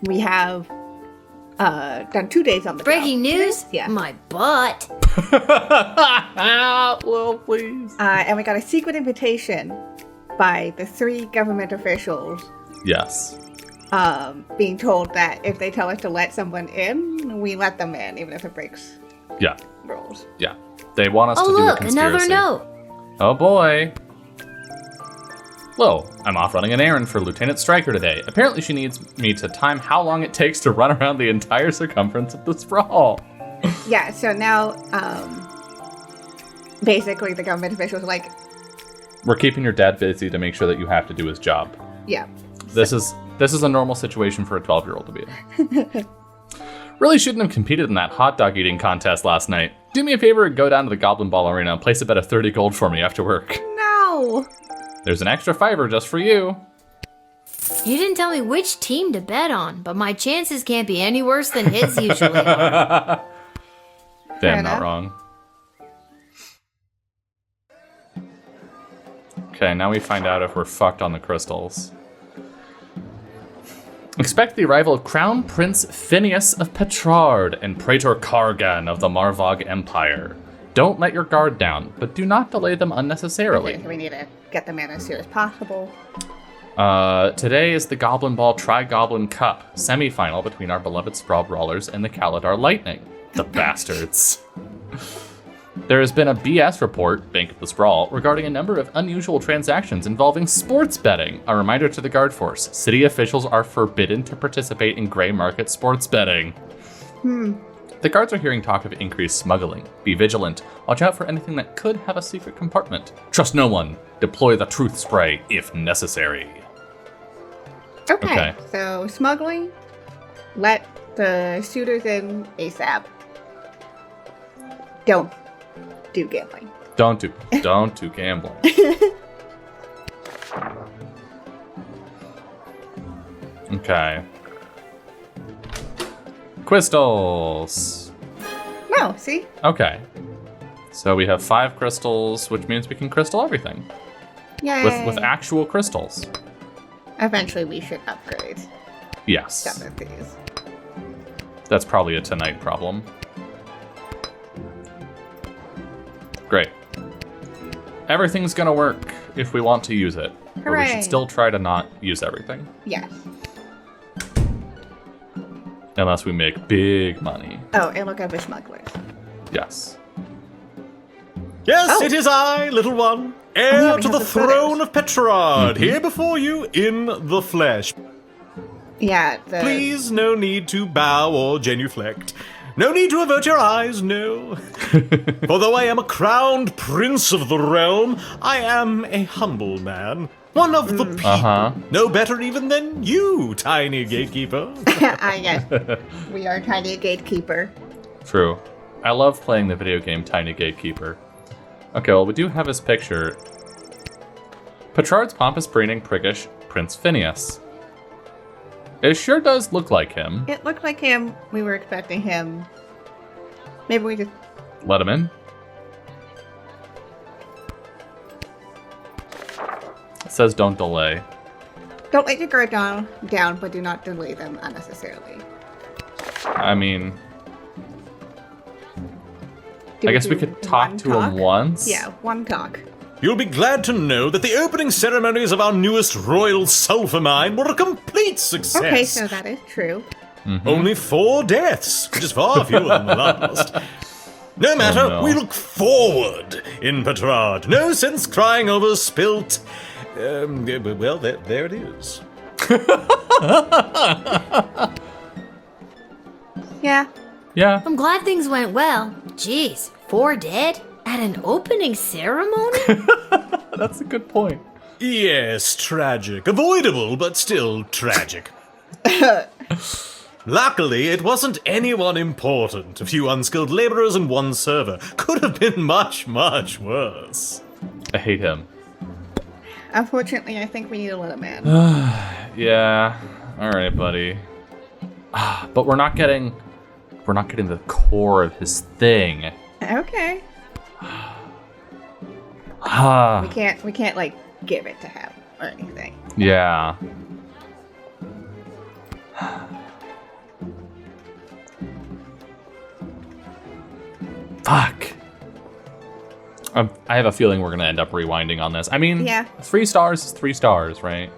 We have done 2 days on the Breaking job. news? Yeah. My butt. Well, please. And we got a secret invitation by the 3 government officials. Yes. Being told that if they tell us to let someone in, we let them in, even if it breaks rules. Yeah. They want us to do a Look, conspiracy. another note. Oh boy. Lil, I'm off running an errand for Lieutenant Stryker today. Apparently she needs me to time how long it takes to run around the entire circumference of the sprawl. Yeah, so now, basically the government officials are like, We're keeping your dad busy to make sure that you have to do his job. yeah. This is a normal situation for a 12-year-old to be in. Really shouldn't have competed in that hot dog eating contest last night. Do me a favor and go down to the Goblin Ball Arena and place a bet of 30 gold for me after work. No! There's an extra $5 just for you. You didn't tell me which team to bet on, but my chances can't be any worse than his usually are. Damn, not wrong. Okay, now we find out if we're fucked on the crystals. Expect the arrival of Crown Prince Phineas of Petrard and Praetor Kargan of the Marvog Empire. Don't let your guard down, but do not delay them unnecessarily. Okay, so we need to get them in as soon as possible. Today is the Goblin Ball Tri-Goblin Cup semi-final between our beloved Sprawl Brawlers and the Kaladar Lightning. The bastards. There has been a BS report, Bank of the Sprawl, regarding a number of unusual transactions involving sports betting. A reminder to the guard force, city officials are forbidden to participate in gray market sports betting. The guards are hearing talk of increased smuggling. Be vigilant. Watch out for anything that could have a secret compartment. Trust no one. Deploy the truth spray if necessary. Okay. So smuggling, let the suitors in ASAP. Don't do gambling. Don't do gambling. Okay. Crystals. No, see? Okay. So we have 5 crystals, which means we can crystal everything. Yay. With actual crystals. Eventually we should upgrade Yes. some of these. That's probably a tonight problem. Great. Everything's gonna work if we want to use it. But we Hooray. should still try to not use everything. Yes. Unless we make big money. Oh, and look up for smugglers. Yes. Yes, Oh. it is I, little one, heir yeah, we to have the the throne photos. of Petrard, here before you in the flesh. Yeah, the... Please, no need to bow or genuflect. No need to avert your eyes, no. For though I am a crowned prince of the realm, I am a humble man. One of the people. No better even than you, tiny gatekeeper. I guess we are tiny gatekeeper. True. I love playing the video game Tiny Gatekeeper. Okay, well, we do have his picture. Petrard's pompous, preening, priggish Prince Phineas. It sure does look like him. It looked like him. We were expecting him. Maybe we just... Let him in. It says don't delay. Don't let your guard down, but do not delay them unnecessarily. I mean, Do I guess we do could talk one to talk? him once. Yeah, one talk. You'll be glad to know that the opening ceremonies of our newest royal sulphur mine were a complete success. Okay, so that is true. Only 4 deaths, which is far fewer than the last. No matter, no. we look forward in Petrard. No sense crying over spilt. Well, there it is. Yeah. Yeah. I'm glad things went well. Jeez, 4 dead? At an opening ceremony? That's a good point. Yes, tragic. Avoidable, but still tragic. Luckily, it wasn't anyone important. A few unskilled laborers and 1 server. Could have been much, much worse. I hate him. Unfortunately, I think we need to let him in. Yeah. All right, buddy. But we're not getting the core of his thing. Okay. Ah. We can't like give it to him or anything. Yeah. Fuck. I have a feeling we're going to end up rewinding on this. I mean, Yeah. 3 stars is 3 stars, right?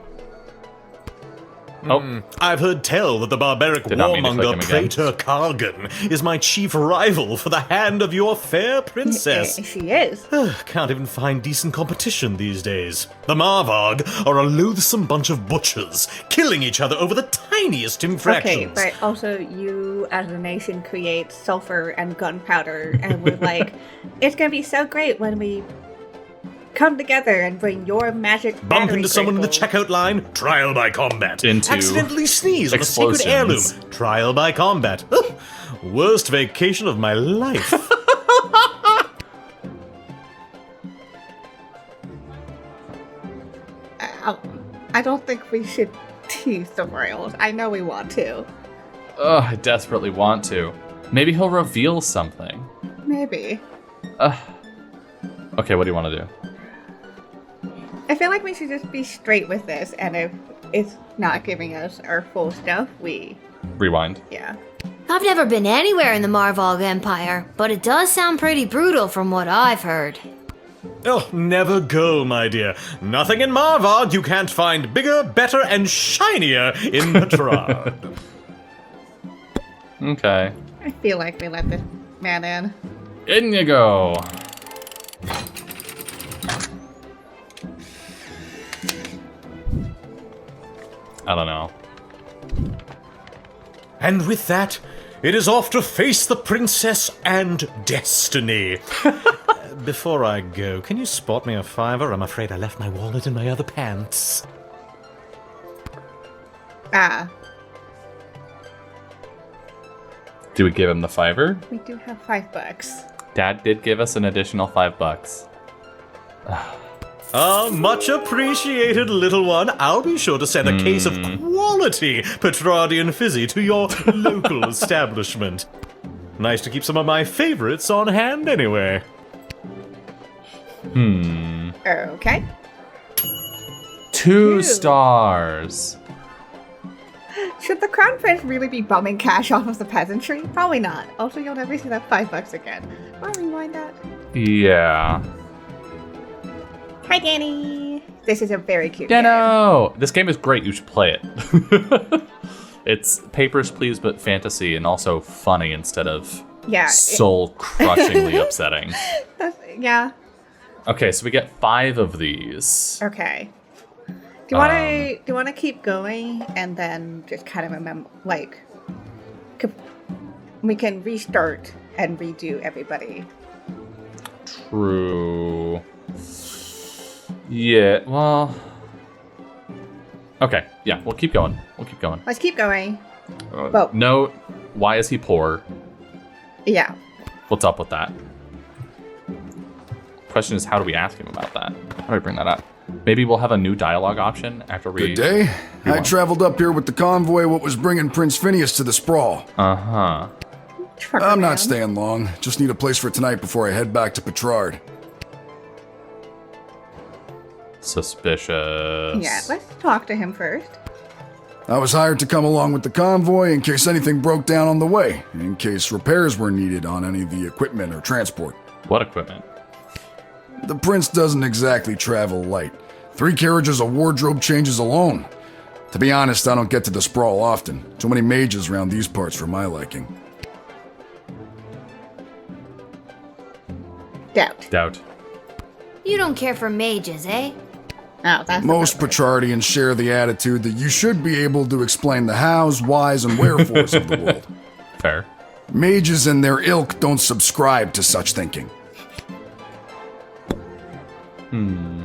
Oh, I've heard tell that the barbaric Did not mean to click warmonger him again. Praetor Kargan is my chief rival for the hand of your fair princess. She is. Can't even find decent competition these days. The Marvarg are a loathsome bunch of butchers, killing each other over the tiniest Okay, infractions. but also you as a nation create sulfur and gunpowder, and we're like, it's gonna be so great when we come together and bring your magic Bump battery into someone in the crystals. checkout line, trial by combat. Into Accidentally sneeze on a sacred explosions. heirloom, trial by combat. Worst vacation of my life. I don't think we should tease the royals. I know we want to. Ugh, I desperately want to. Maybe he'll reveal something. Maybe. Okay, what do you want to do? I feel like we should just be straight with this, and if it's not giving us our full stuff, Rewind. yeah. I've never been anywhere in the Marvog Empire, but it does sound pretty brutal from what I've heard. Oh, never go, my dear. Nothing in Marvarg you can't find bigger, better, and shinier in Petrard. Okay. I feel like we let this man in. In you go. I don't know. And with that, it is off to face the princess and destiny. Before I go, can you spot me a $5? I'm afraid I left my wallet in my other pants. Ah, Do we give him the $5? we do have $5. Dad did give us an additional $5. Ah, much appreciated, little one. I'll be sure to send a case of quality Petrardian fizzy to your local establishment. Nice to keep some of my favorites on hand anyway. Okay. 2 stars. Should the crown prince really be bumming cash off of the peasantry? Probably not. Also, you'll never see that $5 again. I'll rewind that. Yeah. Hi, Danny. This is a very cute game. Dano! This game is great. You should play it. It's Papers, Please, but fantasy and also funny instead of Yeah. soul-crushingly upsetting. Yeah. Okay, so we get 5 of these. Okay. Do you want to keep going and then just kind of remember, like, we can restart and redo everybody. True. Yeah, well... Okay, yeah, we'll keep going. We'll keep going. Let's keep going. Well- Note, why is he poor? Yeah. What's up with that? Question is, how do we ask him about that? How do I bring that up? Maybe we'll have a new dialogue option after we... Good day. I rewind. traveled up here with the convoy what was bringing Prince Phineas to the sprawl. Uh-huh. Trucker I'm man. not staying long. Just need a place for tonight before I head back to Petrard. Suspicious. Yeah, let's talk to him first. I was hired to come along with the convoy in case anything broke down on the way, in case repairs were needed on any of the equipment or transport. What equipment? The prince doesn't exactly travel light. 3 carriages of wardrobe changes alone. To be honest, I don't get to the sprawl often. Too many mages around these parts for my liking. Doubt. You don't care for mages, eh? Oh, that's Most Petrardians share the attitude that you should be able to explain the hows, whys, and wherefores of the world. Fair. Mages and their ilk don't subscribe to such thinking. I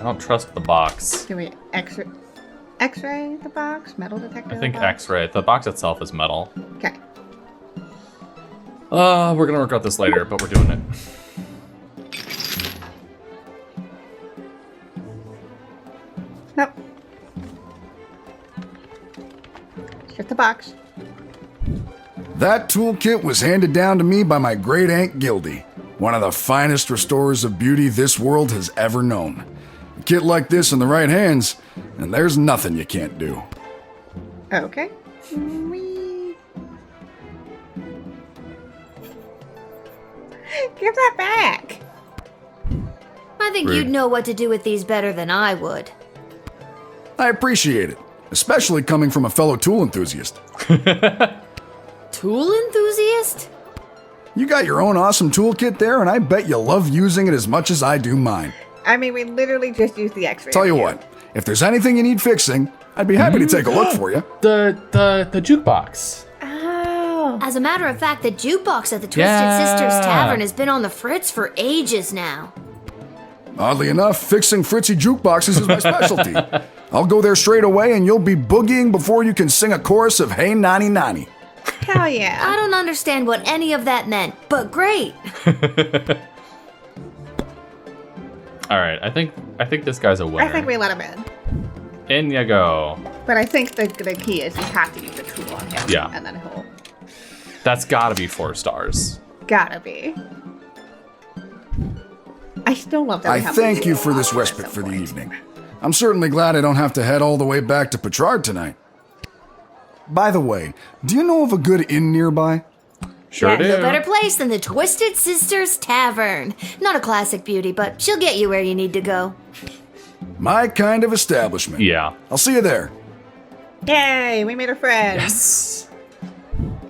don't trust the box. Do we X-ray the box? Metal detector? I think the box? X-ray. The box itself is metal. Okay. We're gonna regret this later, but we're doing it. Nope. Just the box. That toolkit was handed down to me by my great aunt Gildy, one of the finest restorers of beauty this world has ever known. A kit like this in the right hands, and there's nothing you can't do. Okay. We... Give that back. I think Rude. you'd know what to do with these better than I would. I appreciate it, especially coming from a fellow tool enthusiast. Tool enthusiast? You got your own awesome toolkit there, and I bet you love using it as much as I do mine. I mean, we literally just used the X-ray. Tell you review. what, if there's anything you need fixing, I'd be happy to take a look for you. The jukebox. Oh. As a matter of fact, the jukebox at the Twisted Yeah. Sisters Tavern has been on the fritz for ages now. Oddly enough, fixing fritzy jukeboxes is my specialty. I'll go there straight away, and you'll be boogieing before you can sing a chorus of Hey Nani Nani. Hell yeah. I don't understand what any of that meant, but great. All right, I think this guy's a winner. I think we let him in. In you go. But I think the key is you have to use the tool on him. Yeah. And then he'll... That's gotta be 4 stars. Gotta be. I still love that we I have thank the you tool for this on at respite some for the point. evening. I'm certainly glad I don't have to head all the way back to Petrard tonight. By the way, do you know of a good inn nearby? Sure Yeah, do. no better place than the Twisted Sisters Tavern. Not a classic beauty, but she'll get you where you need to go. My kind of establishment. Yeah. I'll see you there. Yay, we made a friend. Yes.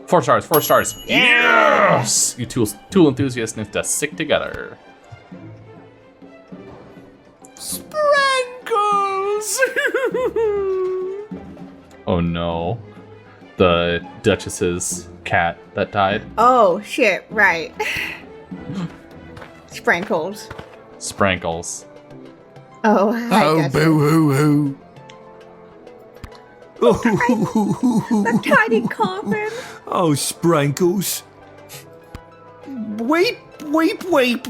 4 stars. 4 stars. Yes. You tool enthusiasts need to stick together. Sprinkles! Oh no. The Duchess's cat that died. Oh, shit, right. Sprinkles. Sprankles. Oh, hi, Oh, Duchess. boo-hoo-hoo. The tiny coffin. Oh, Sprankles. Weep, weep, weep.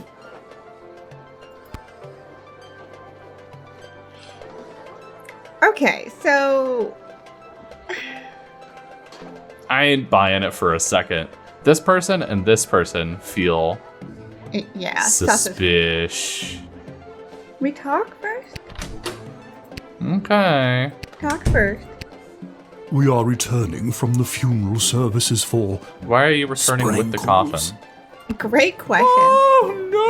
Okay, so... I ain't buying it for a second. This person and this person feel Yeah, sus is- suspicious. We talk first? Okay. Talk first. We are returning from the funeral services for... Why are you returning with the coffin? Sprankles. Great question. Oh, no!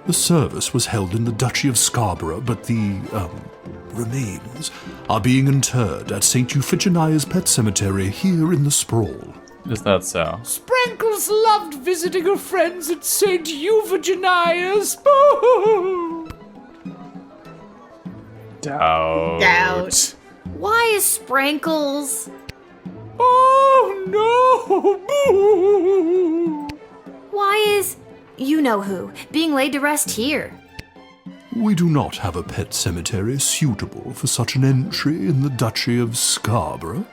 The service was held in the Duchy of Scarborough, but the, remains are being interred at St. Euphigenia's Pet Cemetery here in the Sprawl. Is that so? Sprankles loved visiting her friends at St. Euphigenia's. Doubt. Doubt. Why is Sprankles? Oh, no! Why is you know who being laid to rest here? We do not have a pet cemetery suitable for such an entry in the Duchy of Scarborough.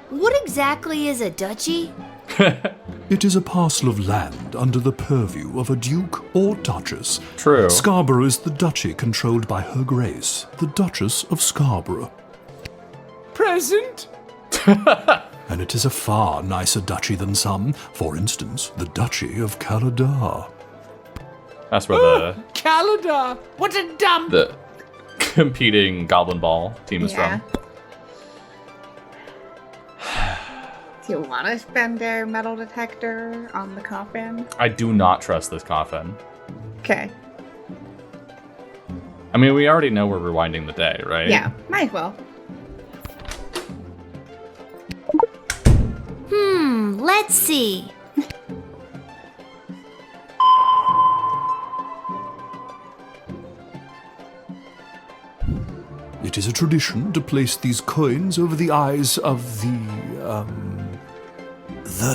What exactly is a duchy? It is a parcel of land under the purview of a duke or duchess. True. Scarborough is the duchy controlled by Her Grace, the Duchess of Scarborough. Present? And it is a far nicer duchy than some, for instance, the Duchy of Caladar. That's where Calendar! What a dump! the competing Goblin Ball team is Yeah. from. Do you want to spend their metal detector on the coffin? I do not trust this coffin. Okay. I mean, we already know we're rewinding the day, right? Yeah, might as well. Let's see. It is a tradition to place these coins over the eyes of the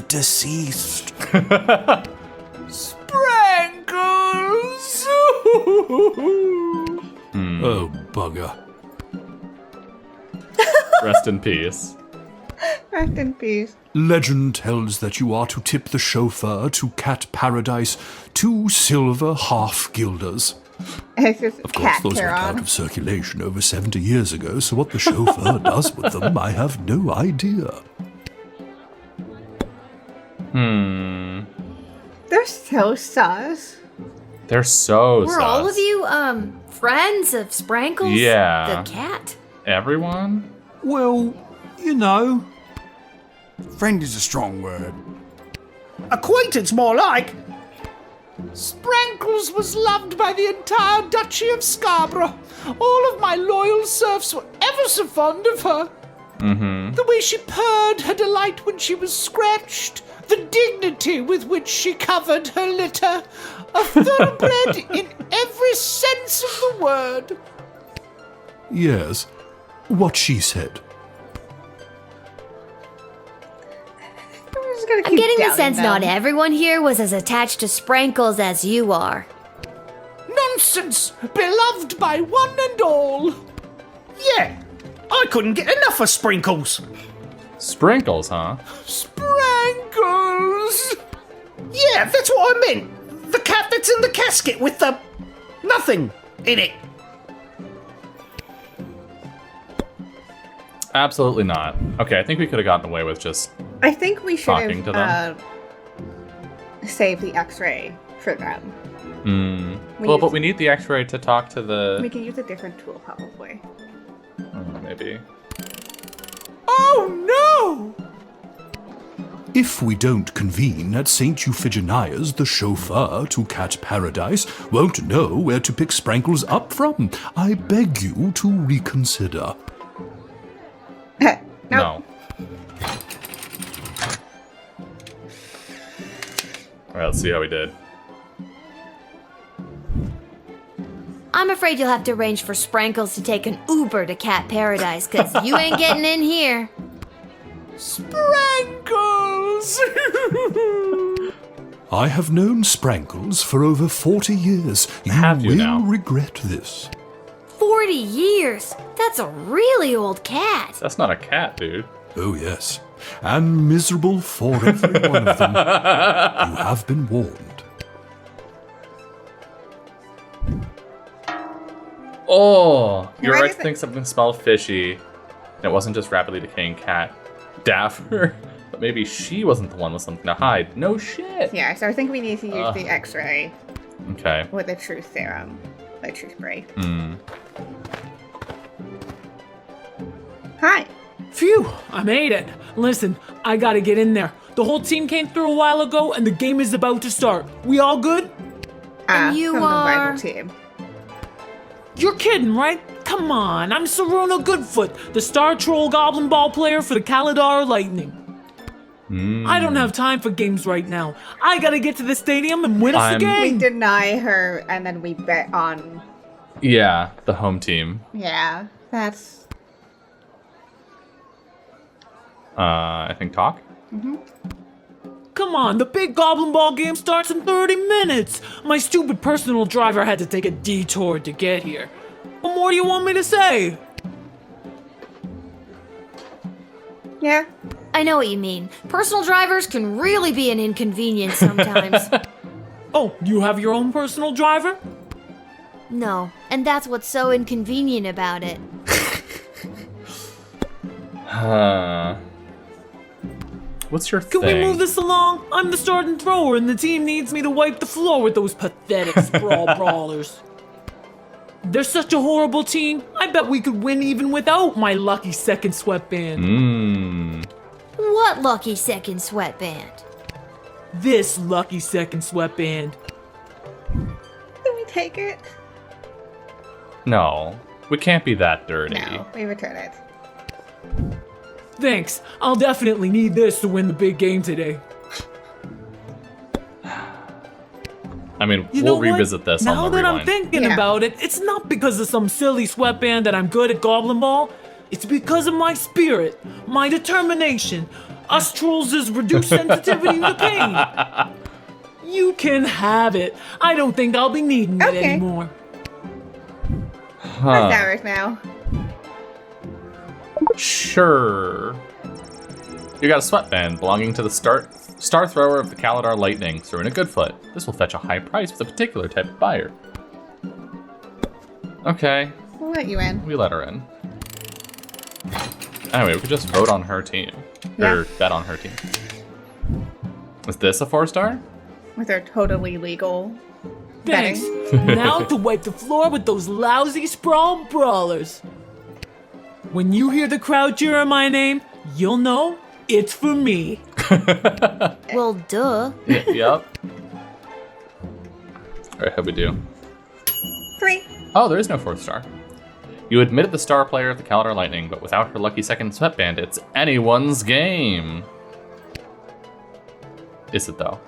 deceased. Sprankles! Oh, bugger. Rest in peace. Rest in peace. Legend tells that you are to tip the chauffeur to Cat Paradise 2 silver half-guilders. It's just Of course, cat those went out Charon. of circulation over 70 years ago, so what the chauffeur does with them, I have no idea. They're so sus. They're so Were all sus. of you friends of Sprankles? Yeah. The cat? Everyone? Well, you know, Friend is a strong word. Acquaintance, more like. Sprankles was loved by the entire Duchy of Scarborough. All of my loyal serfs were ever so fond of her. The way she purred her delight when she was scratched, the dignity with which she covered her litter, a thoroughbred in every sense of the word. Yes, what she said. I'm getting the sense not everyone here was as attached to Sprankles as you are. Nonsense! Beloved by one and all. Yeah, I couldn't get enough of Sprinkles. Sprinkles, huh? Sprankles! Yeah, that's what I meant. The cat that's in the casket with the nothing in it. Absolutely not. Okay, I think we could have gotten away with just... I think we should Talking to have saved the X-ray for them. Well, but we need the X-ray to talk to the... We can use a different tool, probably. Maybe. Oh no! If we don't convene at St. Euphigenia's, the chauffeur to Cat Paradise won't know where to pick Sprankles up from. I beg you to reconsider. No. Alright, let's see how we did. I'm afraid you'll have to arrange for Sprankles to take an Uber to Cat Paradise, because you ain't getting in here. Sprankles! I have known Sprankles for over 40 years. Have you will now? regret this. 40 years? That's a really old cat. That's not a cat, dude. Oh, yes. And miserable for every one of them. You have been warned. Oh! You're Why right does to think something smelled fishy. And it wasn't just rapidly decaying cat. Dapper. But maybe she wasn't the one with something to hide. No shit! Yeah, so I think we need to use the X-ray Okay. with the truth serum. The truth spray. Hi. Phew, I made it. Listen, I gotta get in there. The whole team came through a while ago and the game is about to start. We all good? And you from the are- rival team. You're kidding, right? Come on, I'm Saruna Goodfoot, the Star Troll Goblin Ball player for the Kalidar Lightning. I don't have time for games right now. I gotta get to the stadium and win us the We game. deny her, and then we bet on. Yeah, the home team. Yeah, that's. I think talk? Come on, the big Goblin Ball game starts in 30 minutes. My stupid personal driver had to take a detour to get here. What more do you want me to say? Yeah. I know what you mean. Personal drivers can really be an inconvenience sometimes. Oh, you have your own personal driver? No, and that's what's so inconvenient about it. What's your Can thing? we move this along? I'm the starting thrower and the team needs me to wipe the floor with those pathetic sprawl brawlers. They're such a horrible team. I bet we could win even without my lucky second sweatband. What lucky second sweatband? This lucky second sweatband. Can we take it? No. We can't be that dirty. No, we return it. Thanks. I'll definitely need this to win the big game today. I mean, You know we'll what? revisit this Now on the that I'm rewind. thinking Yeah. about it, it's not because of some silly sweatband that I'm good at Goblin Ball. It's because of my spirit, my determination, us trolls' reduced sensitivity to pain. You can have it. I don't think I'll be needing it Okay. anymore. That's ours now. Sure. You got a sweatband belonging to the star thrower of the Kalidar Lightning, Saruna Goodfoot. This will fetch a high price with a particular type of buyer. Okay, We'll let you in. we let her in. Anyway, we could just vote on her team. Yeah. Or bet on her team. Is this a 4-star? With our totally legal Thanks. betting. Now to wipe the floor with those lousy sprawl brawlers. When you hear the crowd cheer my name, you'll know It's for me. Well, duh. Yep. Alright, how'd we do? 3. Oh, there is no 4th star. You admitted the star player of the Calendar Lightning, but without her lucky second sweatband, it's anyone's game. Is it though?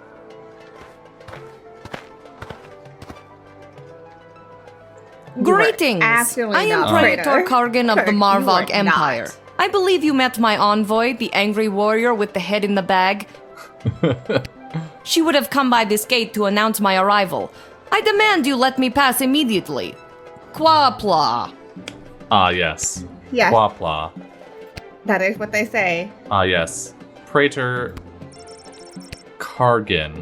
Greetings! absolutely I am not Praetor Praetor. Kargan of the You Marvog are Empire. not. I believe you met my envoy, the angry warrior with the head in the bag. She would have come by this gate to announce my arrival. I demand you let me pass immediately. Quapla. Ah, yes. Yes, Quapla. that is what they say. Ah, yes. Praetor Kargan.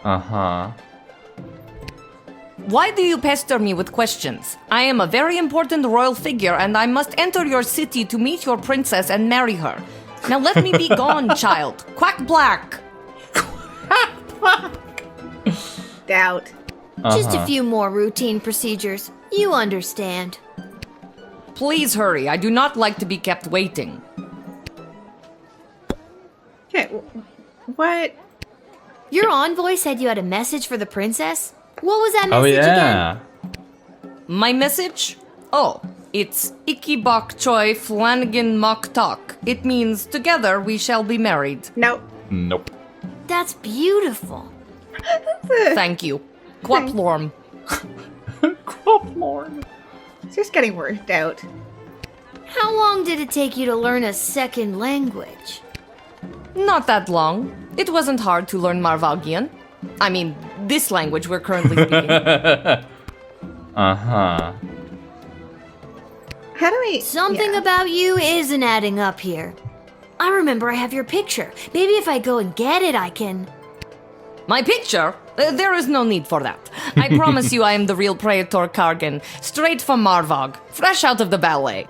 Uh-huh. Why do you pester me with questions? I am a very important royal figure, and I must enter your city to meet your princess and marry her. Now let me be gone, child. Quack black. Doubt. Just a few more routine procedures. You understand. Please hurry. I do not like to be kept waiting. Okay, what? Your envoy said you had a message for the princess? What was that Oh, message again? yeah. My message? Oh, it's Ikibok Choi Flanagan Mok Tok. It means together we shall be married. Nope. Nope. That's beautiful. Thank you. Quaplorm. Quaplorn. It's just getting worse, Doubt. How long did it take you to learn a second language? Not that long. It wasn't hard to learn Marvagian. I mean, this language we're currently speaking. Uh-huh. How do we... Something yeah. about you isn't adding up here. I remember I have your picture. Maybe if I go and get it, I can... My picture? There is no need for that. I promise you I am the real Praetor Kargan, straight from Marvog, fresh out of the ballet.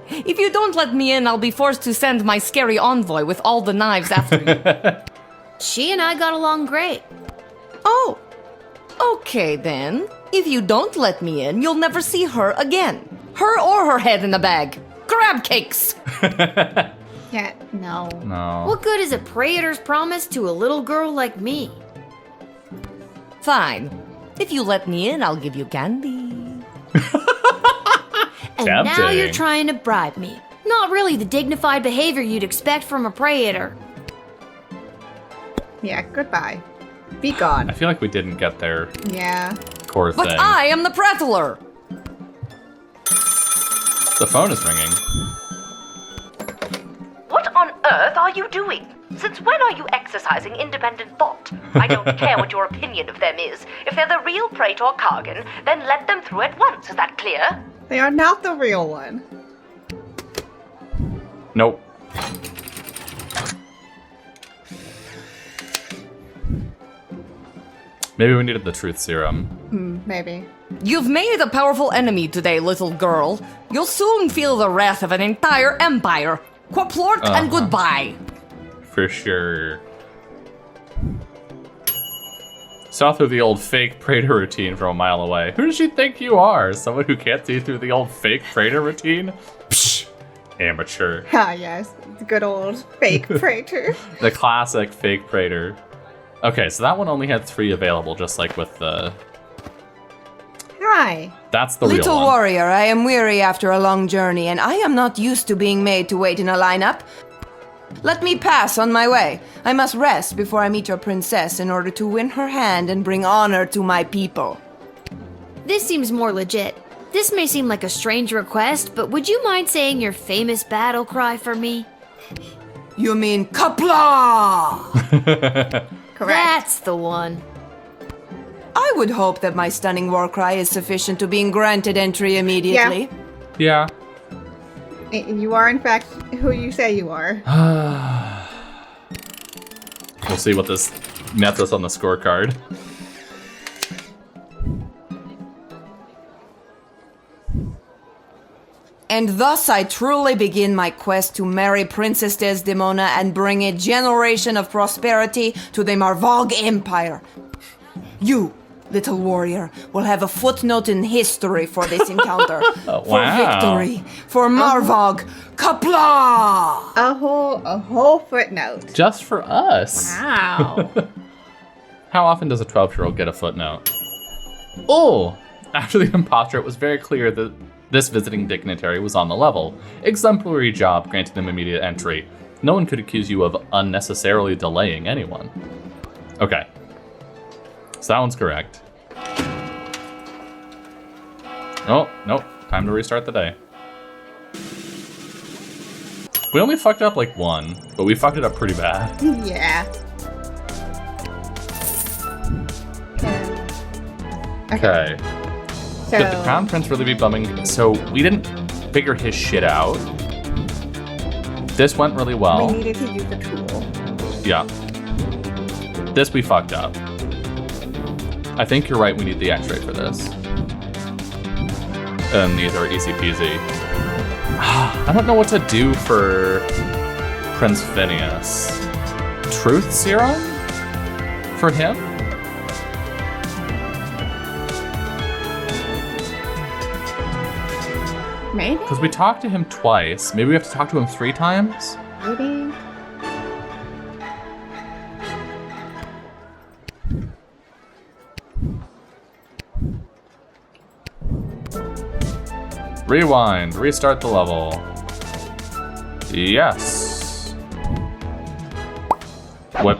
If you don't let me in, I'll be forced to send my scary envoy with all the knives after you. She and I got along great. Oh, okay then. If you don't let me in, you'll never see her again. Her or her head in a bag. Crab cakes! Yeah, no. No. What good is a praetor's promise to a little girl like me? Fine. If you let me in, I'll give you candy. And now Tempting. you're trying to bribe me. Not really the dignified behavior you'd expect from a praetor. Yeah, goodbye. Be I gone. feel like we didn't get their Yeah. core But thing. I am the prattler! The phone is ringing. What on earth are you doing? Since when are you exercising independent thought? I don't care what your opinion of them is. If they're the real Praetor Kargan, then let them through at once. Is that clear? They are not the real one. Nope. Maybe we needed the truth serum. Maybe. You've made a powerful enemy today, little girl. You'll soon feel the wrath of an entire empire. Quaplort and goodbye. For sure. Saw through the old fake Praetor routine from a mile away. Who does she think you are? Someone who can't see through the old fake Praetor routine? Psh, amateur. Ah, yes. The good old fake praetor. The classic fake Praetor. Okay, so that one only had 3 available, just like with the... Hi. That's the Little real one. warrior, I am weary after a long journey, and I am not used to being made to wait in a lineup. Let me pass on my way. I must rest before I meet your princess in order to win her hand and bring honor to my people. This seems more legit. This may seem like a strange request, but would you mind saying your famous battle cry for me? You mean Kapla? Correct. That's the one. I would hope that my stunning war cry is sufficient to being granted entry immediately. Yeah. You are, in fact, who you say you are. We'll see what this nets us on the scorecard. And thus I truly begin my quest to marry Princess Desdemona and bring a generation of prosperity to the Marvog Empire. You, Little warrior will have a footnote in history for this encounter. Oh, For wow. victory. For Marvog. Kapla! A whole footnote. Just for us. Wow. How often does a 12-year-old get a footnote? Oh! After the imposter, it was very clear that this visiting dignitary was on the level. Exemplary job granting them immediate entry. No one could accuse you of unnecessarily delaying anyone. Okay. So that one's correct. Oh, nope. Time to restart the day. We only fucked up like one, but we fucked it up pretty bad. Yeah. Okay. So, Could the Crown Prince really be bumming? So we didn't figure his shit out. This went really well. we needed to use the tool. Yeah. This we fucked up. I think you're right, we need the x-ray for this. And these are easy peasy. I don't know what to do for Prince Phineas. Truth serum? For him? Maybe? Because we talked to him twice. Maybe we have to talk to him 3 times? Maybe. Rewind, restart the level. Yes. What?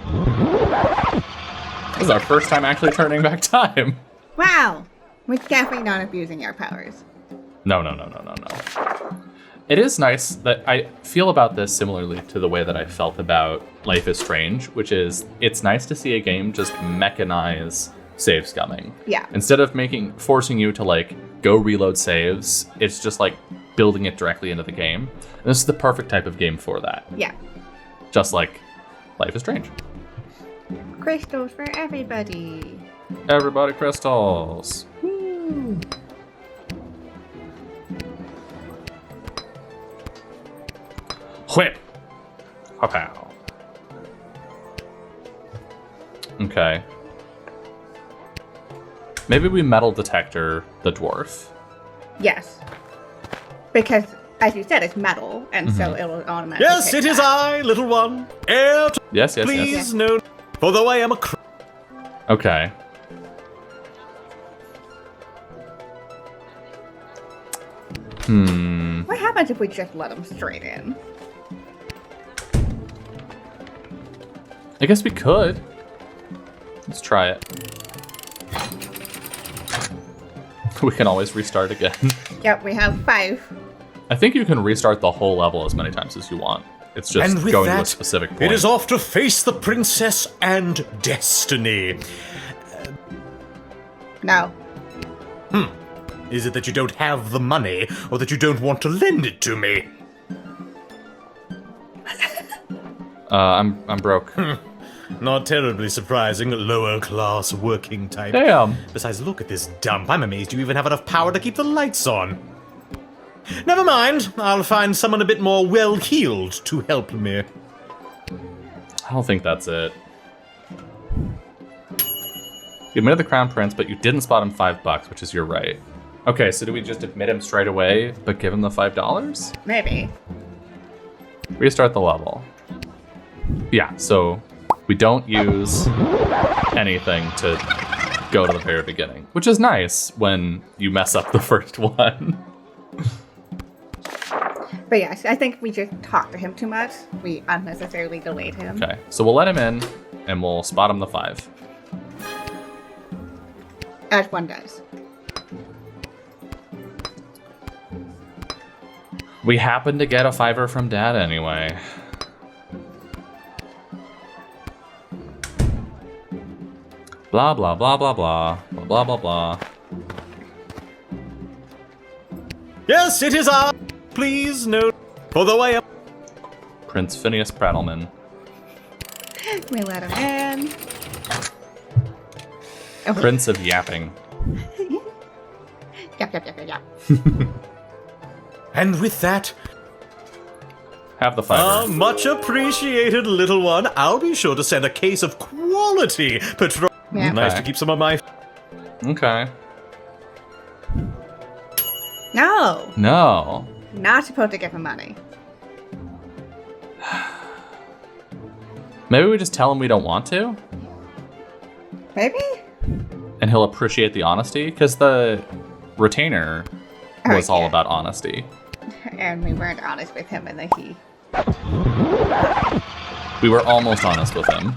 This is our first time actually turning back time. Wow. We're definitely not abusing our powers. No. It is nice that I feel about this similarly to the way that I felt about Life is Strange, which is it's nice to see a game just mechanize save scumming. Yeah. Instead of forcing you to like go reload saves, it's just like building it directly into the game. And this is the perfect type of game for that. Yeah. Just like Life is Strange. Crystals for everybody. Everybody crystals. Woo. Whip. Pow. Okay. Maybe we metal detector the dwarf. Yes. Because, as you said, it's metal, and so it will automatically. Yes, pick it is that. I, little one. Heir to Yes. please no. For though I am a Okay. What happens if we just let him straight in? I guess we could. Let's try it. We can always restart again. Yep, we have 5. I think you can restart the whole level as many times as you want. It's just And with going to a that, specific point. it is off to face the princess and destiny. No. Is it that you don't have the money, or that you don't want to lend it to me? I'm broke. Not terribly surprising, lower class working type. Damn. Besides, look at this dump. I'm amazed you even have enough power to keep the lights on. Never mind, I'll find someone a bit more well-heeled to help me. I don't think that's it. You admitted the Crown Prince, but you didn't spot him $5, which is your right. Okay, so do we just admit him straight away, but give him the $5? Maybe. Restart the level. Yeah, so we don't use anything to go to the very beginning, which is nice when you mess up the first one. But yes, I think we just talked to him too much. We unnecessarily delayed him. Okay, so we'll let him in, and we'll spot him the 5. As one does. We happen to get a $5 from Dad anyway. Blah, blah, blah, blah, blah. Blah, blah, blah, blah. Yes, it is I. Please no. For though I am. Prince Phineas Prattleman. We let him in. Oh. Prince of Yapping. Yep. And with that, Have the $5. much appreciated, little one. I'll be sure to send a case of quality Patron. Yeah. Nice Okay. to keep some of my Okay. No, No. not supposed to give him money. Maybe we just tell him we don't want to? Maybe? And he'll appreciate the honesty? Because the retainer was all about honesty. And we weren't honest with him, and then We were almost honest with him.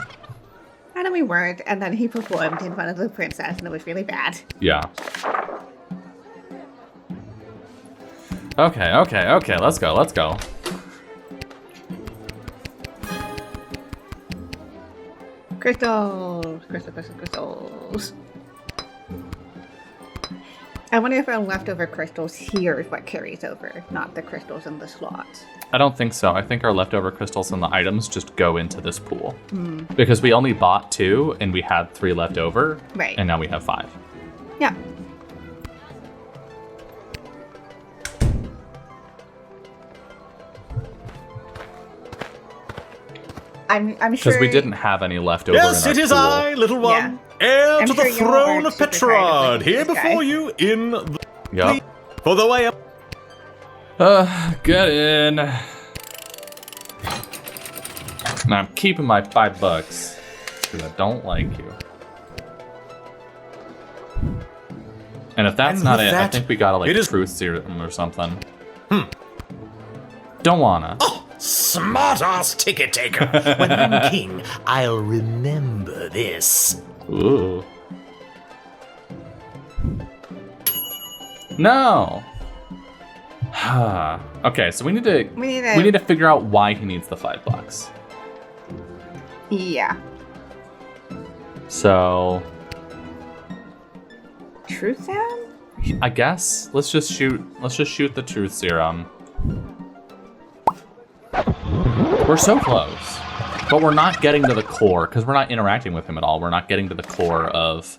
and then we weren't, and then he performed in front of the princess, and it was really bad. Yeah. Okay, let's go. Crystals. I wonder if our leftover crystals here is what carries over, not the crystals in the slots. I don't think so. I think our leftover crystals and the items just go into this pool. Because we only bought 2, and we had 3 left over. Right. And now we have 5. Yeah. I'm sure... Because we didn't have any left over Yes, in our it is pool. I, little one, heir I'm to sure the you throne aren't of super tired of Petrard, looking here at this before guy. you in the... Yep. For though I am... Get in. Now I'm keeping my $5 because I don't like you. And if that's And not with it, I that, think we gotta like it is- truth serum or something. Don't wanna. Smart-ass ticket taker. When I'm king, I'll remember this. Ooh. No. Okay, so we need to figure out why he needs the $5. Yeah. So Truth sound? I guess let's just shoot the truth serum. We're so close. But we're not getting to the core, because we're not interacting with him at all. We're not getting to the core of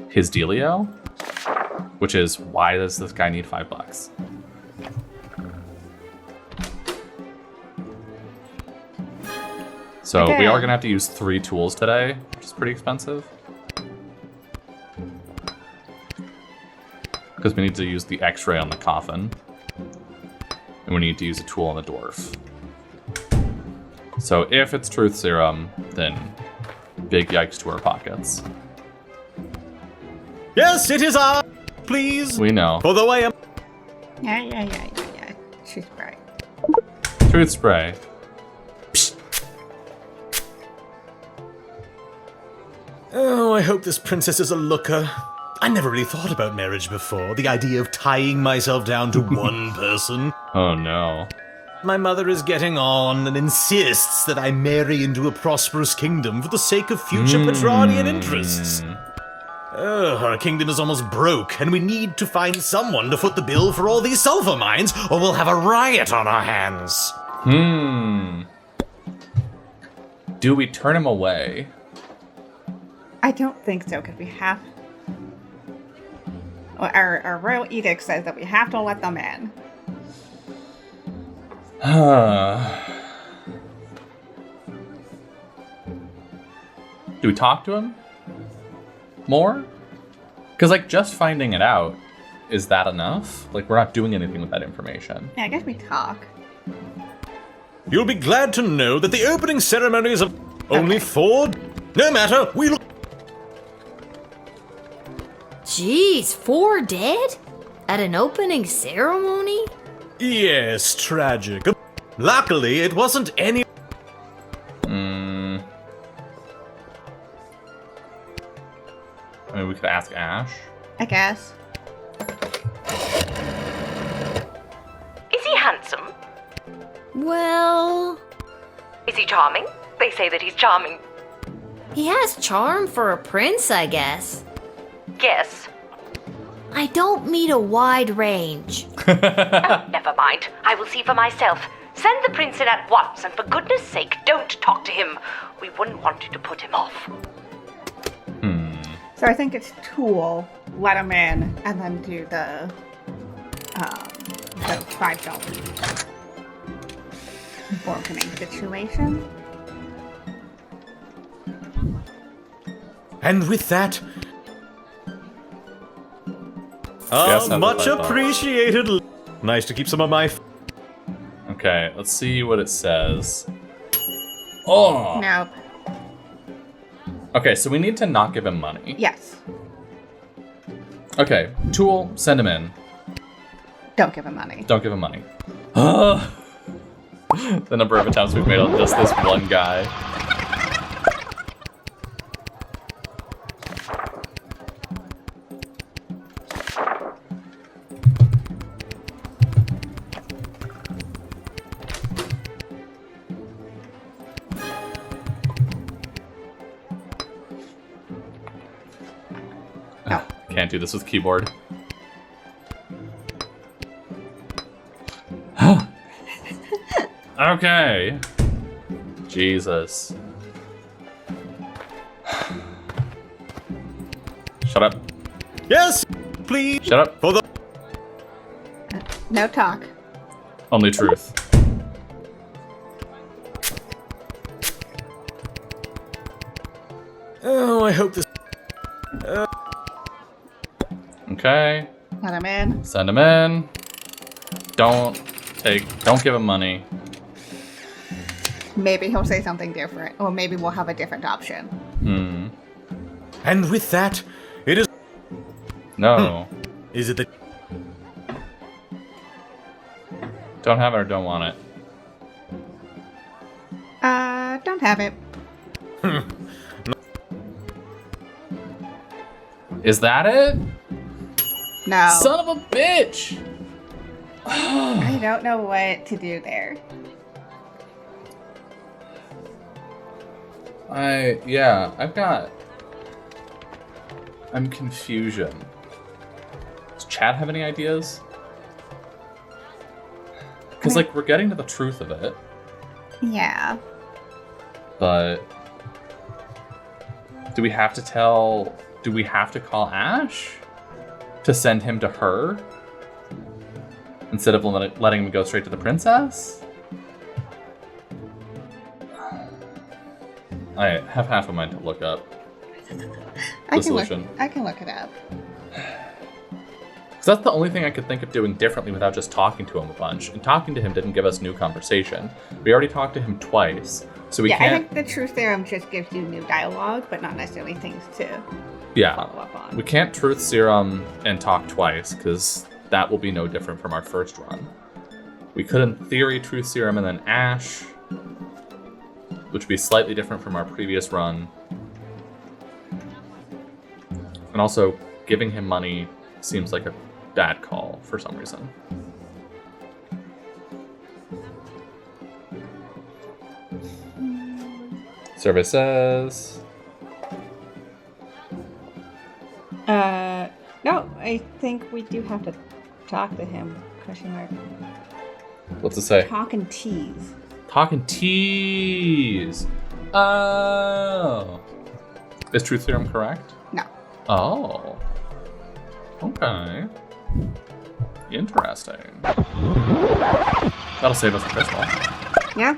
his dealio, which is why does this guy need $5? So we are gonna have to use 3 tools today, which is pretty expensive. Because we need to use the X-ray on the coffin. And we need to use a tool on the dwarf. So if it's truth serum, then big yikes to our pockets. Yes, it is I, please. We know. For though I am... Yeah. Truth spray. Truth spray. Oh, I hope this princess is a looker. I never really thought about marriage before. The idea of tying myself down to one person. Oh no. My mother is getting on and insists that I marry into a prosperous kingdom for the sake of future Petrardian interests. Our kingdom is almost broke, and we need to find someone to foot the bill for all these sulfur mines, or we'll have a riot on our hands. Do we turn him away? I don't think so, because we have... Well, our royal edict says that we have to let them in. Do we talk to him more? Because, like, just finding it out, is that enough? Like, we're not doing anything with that information. Yeah, I guess we talk. You'll be glad to know that the opening ceremonies of only 4... No matter, we'll... Jeez, 4 dead? At an opening ceremony? Yes, tragic. Luckily, it wasn't any... I mean, we could ask Ash. I guess. Is he handsome? Well, Is he charming? They say that he's charming. he has charm for a prince, I guess. Yes. I don't meet a wide range. Oh, never mind. I will see for myself. Send the prince in at once, and for goodness sake, don't talk to him. We wouldn't want you to put him off. So I think it's tool, let them in, and then do the $5 bargaining situation. And with that, Much appreciated. Nice to keep some of my... Okay, let's see what it says. Oh! Nope. Okay, so we need to not give him money. Yes. Okay, Tool, send him in. Don't give him money. Don't give him money. The number of attempts we've made on just this one guy. No. Can't do this with keyboard. Okay. Jesus. Shut up. Yes, please. Shut up. For the... No talk. Only truth. Oh, I hope this... Okay. Let him in. Send him in. Don't give him money. Maybe he'll say something different, or maybe we'll have a different option. And with that, it is... No. Is it the... Don't have it or don't want it. Don't have it. Is that it? No. Son of a bitch! I don't know what to do there. I'm confusion. Does Chad have any ideas? Because, like, we're getting to the truth of it, Yeah. but do we have to call Ash to send him to her instead of letting him go straight to the princess? I have half a mind to look up the solution. I can look it up. Because that's the only thing I could think of doing differently without just talking to him a bunch. And talking to him didn't give us new conversation. We already talked to him twice, so we I can't... think the truth serum just gives you new dialogue, but not necessarily things to follow up on. We can't truth serum and talk twice, because that will be no different from our first run. We could, in theory, truth serum and then Ash, which would be slightly different from our previous run. And also, giving him money seems like a bad call for some reason. Survey says... No, I think we do have to talk to him. Question mark. What's it say? Talk and tease. Talk and tease! Oh! Is truth serum correct? No. Oh. Okay. Interesting. That'll save us a crystal. Yeah?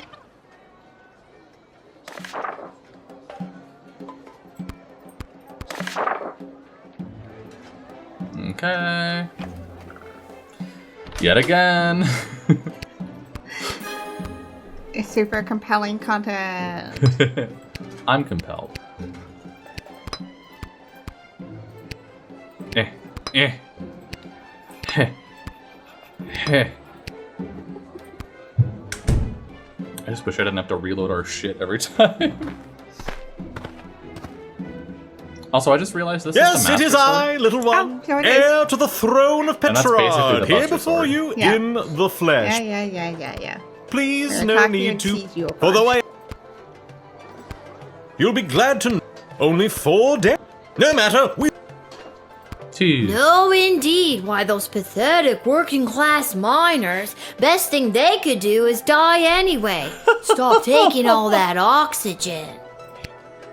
Okay. Yet again. It's super compelling content. I'm compelled. Heh. I just wish I didn't have to reload our shit every time. Also, I just realized this is the Master Yes, it is Sword. I, little one, so it is. heir to the throne of And that's basically Petrarch, the here Buster before Sword. you Yeah. in the flesh. Yeah. Please, We're no talking need and to. tease you a Although bunch. you'll be glad to know only 4 days. No matter, we. Tease. No, indeed. Why, those pathetic working-class miners, best thing they could do is die anyway. Stop taking all that oxygen.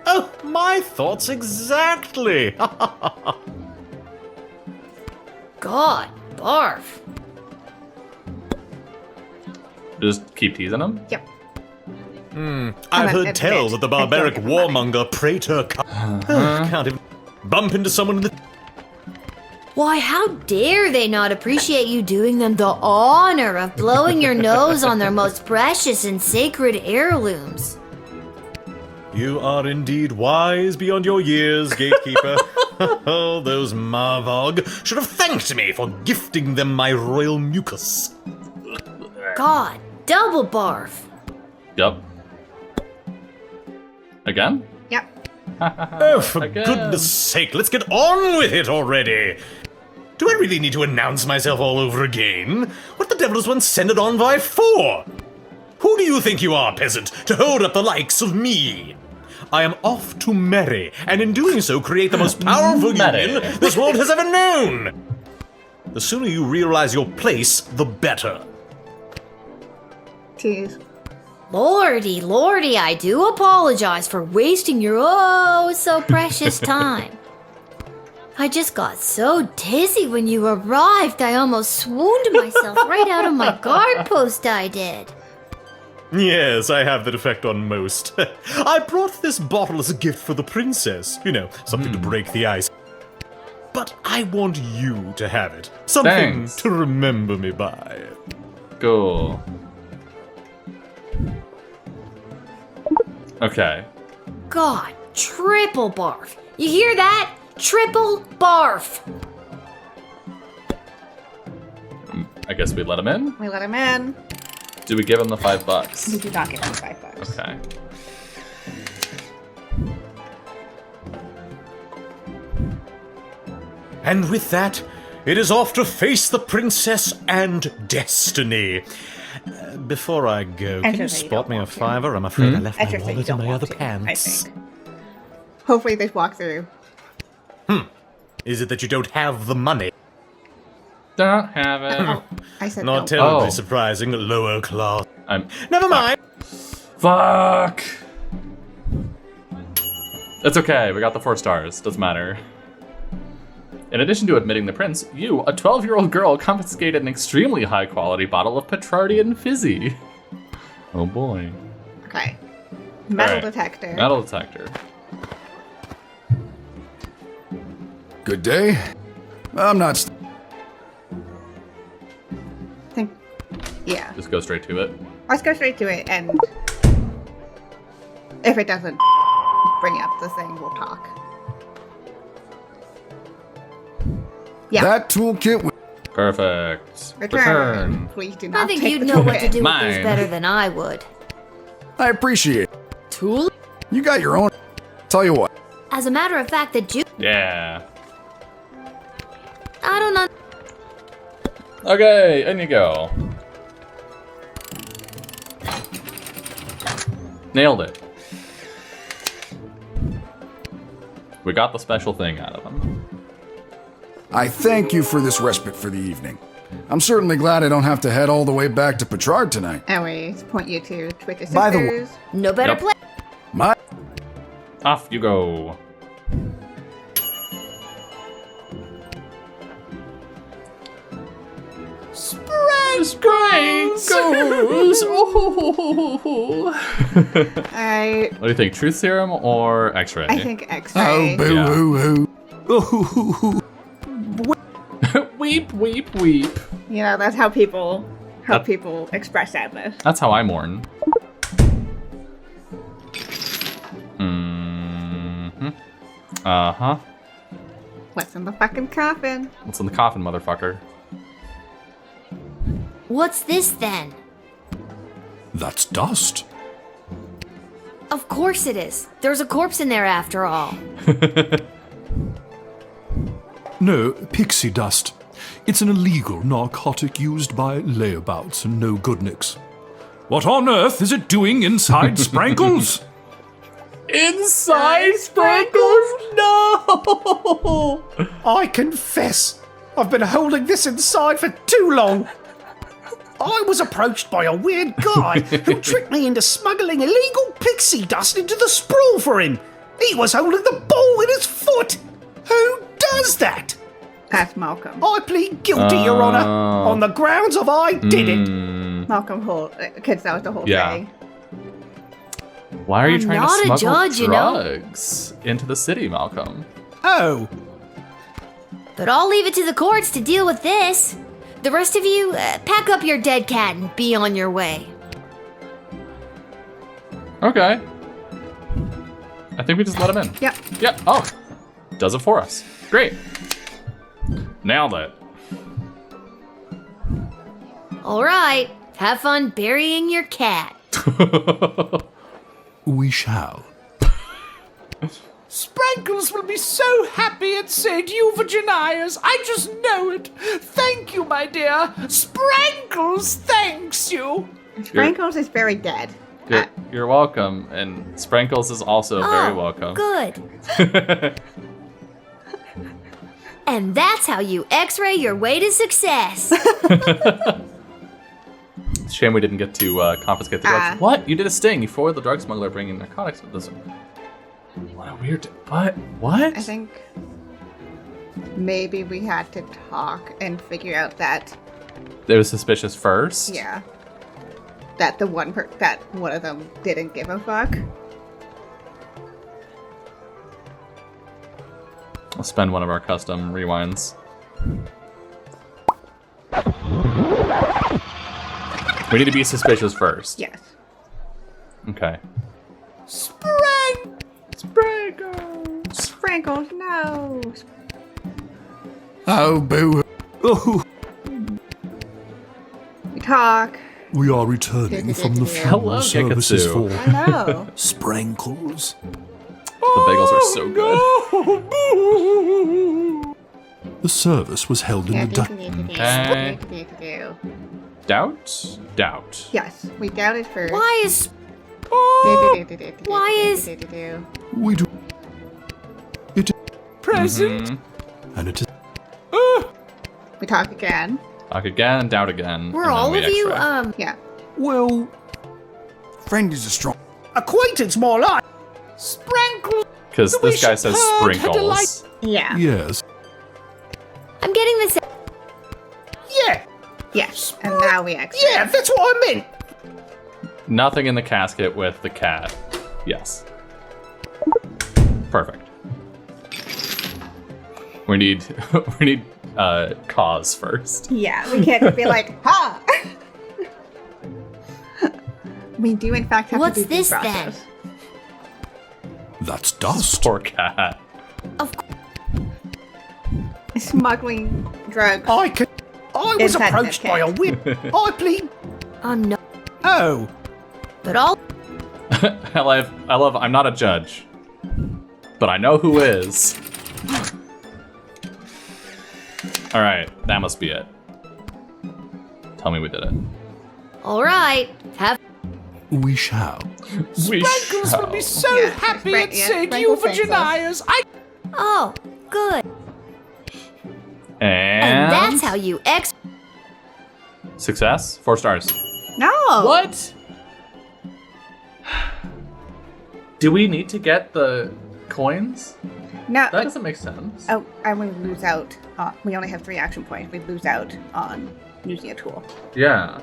Oh, my thoughts exactly. God, barf. Just keep teasing him? Yep. I've on, heard admit. tales that the I don't barbaric give a money. warmonger Praetor can't even bump into someone in the. Why, how dare they not appreciate you doing them the honor of blowing your nose on their most precious and sacred heirlooms? You are indeed wise beyond your years, gatekeeper. Oh, those Marvog should have thanked me for gifting them my royal mucus. God, double barf. Yep. Again? Yep. Oh, for Again. goodness sake, let's get on with it already. Do I really need to announce myself all over again? What the devil does one send an envoy for? Who do you think you are, peasant, to hold up the likes of me? I am off to marry, and in doing so create the most powerful union this world has ever known. The sooner you realize your place, the better. Jeez. Lordy, lordy, I do apologize for wasting your oh so precious time. I just got so dizzy when you arrived, I almost swooned myself right out of my guard post, I did. Yes, I have that effect on most. I brought this bottle as a gift for the princess. You know, something to break the ice. But I want you to have it. Something Thanks. to remember me by. Cool. Okay. God, triple barf. You hear that? Triple barf. I guess we let him in? We let him in. Do we give him the We $5? do not give him $5. Okay. And with that, it is off to face the princess and destiny. Before I go, can you spot me a $5? I'm afraid I left I my just think you wallet in don't my want other to, pants. I think. Hopefully they walk through. Is it that you don't have the money? Don't have it. I said Not no. terribly Oh. surprising, lower class. I'm. Never mind. Fuck! It's okay, we got the 4 stars. Doesn't matter. In addition to admitting the prince, you, a 12-year-old girl, confiscated an extremely high-quality bottle of Petrardian Fizzy. Oh boy. Okay. Metal Alright. detector. Metal detector. Good day. I'm not. Think. Yeah. Just go straight to it. Let's go straight to it, and if it doesn't bring up the thing, we'll talk. Yeah. That toolkit was. Perfect. Return. Please do not I think take you'd the know what to toolkit. do with Mine. these better than I would. I appreciate it. Tool? You got your own. Tell you what. As a matter of fact, the Yeah. I don't know. Okay, in you go. Nailed it. We got the special thing out of him. I thank you for this respite for the evening. I'm certainly glad I don't have to head all the way back to Petrard tonight. And we point you to Twitter sisters. By the way- No better Yep. place. My. Off you go. Sprinkles. I What do you think? Truth serum or X-ray? I think X-ray. Oh, boo Yeah. hoo hoo. Weep, weep, weep. You know, that's how people That- express sadness. That's how I mourn. Mm-hmm. Uh-huh. What's in the fucking coffin? What's in the coffin, motherfucker? What's this then? That's dust. Of course it is. There's a corpse in there after all. No, pixie dust. It's an illegal narcotic used by layabouts and no-goodniks. What on earth is it doing inside Sprankles? Inside Sprinkles? No! I confess, I've been holding this inside for too long. I was approached by a weird guy who tricked me into smuggling illegal pixie dust into the sprawl for him. He was holding the ball in his foot. Who does that? That's Malcolm. I plead guilty, Your Honour, on the grounds of I did it. Malcolm Holt. Kids, that was the whole Yeah. thing. Why are you I'm trying not to a smuggle judge, you know. drugs into the city, Malcolm? Oh. But I'll leave it to the courts to deal with this. The rest of you, pack up your dead cat and be on your way. Okay. I think we just let him in. Yep. Yep. Oh, does it for us. Great. Nailed it. All right, have fun burying your cat. We shall. Sprankles will be so happy at St. Euphogenias. I just know it. Thank you, my dear. Sprankles thanks you. Sprankles is very dead. You're welcome, and Sprankles is also very welcome. Good. And that's how you x-ray your way to success. It's a shame we didn't get to confiscate the drugs. What? You did a sting. You forwarded the drug smuggler bringing narcotics with us. What a weird... What? I think maybe we had to talk and figure out that... They were suspicious first? Yeah. That one of them didn't give a fuck. I'll spend one of our custom rewinds. We need to be suspicious first. Yes. Okay. Sprankles. Sprankles, no. Oh, boo. Oh, We talk. we are returning from the Hello, funeral services Gekatsu. for I know. Sprankles. The bagels are so good. The service was held in the Okay. Doubt? Doubt. Yes, we doubted first. Why is... We do. It Present. and it is. We talk again. Talk again, doubt again. Were and then all we of you, X-ray. Yeah. Well, friend is a strong. Acquaintance more like. Sprankles. Because The way this guy she says purred her sprinkles. Yeah. Yes. I'm getting this... Yeah. Yes. And now we X. Yeah, that's what I meant. Nothing in the casket with the cat. Yes. Perfect. We need cause first. Yeah, we can't just be like, ha! We do in fact have What's to do this due process. then? That's dust. Poor cat. Of course. Smuggling drugs. I was Inside approached that by a cave. whip. I plead. No. Oh. But all... I love, I'm not a judge. But I know who is. Alright, that must be it. Tell me we did it. All right, have... We shall. We Sprankles will be so Yeah, happy Sprank- at yeah, St. Sprankles thanks Euphogenias. Oh, good. And... And that's how you x... Success? 4 stars. No! What? Do we need to get the coins? No. That doesn't make sense. Oh, and we lose out. We only have 3 action points. We lose out on using a tool. Yeah.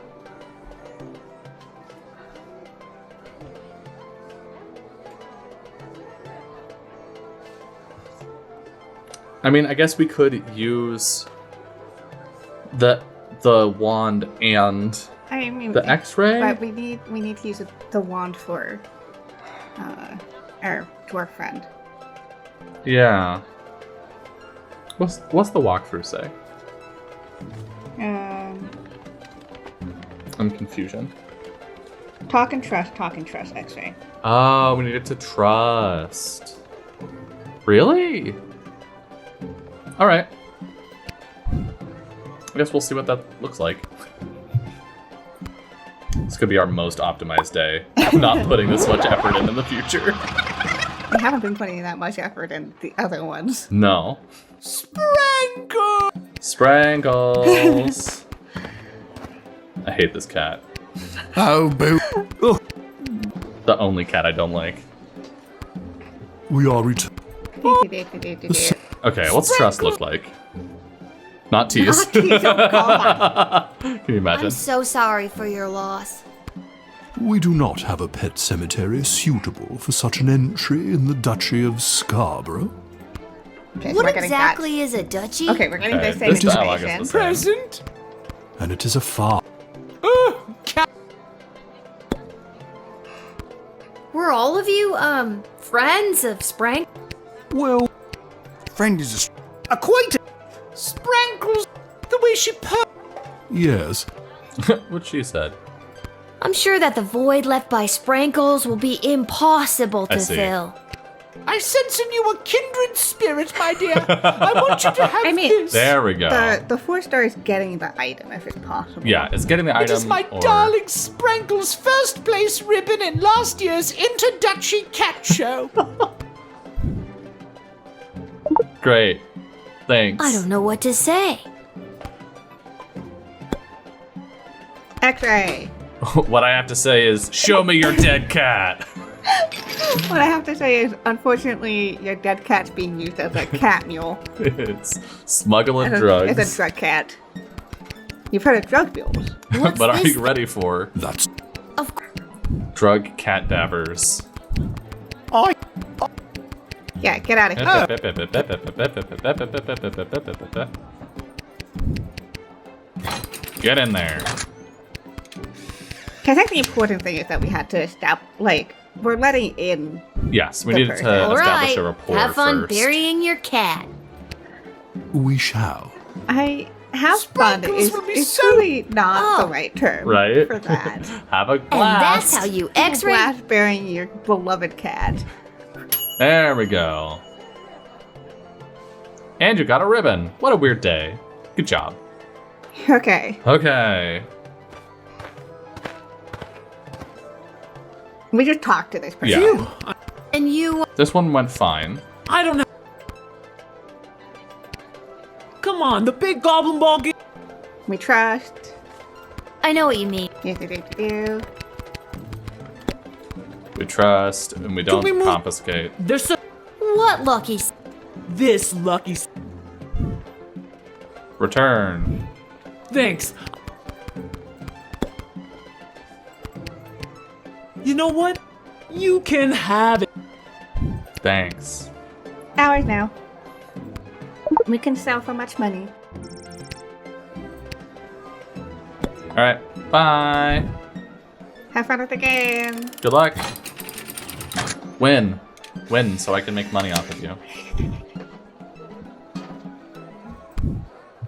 I mean, I guess we could use the wand and I mean, the X-ray. but we need to use the wand for our dwarf friend. Yeah. What's the walkthrough say? I'm confusion. Talk and trust, X-ray. Oh, we needed to trust. Really? All right. I guess we'll see what that looks like. This could be our most optimized day. Not putting this much effort in the future. We haven't been putting that much effort in the other ones. No. Sprankles. Sprankles. I hate this cat. Oh, boo. The only cat I don't like. We are returning. Okay, what's trust look like? Not tease. Not tease, oh God. Can you imagine? I'm so sorry for your loss. We do not have a pet cemetery suitable for such an entry in the Duchy of Scarborough. Okay, so What we're getting exactly is a duchy? that. Okay, we're getting Okay, the same this dialogue is information. the same. Present. And it is a far. Were all of you, friends of Sprank? Well, friend is Acquaintance. Sprankles. The way she purred. Yes. What she said. I'm sure that the void left by Sprankles will be impossible I to see. fill. I sense in you a kindred spirit, my dear. I want you to have I mean, this. There we go. The 4-star is getting the item if it's possible. Yeah, it's getting the It item. is my or... darling Sprankle's first place ribbon in last year's Interduchy Cat Show. Great. Thanks. I don't know what to say. X-ray. What I have to say is, show me your dead cat. What I have to say is, unfortunately, your dead cat's being used as a cat mule. It's smuggling As drugs. a drug cat. You've heard of drug mules. What's But are this? you ready for That's. Of drug cat dabbers? Yeah, get out of here. Get in there. Because I think the important thing is that we had to establish, we're letting in. Yes, we The needed person. to All establish right, a rapport have fun first. burying your cat. We shall. I have fun Sprinkles will be is so- truly not Oh. the right term Right? for that. Have a And glass. that's how you X-ray. Blast burying your beloved cat. There we go. And you got a ribbon. What a weird day. Good job. Okay, Okay. we just talked to this person. Yeah. And you. This one went fine. I don't know. Come on, the big goblin ball game. We trust. I know what you mean. Do. We trust and we don't we move- confiscate. There's so What lucky? this lucky. Return. Thanks. You know what? You can have it. Thanks. Ours now. We can sell for much money. Alright. Bye. Have fun with the game. Good luck. Win. Win so I can make money off of you.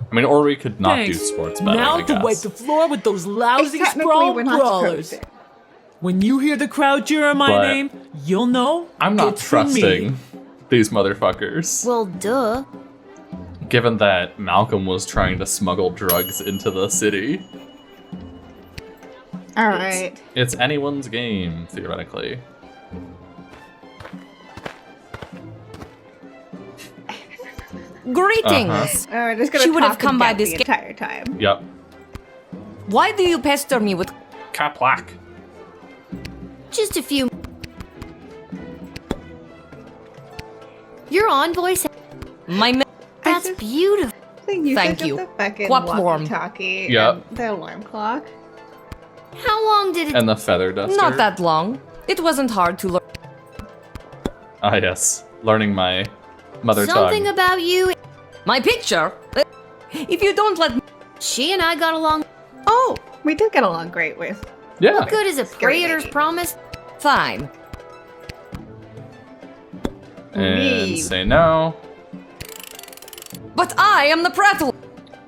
I mean, or we could not Thanks. do sports betting, Now I to guess. wipe the floor with those lousy Technically, sprawl we're not brawlers. supposed to. When you hear the crowd cheer my But name, you'll know I'm not it's from me. trusting these motherfuckers. Well, duh. Given that Malcolm was trying to smuggle drugs into the city. Alright. It's anyone's game, theoretically. Greetings. We're just gonna She would have talk come by again this the ga- entire time. Yep. Why do you pester me with Caplac. just a few? Your envoy said. That's just- beautiful. The usage Thank of you. The fucking Quapplorm. walkie-talkie Yep. and the alarm clock. How long did it? And the feather duster. Not that long. It wasn't hard to learn. Ah, yes. Learning my mother Something tongue. about you. My picture. If you don't let me. She and I got along. Oh, we did get along great with. Yeah. Good as a Scary praetor's lady. promise. Fine. And Me. say no. But I am the prattle.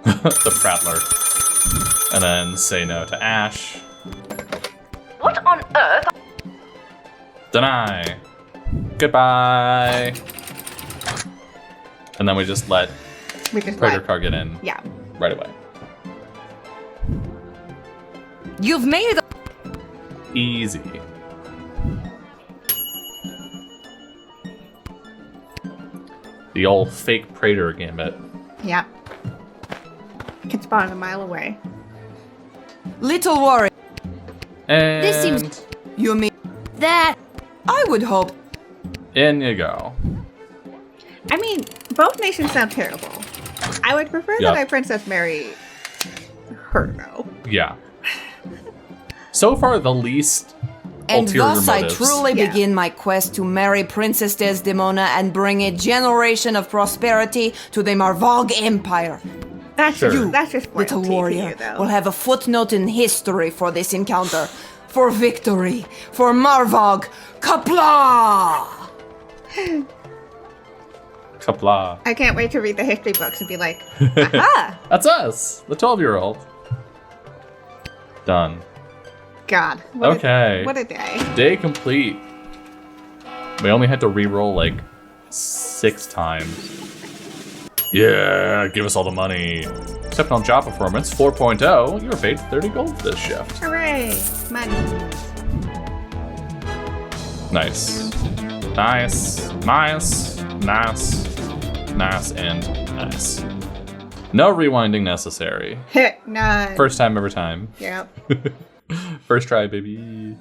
The prattler. And then say no to Ash. What on earth? Deny. Goodbye. And then we just let We just Praetor like, Car get in yeah. right away. You've made it. Easy. The old fake Praetor gambit. Yeah. Can spawn a mile away. Little worry. And This seems- You mean That. I would hope. in you go. I mean, both nations sound terrible. I would prefer Yeah. that our princess marry her, though. Yeah. So far, the least And ulterior thus I motives. truly Yeah. begin my quest to marry Princess Desdemona and bring a generation of prosperity to the Marvog Empire. That's Sure. just Little royalty to warrior you, though. will have a footnote in history for this encounter. For victory. For Marvog. Kapla! Kapla. I can't wait to read the history books and be like, aha! That's us, the 12-year-old. Done. God. Okay. What a day. Day complete. We only had to re-roll like 6 times. Yeah, give us all the money. Exceptional job performance 4.0. You were paid 30 gold this shift. Hooray! Money. Nice. Nice. Nice. Nice. Nice and nice. No rewinding necessary. None. First time every time. Yep. First try, baby.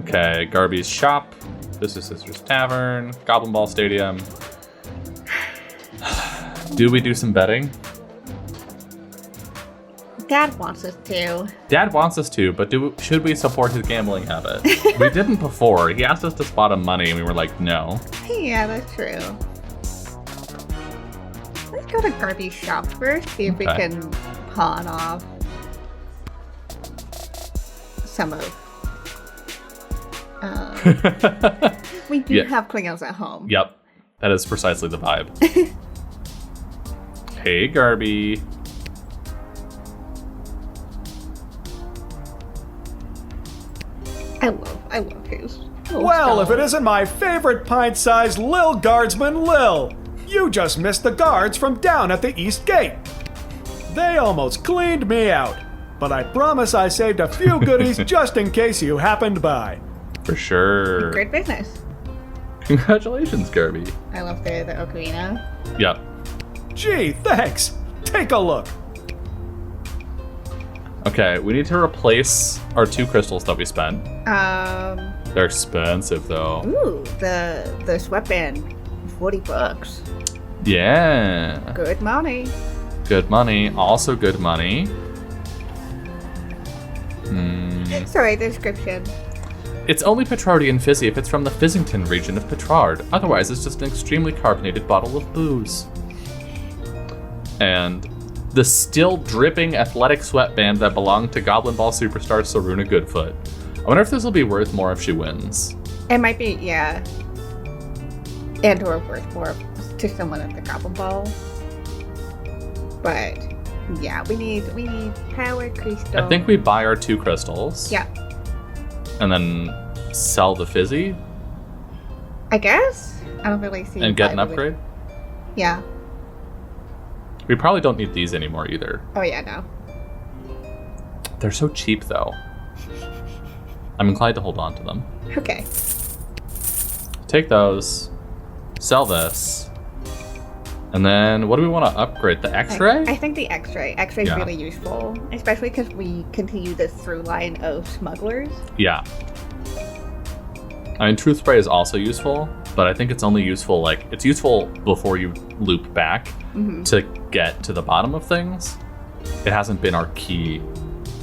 Okay, Garby's shop. This is Sister's Tavern. Goblin Ball Stadium. Do we do some betting? Dad wants us to. Dad wants us to, but should we support his gambling habit? We didn't before. He asked us to spot him money, and we were like, no. Yeah, that's true. Let's go to Garby's shop first, see if we Okay. can pawn off some of. We do Yeah. have Klingons at home. Yep, that is precisely the vibe. Hey, Garby. I love his. Well, if it isn't my favorite pint-sized Lil Guardsman Lil. You just missed the guards from down at the East Gate. They almost cleaned me out, but I promise I saved a few goodies just in case you happened by. For sure. Great business. Congratulations, Garby. I love the ocarina. Yep. Gee, thanks. Take a look. Okay, we need to replace our 2 crystals that we spent. They're expensive, though. Ooh, the sweatband, $40. Yeah. Good money. Good money. Also good money. Sorry, description. It's only Petrardian fizzy if it's from the Fizzington region of Petrard. Otherwise, it's just an extremely carbonated bottle of booze. And the still dripping athletic sweatband that belonged to Goblin Ball superstar Saruna Goodfoot. I wonder if this will be worth more if she wins. It might be, yeah. And or worth more to someone at the Goblin Ball. But yeah, we need power crystal. I think we buy our 2 crystals. Yeah. And then sell the fizzy I guess? I don't really see and get an why we would- upgrade. Yeah. We probably don't need these anymore either. Oh yeah, no. They're so cheap though. I'm inclined to hold on to them. Okay. Take those, sell this, and then what do we want to upgrade? The X-ray? I think the X-ray. X-ray is Yeah. really useful, especially because we continue this through line of smugglers. Yeah. I mean, Truth Spray is also useful, but I think it's only useful, like, it's useful before you loop back to get to the bottom of things. It hasn't been our key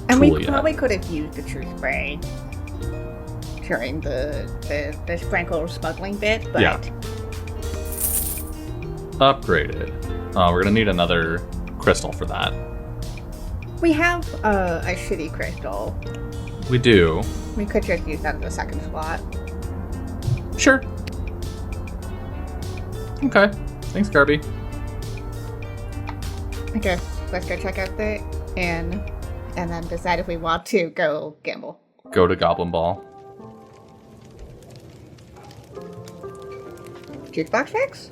And tool we yet. probably could have used the Truth Spray during the sprinkle smuggling bit, but Yeah. Upgraded. We're gonna need another crystal for that. we have a shitty crystal. We do. We could just use that as a second slot. Sure. Okay. Thanks, Garby. I guess let's go check out the inn and then decide if we want to go gamble. Go to Goblin Ball. Jukebox fix?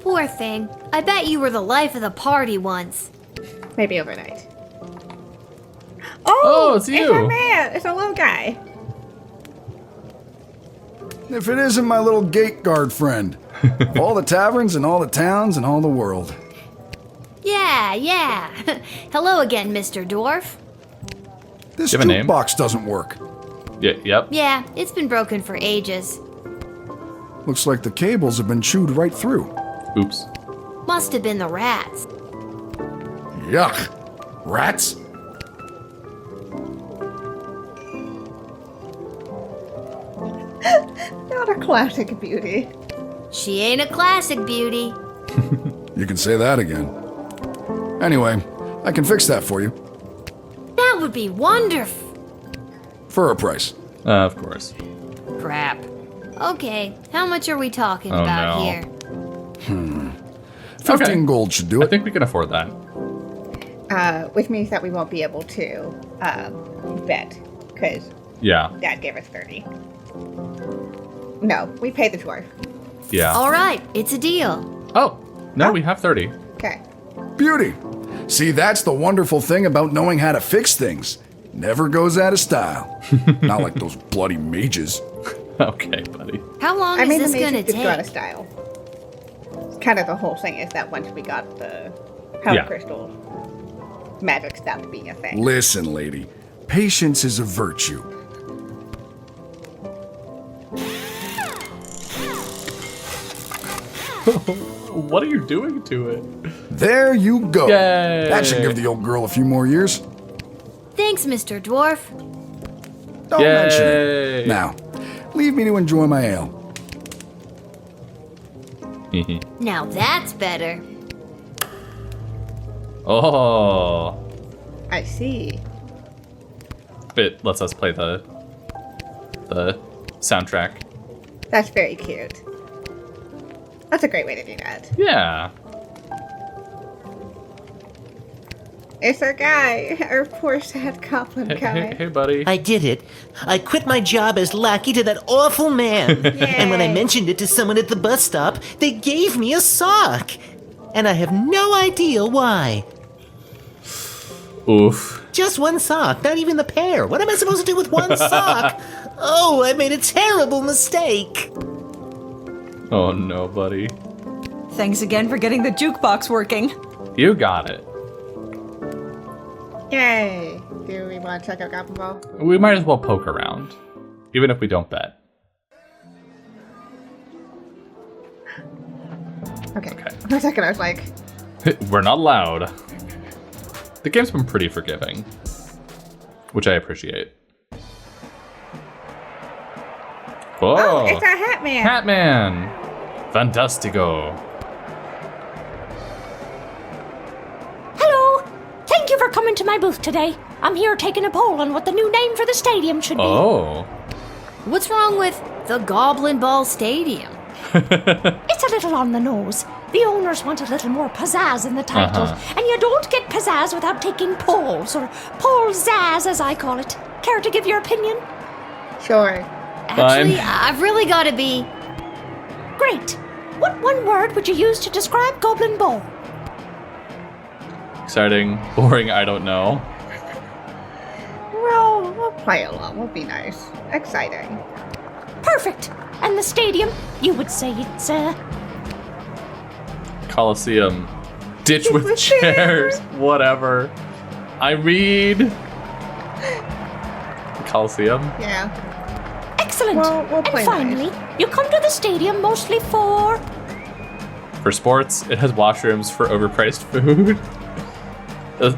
Poor thing. I bet you were the life of the party once. Maybe overnight. Oh, it's you. It's our man! It's a little guy. If it isn't my little gate guard friend. All the taverns and all the towns and all the world. Yeah. Hello again, Mr. Dwarf. This You have a name? jukebox doesn't work. Yep. Yeah, it's been broken for ages. Looks like the cables have been chewed right through. Oops. Must have been the rats. Yuck. Rats? Classic beauty. She ain't a classic beauty. You can say that again. Anyway, I can fix that for you. That would be wonderful. For a price. Of course. Crap. Okay, how much are we talking Oh, about no. here? 15 gold should do I it. think we can afford that. Which means that we won't be able to bet, because Yeah. Dad gave us 30. No, we paid the dwarf. Yeah. All right, it's a deal. Oh, no, we have 30. Okay. Beauty. See, that's the wonderful thing about knowing how to fix things. Never goes out of style. Not like those bloody mages. Okay, buddy. How long I is mean, this the gonna magic did go out of take? style. Kind of the whole thing is that once we got the power Yeah. crystals, magic stopped being a thing. Listen, lady. Patience is a virtue. What are you doing to it? There you go. Yay. That should give the old girl a few more years. Thanks, Mr. Dwarf. Don't mention Yay. it. Now, leave me to enjoy my ale. Now that's better. Oh. I see. It lets us play the soundtrack. That's very cute. That's a great way to do that. Yeah. It's our guy, our poor sad goblin guy. Hey, buddy. I did it. I quit my job as lackey to that awful man. And when I Yay. mentioned it to someone at the bus stop, they gave me a sock. And I have no idea why. Oof. Just one sock, not even the pair. What am I supposed to do with one sock? Oh, I made a terrible mistake. Oh no, buddy. Thanks again for getting the jukebox working. You got it. Yay! Do we want to check out Goblin Ball? We might as well poke around, even if we don't bet. Okay. For a second, I was like, We're not loud. The game's been pretty forgiving, which I appreciate. Whoa! oh, it's our Hat Man! Hatman! Fantastico! Hello! Thank you for coming to my booth today. I'm here taking a poll on what the new name for the stadium should be. Oh. What's wrong with the Goblin Ball Stadium? It's a little on the nose. The owners want a little more pizzazz in the title, and you don't get pizzazz without taking polls, or poll-zazz as I call it. Care to give your opinion? Sure. Actually, I've really gotta be. Great. What one word would you use to describe Goblin Ball? Exciting, boring, I don't know. Well, we'll play along. We'll be nice. Exciting. Perfect. And the stadium, you would say it's, Coliseum. Ditch with with chairs. Whatever. I read. Coliseum? Yeah. excellent. We'll play and finally, you come to the stadium mostly for... For sports, it has washrooms for overpriced food.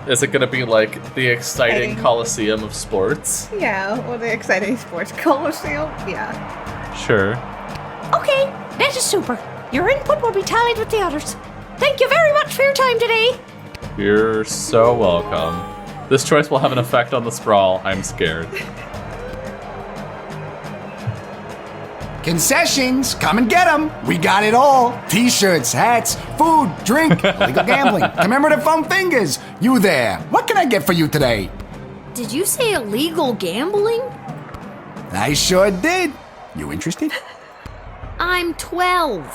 Is it going to be like the exciting Coliseum of sports? Yeah, or the exciting sports coliseum. Yeah. Sure. Okay, that is super. Your input will be tallied with the others. Thank you very much for your time today. You're so welcome. This choice will have an effect on the sprawl. I'm scared. Concessions, come and get them. We got it all. T-shirts, hats, food, drink, illegal gambling, commemorative foam fingers. You there. What can I get for you today? Did you say illegal gambling? I sure did. You interested? I'm 12.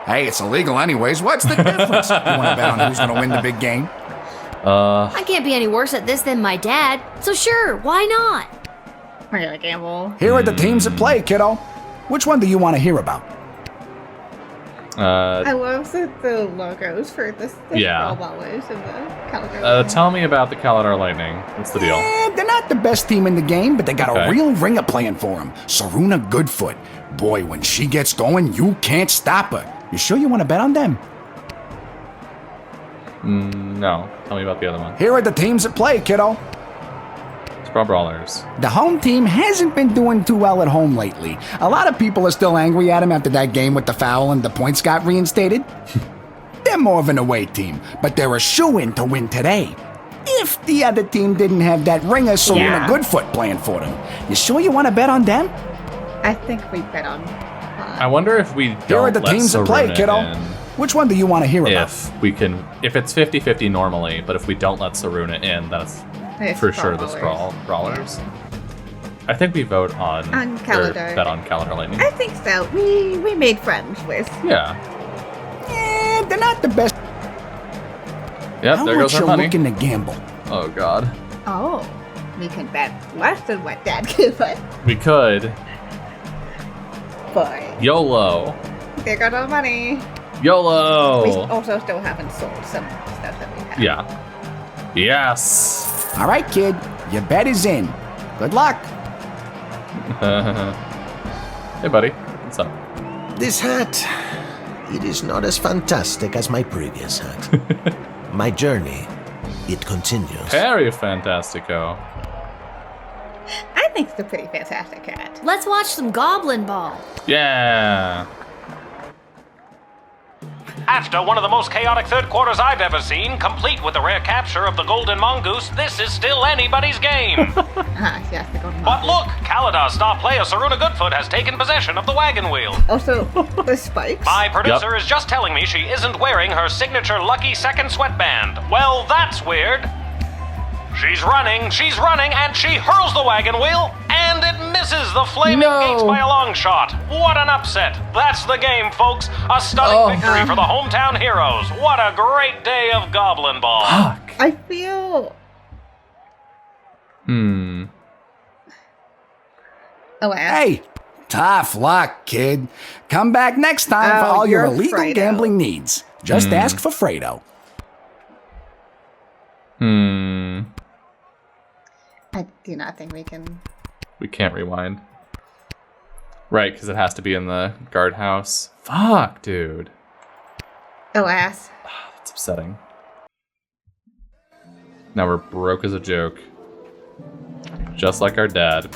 Hey, it's illegal anyways. What's the difference? You want to bet on who's going to win the big game? I can't be any worse at this than my dad, so sure, why not? We're gonna gamble. Here are the teams at play, kiddo. Which one do you want to hear about? I love the logos for this Yeah. Ballers and the Calgary. Tell me about the Kaladar Lightning. What's the deal? They're not the best team in the game, but they got Okay. a real ringer playing for them. Saruna Goodfoot. Boy, when she gets going, you can't stop her. You sure you want to bet on them? No. Tell me about the other one. Here are the teams at play, kiddo. Sprawl Brawlers. The home team hasn't been doing too well at home lately. A lot of people are still angry at him after that game with the foul and the points got reinstated. They're more of an away team, but they're a shoo-in to win today. If the other team didn't have that ringer Serena Goodfoot playing for them. You sure you want to bet on them? I think we bet on. I wonder if we don't Here are the let teams that play, Seruna kiddo. in. Which one do you want to hear about? If it's 50-50 normally, but if we don't let Seruna in, that's It's for sure the Brawlers. Brawlers. I think we vote on Calendar. Bet on Calendar Lightning. I think so. We made friends with. Yeah. They're not the best. Yep, How there goes much our you money. looking to gamble? Oh god. Oh, we can bet less than what Dad gave us. We could. Boy, YOLO. there got our money. YOLO. We also still haven't sold some stuff that we have. Yeah. Yes. All right, kid. Your bet is in. Good luck. Hey, buddy. What's up? This hat, it is not as fantastic as my previous hat. My journey, it continues. Very fantastico. I think it's a pretty fantastic hat. Let's watch some Goblin Ball. Yeah. After one of the most chaotic third quarters I've ever seen, complete with the rare capture of the Golden Mongoose, this is still anybody's game. Yes, the golden But look, Kaladar's star player Seruna Goodfoot has taken possession of the wagon wheel. Also, the spikes. My producer is just telling me she isn't wearing her signature lucky second sweatband. Well, that's weird. She's running, and she hurls the wagon wheel, and it misses the flaming gates by a long shot. What an upset. That's the game, folks. A stunning victory for the hometown heroes. What a great day of Goblin Ball. Fuck. I feel. Oh, Hey, tough luck, kid. Come back next time for all your you're illegal Fredo. gambling needs. Just ask for Fredo. I do not think we can. We can't rewind. Right, because it has to be in the guardhouse. Fuck, dude. Alas. That's upsetting. Now we're broke as a joke. Just like our dad.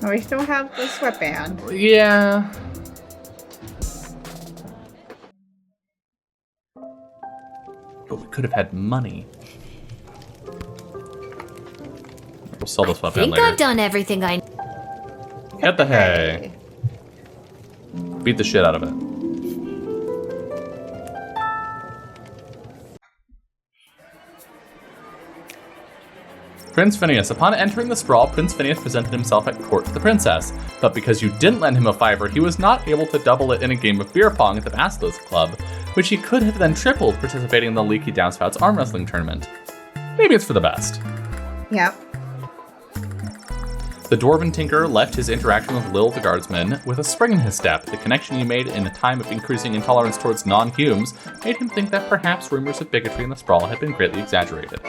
We still have the sweatband. Yeah. But we could have had money. We'll sell the I sweatband think later. I've done everything I. Get the hay. Beat the shit out of it. Prince Phineas. Upon entering the sprawl, Prince Phineas presented himself at court to the princess. But because you didn't lend him a fiver, he was not able to double it in a game of beer pong at the Basilisk Club, which he could have then tripled participating in the Leaky Downspouts arm wrestling tournament. Maybe it's for the best. Yep. The Dwarven Tinker left his interaction with Lil the Guardsman with a spring in his step. The connection he made in a time of increasing intolerance towards non-Humes made him think that perhaps rumors of bigotry in the sprawl had been greatly exaggerated.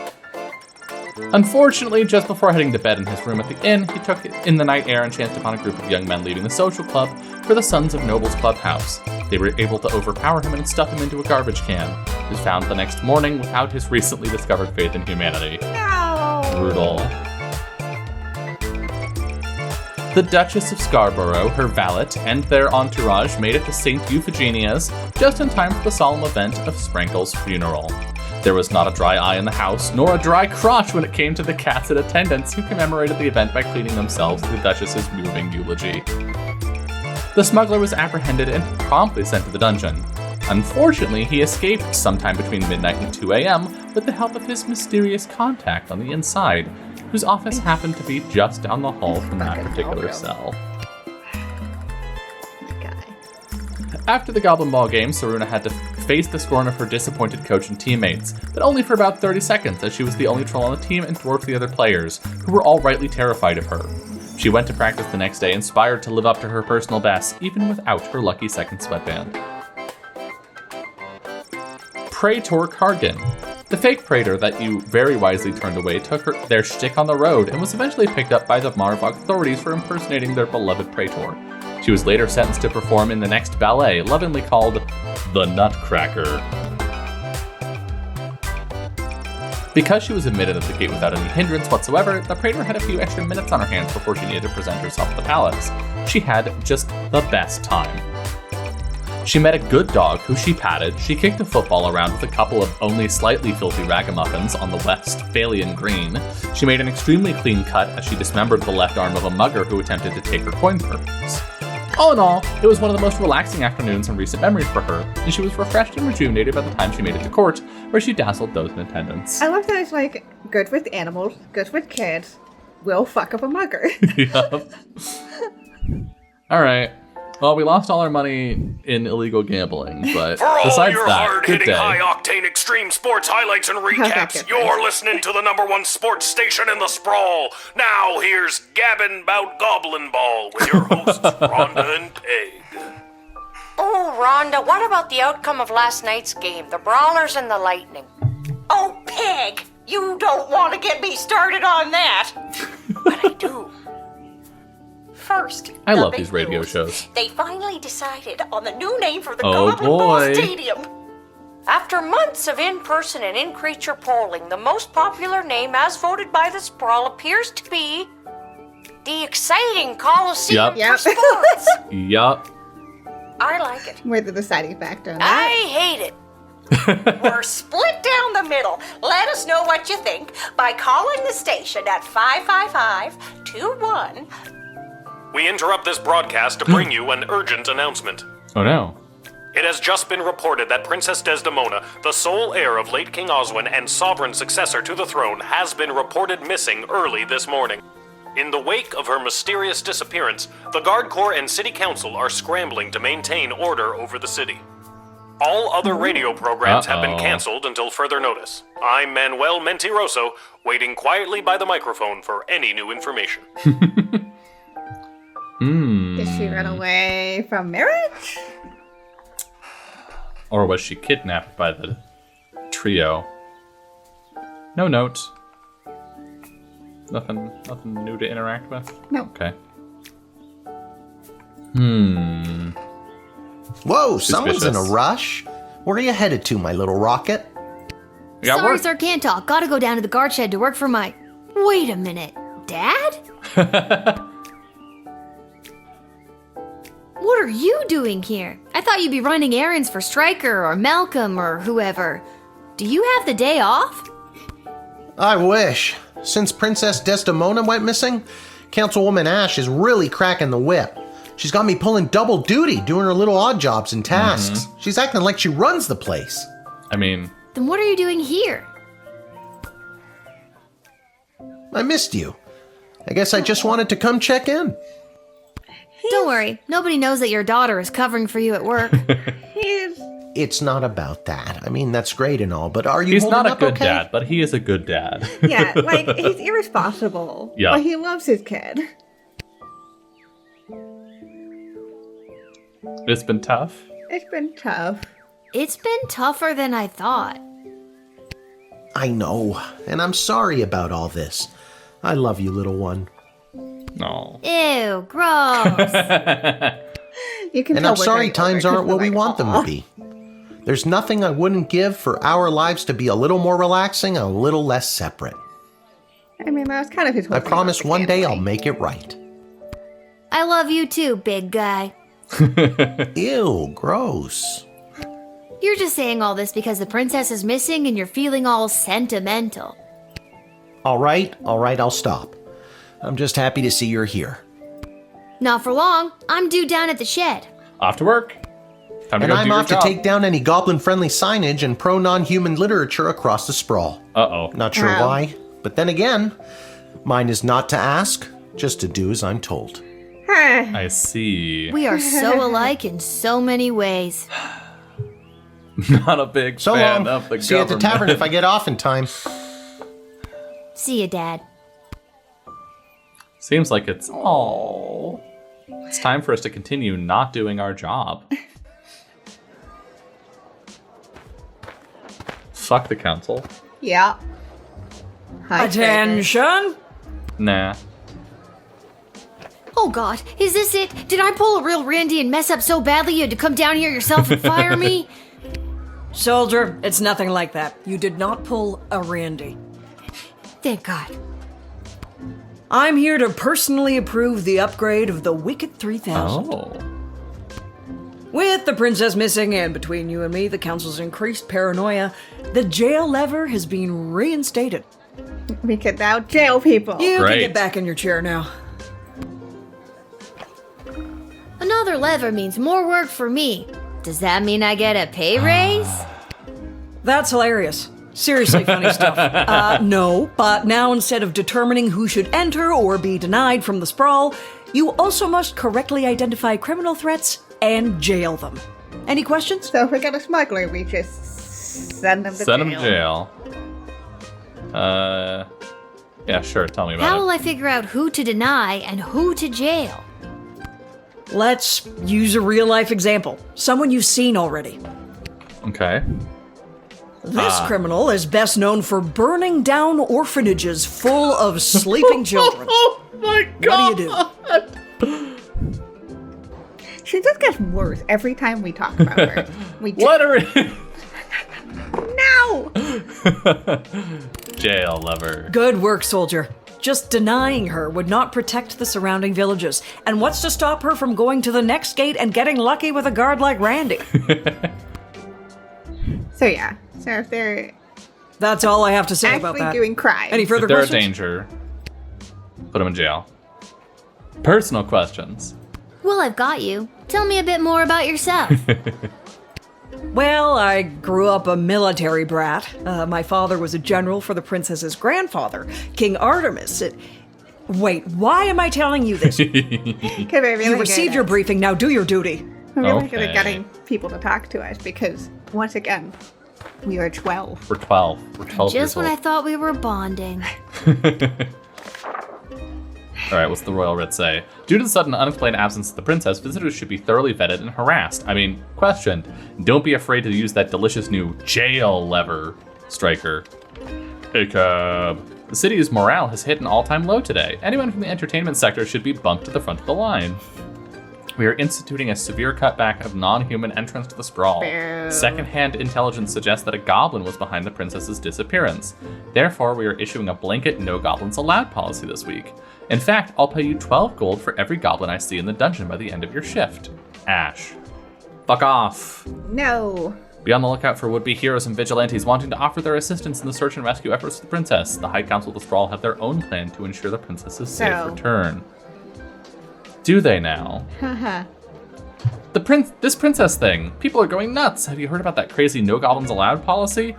Unfortunately, just before heading to bed in his room at the inn, he took in the night air and chanced upon a group of young men leaving the social club for the Sons of Nobles clubhouse. They were able to overpower him and stuff him into a garbage can. He was found the next morning without his recently discovered faith in humanity. No. Brutal. The Duchess of Scarborough, her valet, and their entourage made it to St. Euphigenia's just in time for the solemn event of Sprankle's funeral. There was not a dry eye in the house, nor a dry crotch when it came to the cats in attendance, who commemorated the event by cleaning themselves to the Duchess's moving eulogy. The smuggler was apprehended and promptly sent to the dungeon. Unfortunately, he escaped sometime between midnight and 2 a.m. with the help of his mysterious contact on the inside, whose office happened to be just down the hall from that particular cell. After the Goblin Ball game, Seruna had to face the scorn of her disappointed coach and teammates, but only for about 30 seconds, as she was the only troll on the team and dwarfed the other players, who were all rightly terrified of her. She went to practice the next day, inspired to live up to her personal best, even without her lucky second sweatband. Praetor Kargan. The fake praetor that you very wisely turned away took their shtick on the road and was eventually picked up by the Marvok authorities for impersonating their beloved praetor. She was later sentenced to perform in the next ballet, lovingly called The Nutcracker. Because she was admitted at the gate without any hindrance whatsoever, the praetor had a few extra minutes on her hands before she needed to present herself at the palace. She had just the best time. She met a good dog who she patted, she kicked a football around with a couple of only slightly filthy ragamuffins on the Westphalian Green, she made an extremely clean cut as she dismembered the left arm of a mugger who attempted to take her coin purse. All in all, it was one of the most relaxing afternoons in recent memory for her, and she was refreshed and rejuvenated by the time she made it to court, where she dazzled those in attendance. I love that it's like, good with animals, good with kids, will fuck up a mugger. Yup. Alright. Well, we lost all our money in illegal gambling, but besides your that, good day. high-octane extreme sports highlights and recaps, you're listening to the #1 sports station in the sprawl. Now here's Gabbin' 'Bout Goblin Ball with your hosts, Rhonda and Peg. Oh, Rhonda, what about the outcome of last night's game, the Brawlers and the Lightning? Oh, Peg, you don't want to get me started on that. But I do. First, I love these radio shows. They finally decided on the new name for the Oh, Goblin Ball boy. Stadium. After months of in-person and in-creature polling, the most popular name as voted by the Sprawl appears to be the exciting Coliseum for sports. Yup. I like it. We're the deciding factor on I that. hate it. We're split down the middle. Let us know what you think by calling the station at 555-21. We interrupt this broadcast to bring you an urgent announcement. Oh no. It has just been reported that Princess Desdemona, the sole heir of late King Oswin and sovereign successor to the throne, has been reported missing early this morning. In the wake of her mysterious disappearance, the Guard Corps and City Council are scrambling to maintain order over the city. All other radio programs have been canceled until further notice. I'm Manuel Mentiroso, waiting quietly by the microphone for any new information. Did she run away from marriage? Or was she kidnapped by the trio? No note. Nothing new to interact with? No. Okay. Whoa, someone's in a Suspicious. rush. Where are you headed to, my little rocket? Sorry, sir, can't talk. Gotta go down to the guard shed to work for my... Wait a minute. Dad? What are you doing here? I thought you'd be running errands for Stryker or Malcolm or whoever. Do you have the day off? I wish. Since Princess Desdemona went missing, Councilwoman Ash is really cracking the whip. She's got me pulling double duty, doing her little odd jobs and tasks. She's acting like she runs the place. I mean... Then what are you doing here? I missed you. I guess I just wanted to come check in. Don't worry. Nobody knows that your daughter is covering for you at work. It's not about that. I mean, that's great and all, but are you He's holding not a up good okay? dad, but he is a good dad. Yeah, like, he's irresponsible. Yeah. But he loves his kid. It's been tough. It's been tough. It's been tougher than I thought. I know, and I'm sorry about all this. I love you, little one. No. Ew, gross. You can And tell I'm we're sorry getting times older 'cause aren't what we're we like, want them "Aw." to be. There's nothing I wouldn't give for our lives to be a little more relaxing, a little less separate. I mean, that was kind of his whole I thing promise about the one day family. I'll make it right. I love you too, big guy. Ew, gross. You're just saying all this because the princess is missing and you're feeling all sentimental. All right, I'll stop. I'm just happy to see you're here. Not for long. I'm due down at the shed. Off to work. Time to And go I'm do your off to job. take down any goblin-friendly signage and pro-non-human literature across the sprawl. Uh-oh. Not sure Wow. why, but then again, mine is not to ask, just to do as I'm told. I see. We are so alike in so many ways. Not a big So fan long. of the See you at the government. tavern if I get off in time. See ya, Dad. Seems like it's... Oh. It's time for us to continue not doing our job. Fuck the council. Yeah. Hi, Attention! Nah. Oh God, is this it? Did I pull a real Randy and mess up so badly you had to come down here yourself and fire me? Soldier, it's nothing like that. You did not pull a Randy. thank God. I'm here to personally approve the upgrade of the Wicked 3000. Oh. With the princess missing and between you and me, the council's increased paranoia, the jail lever has been reinstated. We can now jail people. You Great. can get back in your chair now. Another lever means more work for me. Does that mean I get a pay raise? That's hilarious. Seriously funny stuff. No, but now instead of determining who should enter or be denied from the sprawl, you also must correctly identify criminal threats and jail them. Any questions? So if we get a smuggler, we just send them to jail. Send him to jail. Yeah, sure. Tell me about How it. will I figure out who to deny and who to jail? Let's use a real-life example. Someone you've seen already. Okay. This criminal is best known for burning down orphanages full of sleeping children. Oh my God! What do you do? She just gets worse every time we talk about her. What are it? No! Jail lever. Good work, soldier. Just denying her would not protect the surrounding villages. And what's to stop her from going to the next gate and getting lucky with a guard like Randy? So yeah, so if they're That's all I have to say about actually that. doing crimes. Any further If they're a questions? danger, put them in jail. Personal questions. Well, I've got you. Tell me a bit more about yourself. Well, I grew up a military brat. My father was a general for the princess's grandfather, King Artemis. Wait, why am I telling you this? Okay, we're really You received your good briefing, now do your duty. We're really good Okay. at getting people to talk to us because, once again, we are 12. We're 12. We're 12 Just years when I old. thought we were bonding. All right, what's the royal writ say? Due to the sudden unexplained absence of the princess, visitors should be thoroughly vetted and harassed. I mean, questioned. Don't be afraid to use that delicious new jail lever, Striker. Hiccup. The city's morale has hit an all-time low today. Anyone from the entertainment sector should be bumped to the front of the line. We are instituting a severe cutback of non-human entrance to the sprawl. Boo. Second-hand intelligence suggests that a goblin was behind the princess's disappearance. Therefore, we are issuing a blanket no goblins allowed policy this week. In fact, I'll pay you 12 gold for every goblin I see in the dungeon by the end of your shift. Ash. Fuck off. No. Be on the lookout for would-be heroes and vigilantes wanting to offer their assistance in the search and rescue efforts of the princess. The High Council of the Sprawl have their own plan to ensure the princess's safe So. return. Do they now? Haha. This princess thing. People are going nuts. Have you heard about that crazy no goblins allowed policy?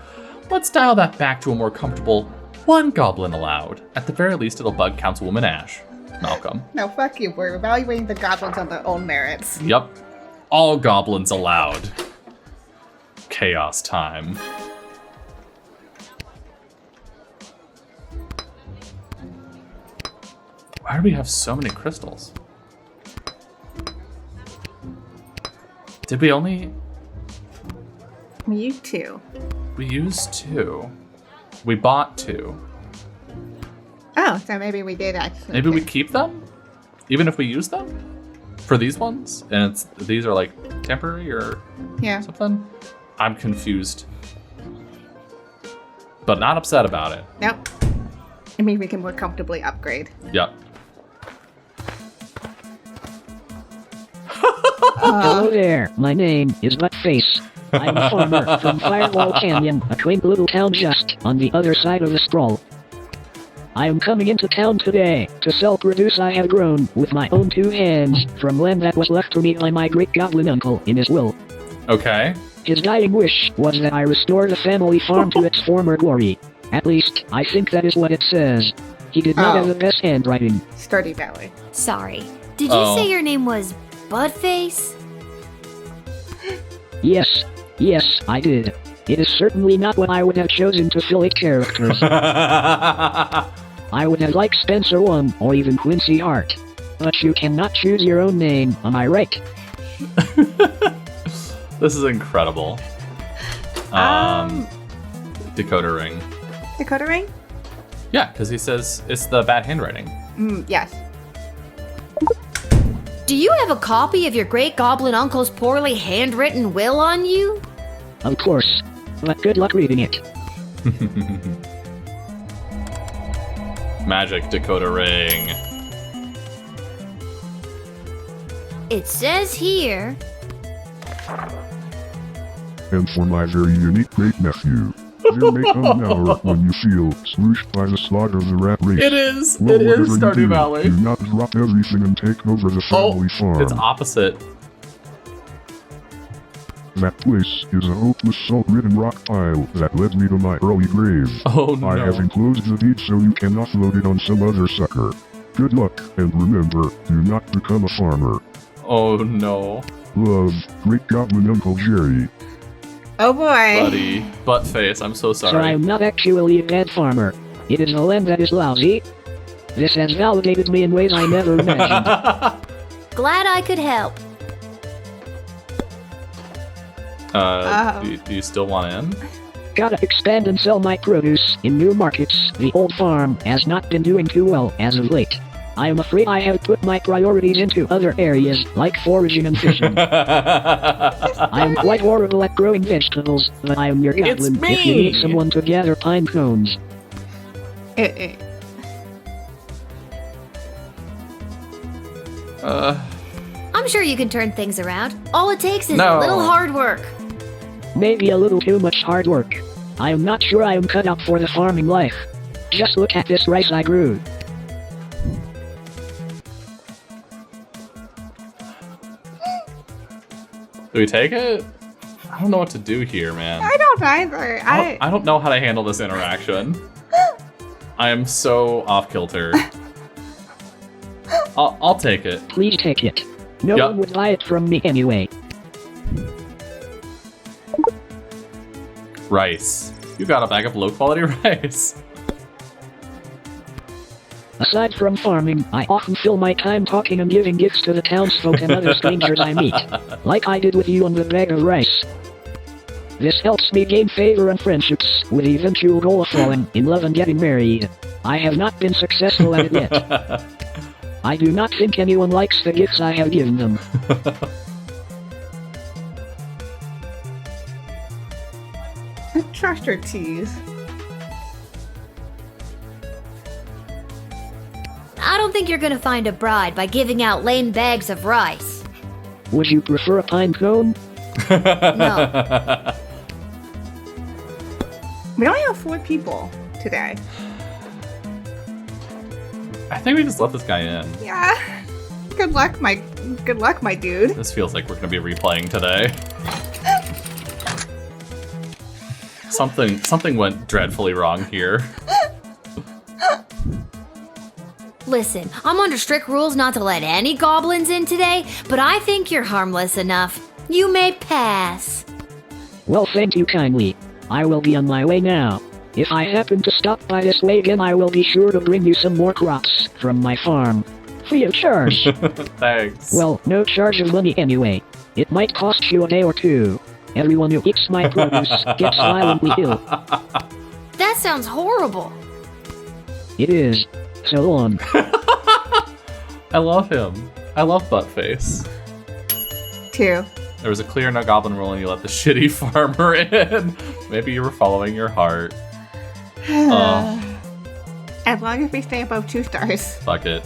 Let's dial that back to a more comfortable one goblin allowed. At the very least, it'll bug Councilwoman Ash. Malcolm. No, fuck you. We're evaluating the goblins on their own merits. Yep. All goblins allowed. Chaos time. Why do we have so many crystals? Did we only... You too. We used 2. We bought 2. Oh, so maybe we did actually. Maybe we keep them? Even if we use them? For these ones? And these are like temporary or Yeah. something? I'm confused. But not upset about it. Nope. I mean, we can more comfortably upgrade. Yep. Hello there, my name is BUTTFACE. I'm a farmer from Firewall Canyon, a quaint little town just on the other side of the sprawl. I am coming into town today to sell produce I have grown with my own 2 hands from land that was left to me by my great goblin uncle in his will. Okay. His dying wish was that I restore the family farm to its former glory. At least, I think that is what it says. He did not have the best handwriting. Sturdy belly. Sorry. Did you say your name was BUTTFACE? Yes, I did. It is certainly not what I would have chosen to fill 8 characters. I would have liked Spencer 1 or even Quincy Hart. But you cannot choose your own name, am I right? This is incredible. Decoder ring. Decoder ring? Yeah, because he says it's the bad handwriting. Yes. Do you have a copy of your great goblin uncle's poorly handwritten will on you? Of course. But good luck reading it. Magic Dakota ring. It says here. And for my very unique great-nephew. There may come an hour when you feel swooshed by the slaughter of the rat race. It is. Well, it is whatever Stardew you do, Valley. Do not drop everything and take over the family farm. It's opposite. That place is a hopeless salt-ridden rock pile that led me to my early grave. Oh no. I have enclosed the deed so you can offload it on some other sucker. Good luck, and remember, do not become a farmer. Oh no. Love, Great Goblin Uncle Jerry. Oh boy. Buddy. BUTTFACE, I'm so sorry. So I'm not actually a bad farmer. It is the land that is lousy. This has validated me in ways I never imagined. Glad I could help. Do you still want in? Gotta expand and sell my produce in new markets. The old farm has not been doing too well as of late. I am afraid I have put my priorities into other areas, like foraging and fishing. I am quite horrible at growing vegetables, but I am your goblin if you need someone to gather pine cones. I'm sure you can turn things around. All it takes is No. a little hard work. Maybe a little too much hard work. I am not sure I am cut out for the farming life. Just look at this rice I grew. Do we take it? I don't know what to do here, man. I don't either. I don't know how to handle this interaction. I am so off kilter. I'll take it. Please take it. No one would buy it from me anyway. Rice. You got a bag of low quality rice. Aside from farming, I often fill my time talking and giving gifts to the townsfolk and other strangers I meet. Like I did with you on the bag of rice. This helps me gain favor and friendships, with the eventual goal of falling in love and getting married. I have not been successful at it yet. I do not think anyone likes the gifts I have given them. Trust your tease. I don't think you're gonna find a bride by giving out lame bags of rice. Would you prefer a pine cone? No. We only have 4 people today. I think we just let this guy in. Yeah. Good luck, my dude. This feels like we're gonna be replaying today. Something went dreadfully wrong here. Listen, I'm under strict rules not to let any goblins in today, but I think you're harmless enough. You may pass. Well, thank you kindly. I will be on my way now. If I happen to stop by this way again, I will be sure to bring you some more crops from my farm. Free of charge. Thanks. Well, no charge of money anyway. It might cost you a day or two. Everyone who eats my produce gets violently ill. That sounds horrible. It is. So on. I love him. I love BUTTFACE. 2. There was a clear no goblin rule and you let the shitty farmer in. Maybe you were following your heart. As long as we stay above 2 stars. Fuck it.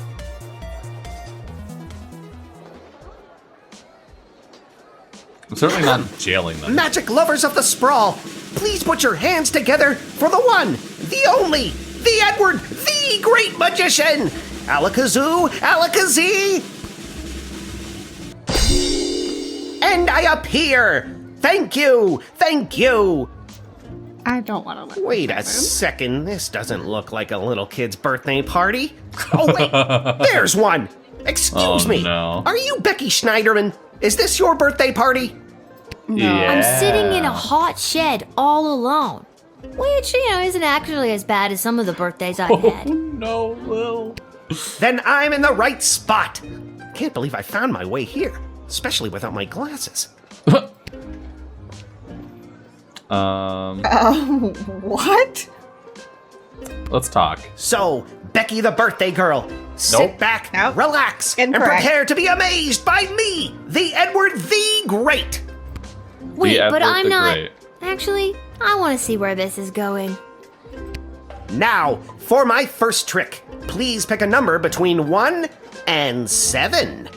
I'm certainly not jailing them. Magic lovers of the sprawl, please put your hands together for the one, the only, the Edward, the great magician! Alakazoo, Alakazee! And I appear! Thank you! Thank you! I don't want to let Wait a second, this doesn't look like a little kid's birthday party. Oh wait, there's one! Excuse me, no. Are you Becky Schneiderman? Is this your birthday party? No. I'm sitting in a hot shed all alone. Which, isn't actually as bad as some of the birthdays I've had. No, Lil. Then I'm in the right spot. Can't believe I found my way here, especially without my glasses. What? Let's talk. So, Becky the birthday girl, sit back, relax, and prepare to be amazed by me, the Edward the Great. Wait, but Edward I'm the not... Great. Actually, I want to see where this is going. Now, for my first trick, please pick a number between 1 and 7.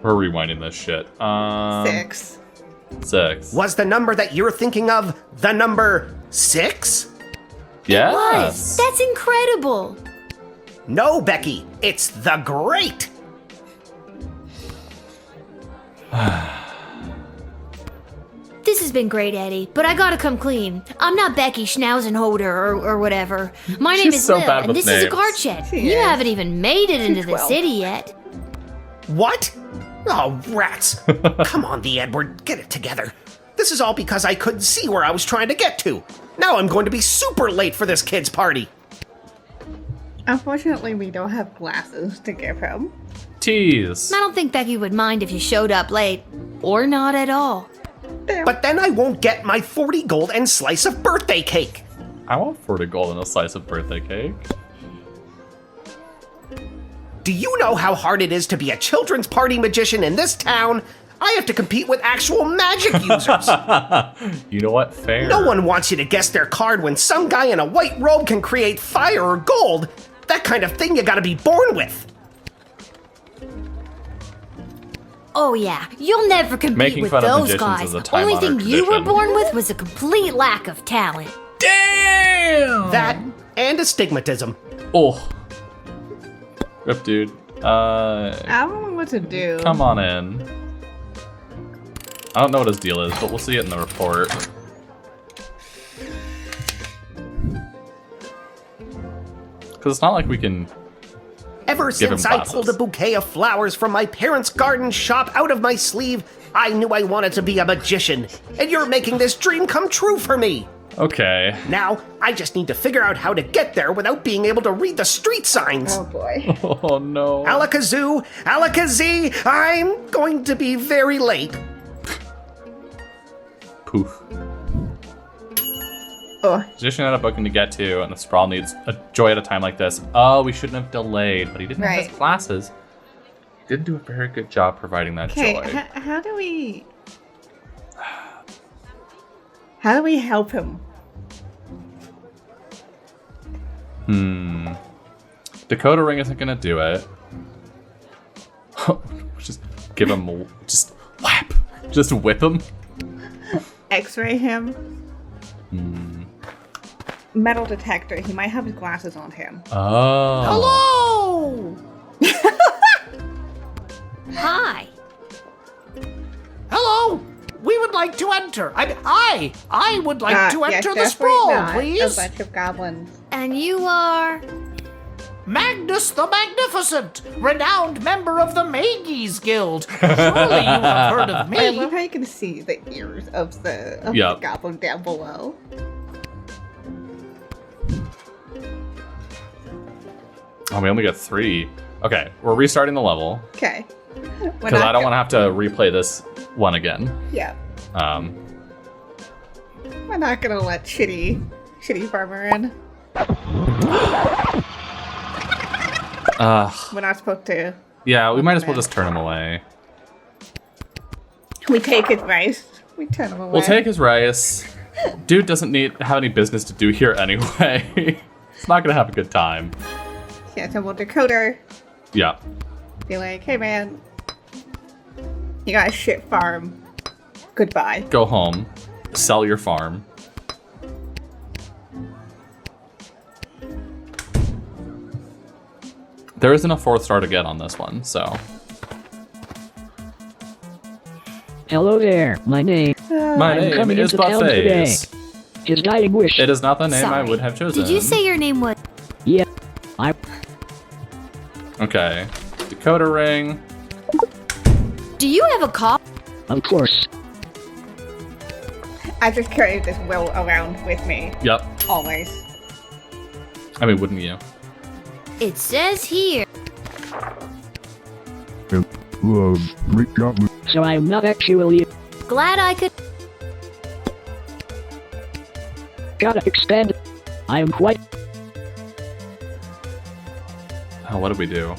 We're rewinding this shit. 6. 6. Was the number that you're thinking of the number 6? Yes. Was. That's incredible. No, Becky, it's the great. This has been great, Eddie, but I gotta come clean. I'm not Becky Schnauzenholder or whatever. My name She's is so Lil, bad and with this is a names. guard shed. She You is. haven't even made it into the 12. city yet. What? Oh, rats. Come on, the Edward, get it together. This is all because I couldn't see where I was trying to get to. Now I'm going to be super late for this kid's party. Unfortunately, we don't have glasses to give him. Tease. I don't think Becky would mind if you showed up late. Or not at all. But then I won't get my 40 gold and slice of birthday cake. I want 40 gold and a slice of birthday cake. Do you know how hard it is to be a children's party magician in this town? I have to compete with actual magic users. You know what? Fair. No one wants you to guess their card when some guy in a white robe can create fire or gold. That kind of thing you gotta be born with. Oh yeah, you'll never compete Making with fun of those magicians guys. is a Only time-honored thing you were tradition. born with was a complete lack of talent. Damn! That and astigmatism. Oh. Rip, dude. I don't know what to do. Come on in. I don't know what his deal is, but we'll see it in the report. Because it's not like we can... Ever Give him since I classes. pulled a bouquet of flowers from my parents' garden shop out of my sleeve, I knew I wanted to be a magician. And you're making this dream come true for me. Okay. Now, I just need to figure out how to get there without being able to read the street signs. Oh boy. Oh no. Alakazoo, Alakazee, I'm going to be very late. Poof. Oh. Magician had a booking to get to, and the sprawl needs a joy at a time like this. Oh, we shouldn't have delayed, but he didn't have Right. his glasses. Didn't do a very good job providing that Okay, joy. how do we... How do we help him? Dakota Ring isn't gonna do it. Just give him, just whap, just whip him. X-ray him? Metal detector. He might have his glasses on him. Oh. Hello! Hi. Hello! We would like to enter. I would like to yes, enter the definitely sprawl, not. A please. bunch of goblins. And you are... Magnus the Magnificent, renowned member of the Mages Guild. Surely you have heard of I me. love how you can see the ears of the Yep. goblin down below. Oh, we only got 3. Okay, we're restarting the level Okay. because I don't want to have to replay this one again. Yeah. We're not gonna let shitty farmer in. We're not supposed to. Yeah, we might as well just turn him away. We take his rice. We turn him away. We'll take his rice. Dude doesn't have any business to do here anyway. He's not gonna have a good time. Yeah, so we'll decoder. Yeah. Be like, hey man, you got a shit farm. Goodbye. Go home. Sell your farm. There isn't a 4th star to get on this one, so. Hello there, my name. My I'm name coming is into town today. BUTTFACE. His dying wish. It is not the name I Sorry. would have chosen. Did you say your name was... Yeah, I. Okay. Dakota Ring. Do you have a cop? Of course. I just carry this will around with me. Yep. Always. I mean, wouldn't you? It says here. And love, great goblin. So I'm not actually. Glad I could... Gotta expand. I am quite. Oh, what did we do?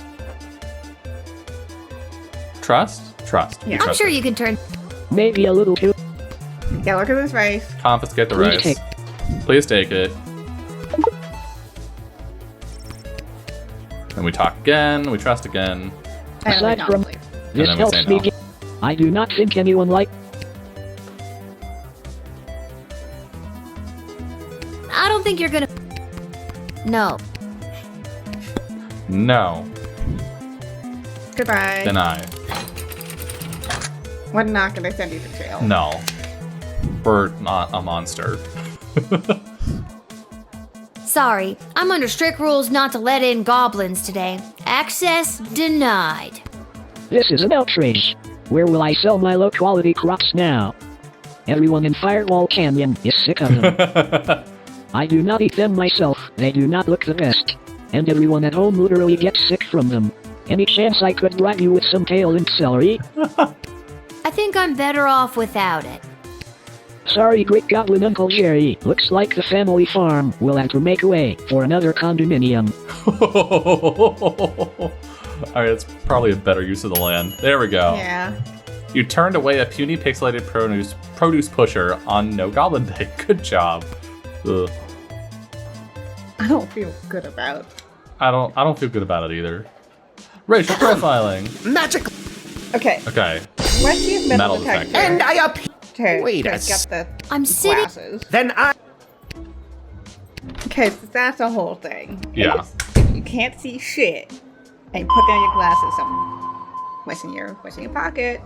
Trust? Trust. We Yeah. I'm trust sure it. you can turn... Maybe a little too. Yeah, look at this rice. Confiscate the Please rice. take. Please take it. And we talk again, we trust again. Aside from this then we helps say me no. get, I do not think anyone like. I don't think you're gonna. No. No. Goodbye. Deny. We're not gonna send you to jail. No. We're not a monster. Sorry, I'm under strict rules not to let in goblins today. Access denied. This is an outrage. Where will I sell my low-quality crops now? Everyone in Firewall Canyon is sick of them. I do not eat them myself, they do not look the best. And everyone at home literally gets sick from them. Any chance I could bribe you with some kale and celery? I think I'm better off without it. Sorry, Great Goblin Uncle Jerry. Looks like the family farm will have to make way for another condominium. Alright, that's probably a better use of the land. There we go. Yeah. You turned away a puny pixelated produce pusher on No Goblin Day. Good job. Ugh. I don't feel good about. I don't feel good about it either. Racial profiling. Magic. Okay. Okay. Let's use metal Metal detector. detector. And I up. To Wait a get s- the I'm sitting. glasses. Then I. Okay, so that's the whole thing. Yeah. If you can't see shit, and you put down your glasses, what's in your pocket?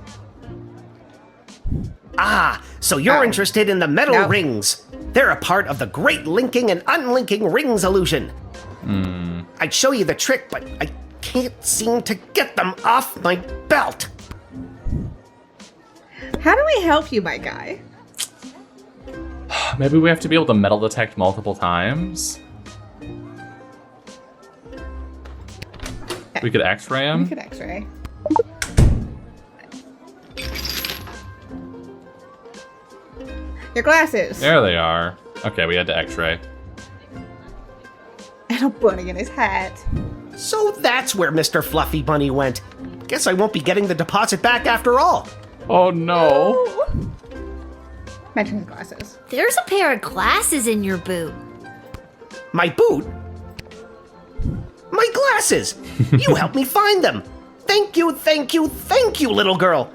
Ah, so you're interested in the metal No. rings. They're a part of the great linking and unlinking rings illusion. I'd show you the trick, but I can't seem to get them off my belt. How do we help you, my guy? Maybe we have to be able to metal detect multiple times. We could X-ray him. We could X-ray. Your glasses. There they are. Okay, we had to X-ray. And a bunny in his hat. So that's where Mr. Fluffy Bunny went. Guess I won't be getting the deposit back after all. Oh no. Mention his glasses. There's a pair of glasses in your boot. My boot? My glasses! You helped me find them! Thank you, thank you, thank you, little girl!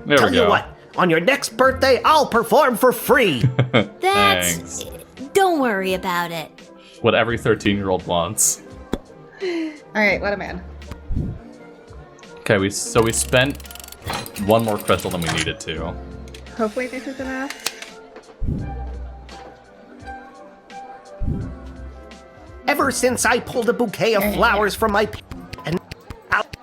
There Tell we you go. what, on your next birthday, I'll perform for free! That's. Don't worry about it. What every 13-year-old wants. Alright, let him in. Okay, so we spent one more crystal than we needed to. Hopefully this is enough. Ever since I pulled a bouquet of flowers from my and out.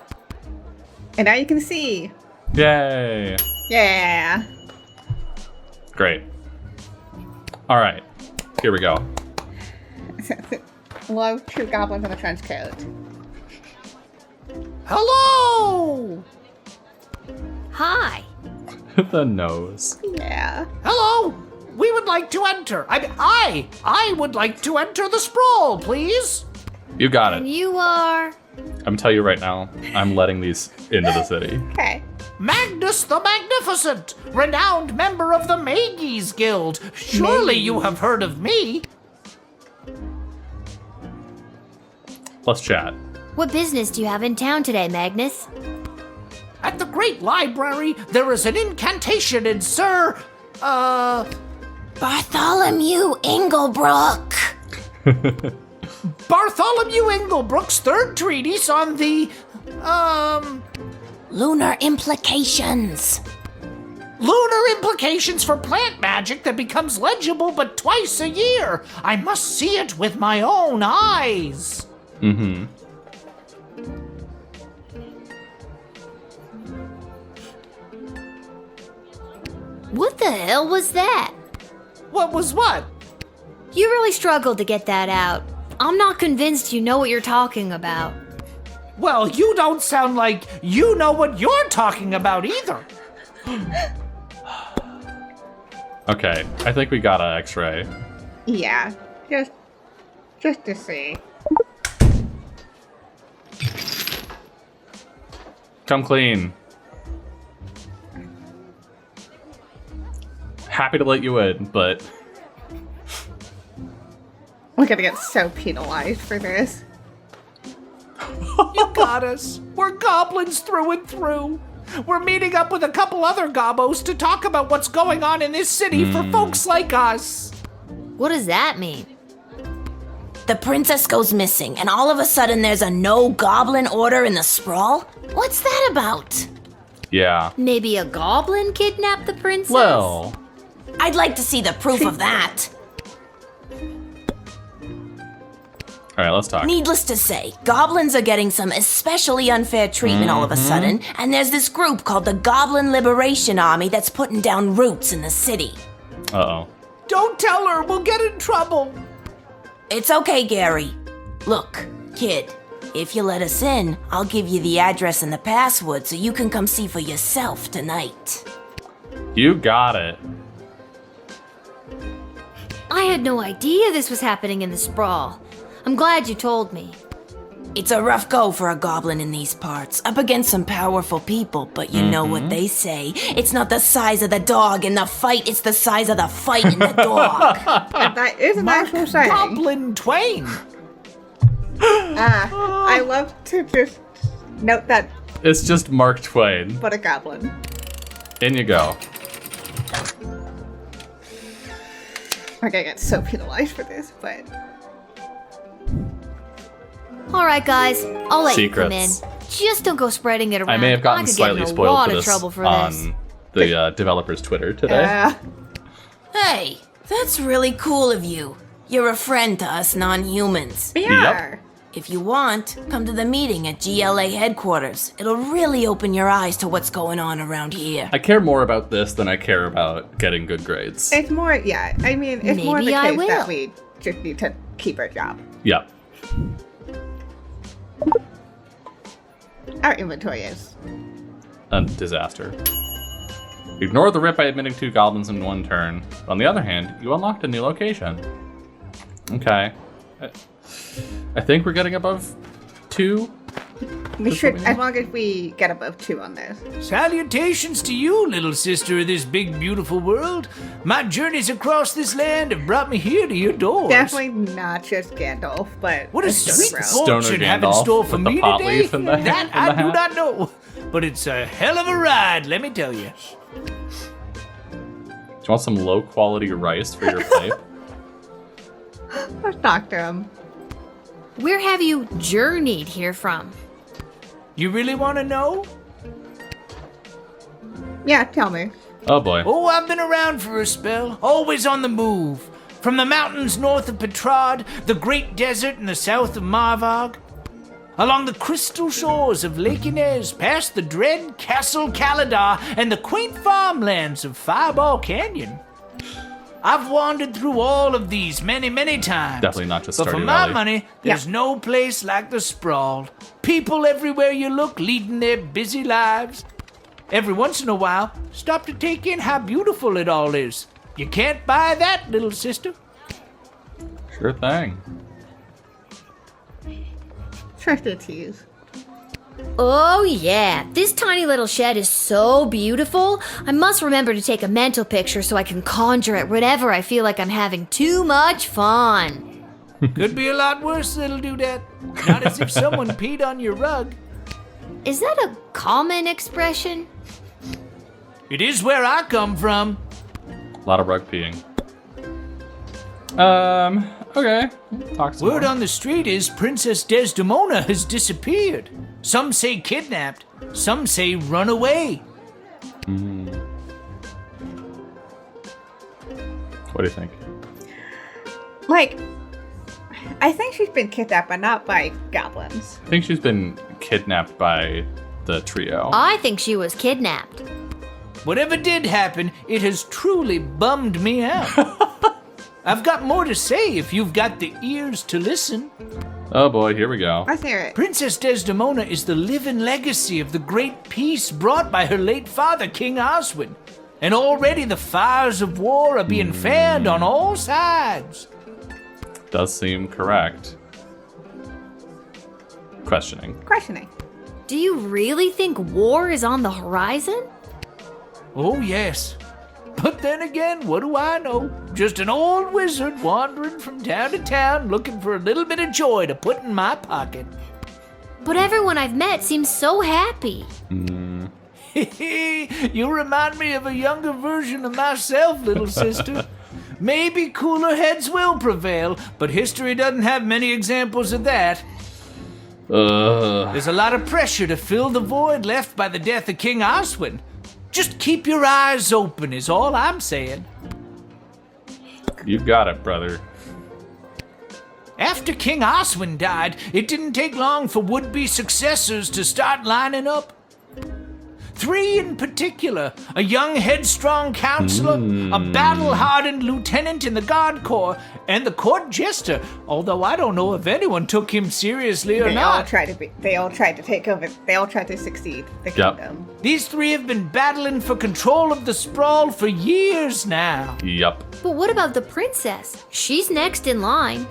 And now you can see. Yay! Yeah. Great. All right, here we go. Love true goblins in a trench coat. Hello! Hi. The nose. Yeah. Hello! We would like to enter. I would like to enter the sprawl, please. You got And it. you are. I'm telling you right now, I'm letting these into the city. Okay. Magnus the Magnificent, renowned member of the Mages Guild. Surely you have heard of me. Let's chat. What business do you have in town today, Magnus? At the Great Library, there is an incantation in Sir, Bartholomew Inglebrook. Bartholomew Inglebrook's third treatise on the, Lunar implications. lunar implications for plant magic that becomes legible but twice a year. I must see it with my own eyes. Mm-hmm. What the hell was that? What was what? You really struggled to get that out. I'm not convinced you know what you're talking about. Well, you don't sound like you know what you're talking about either. Okay, I think we got an X-ray. Yeah. Just to see. Come clean. Happy to let you in, but We're gonna get so penalized for this. You got us. We're goblins through and through. We're meeting up with a couple other gobbos to talk about what's going on in this city for folks like us. What does that mean? The princess goes missing, and all of a sudden there's a no-goblin order in the sprawl? What's that about? Yeah. Maybe a goblin kidnapped the princess? Well. I'd like to see the proof of that. All right, let's talk. Needless to say, goblins are getting some especially unfair treatment all of a sudden, and there's this group called the Goblin Liberation Army that's putting down roots in the city. Uh-oh. Don't tell her, we'll get in trouble. It's okay, Gary. Look, kid, if you let us in, I'll give you the address and the password so you can come see for yourself tonight. You got it. I had no idea this was happening in the sprawl. I'm glad you told me. It's a rough go for a goblin in these parts, up against some powerful people, but you know what they say. It's not the size of the dog in the fight, it's the size of the fight in the dog. That is an actual saying. Goblin Twain. I love to just note that. It's just Mark Twain. But a goblin. In you go. We're gonna get so penalized for this, but... All right, guys, I'll let Secrets. you come in. Just don't go spreading it around. I may have gotten slightly spoiled for this trouble for on the developer's Twitter today. Hey, that's really cool of you. You're a friend to us non-humans. We are. If you want, come to the meeting at GLA headquarters. It'll really open your eyes to what's going on around here. I care more about this than I care about getting good grades. It's more, yeah, I mean, it's more the Maybe I case that will. we just need to keep our job. Yep. Our inventory is. A disaster. Ignore the rip by admitting 2 goblins in 1 turn. On the other hand, you unlocked a new location. Okay. I think we're getting above 2. We should, as long as we get above 2 on this. Salutations to you, little sister of this big, beautiful world. My journeys across this land have brought me here to your doors. Definitely not just Gandalf, but What a Stoner sweet Bro. fortune have in Gandalf store for with the me pot today. leaf in the- That in the I do hat. not know, but it's a hell of a ride, let me tell you. Do you want some low-quality rice for your pipe? Let's talk to him. Where have you journeyed here from? You really want to know? Yeah, tell me. Oh boy. Oh, I've been around for a spell, always on the move. From the mountains north of Petrad, the great desert in the south of Marvog, along the crystal shores of Lake Inez, past the dread Castle Caladar and the quaint farmlands of Fireball Canyon. I've wandered through all of these many, many times. Definitely not just But for Stardew my Valley. money, there's no place like the sprawl. People everywhere you look leading their busy lives. Every once in a while, stop to take in how beautiful it all is. You can't buy that, little sister. Sure thing. Trusted tease. Oh yeah, this tiny little shed is so beautiful. I must remember to take a mental picture so I can conjure it whenever I feel like I'm having too much fun. Could be a lot worse that'll do that. Not as if someone peed on your rug. Is that a common expression? It is where I come from. A lot of rug peeing. Okay. Talk some Word more. on the street is Princess Desdemona has disappeared. Some say kidnapped, some say run away. What do you think? Like, I think she's been kidnapped, but not by goblins. I think she's been kidnapped by the trio. I think she was kidnapped. Whatever did happen, it has truly bummed me out. I've got more to say if you've got the ears to listen. Oh boy, here we go. Let's hear it. Princess Desdemona is the living legacy of the great peace brought by her late father, King Oswin. And already the fires of war are being fanned on all sides. Does seem correct. Questioning. Do you really think war is on the horizon? Oh, yes. But then again, what do I know? Just an old wizard wandering from town to town looking for a little bit of joy to put in my pocket. But everyone I've met seems so happy. You remind me of a younger version of myself, little sister. Maybe cooler heads will prevail, but history doesn't have many examples of that. There's a lot of pressure to fill the void left by the death of King Oswin. Just keep your eyes open is all I'm saying. You got it, brother. After King Oswin died, it didn't take long for would-be successors to start lining up. 3 in particular, a young headstrong counselor, a battle-hardened lieutenant in the Guard Corps, and the court jester, although I don't know if anyone took him seriously or not. They all tried to take over. They all tried to succeed the kingdom. These 3 have been battling for control of the sprawl for years now. Yep. But what about the princess? She's next in line.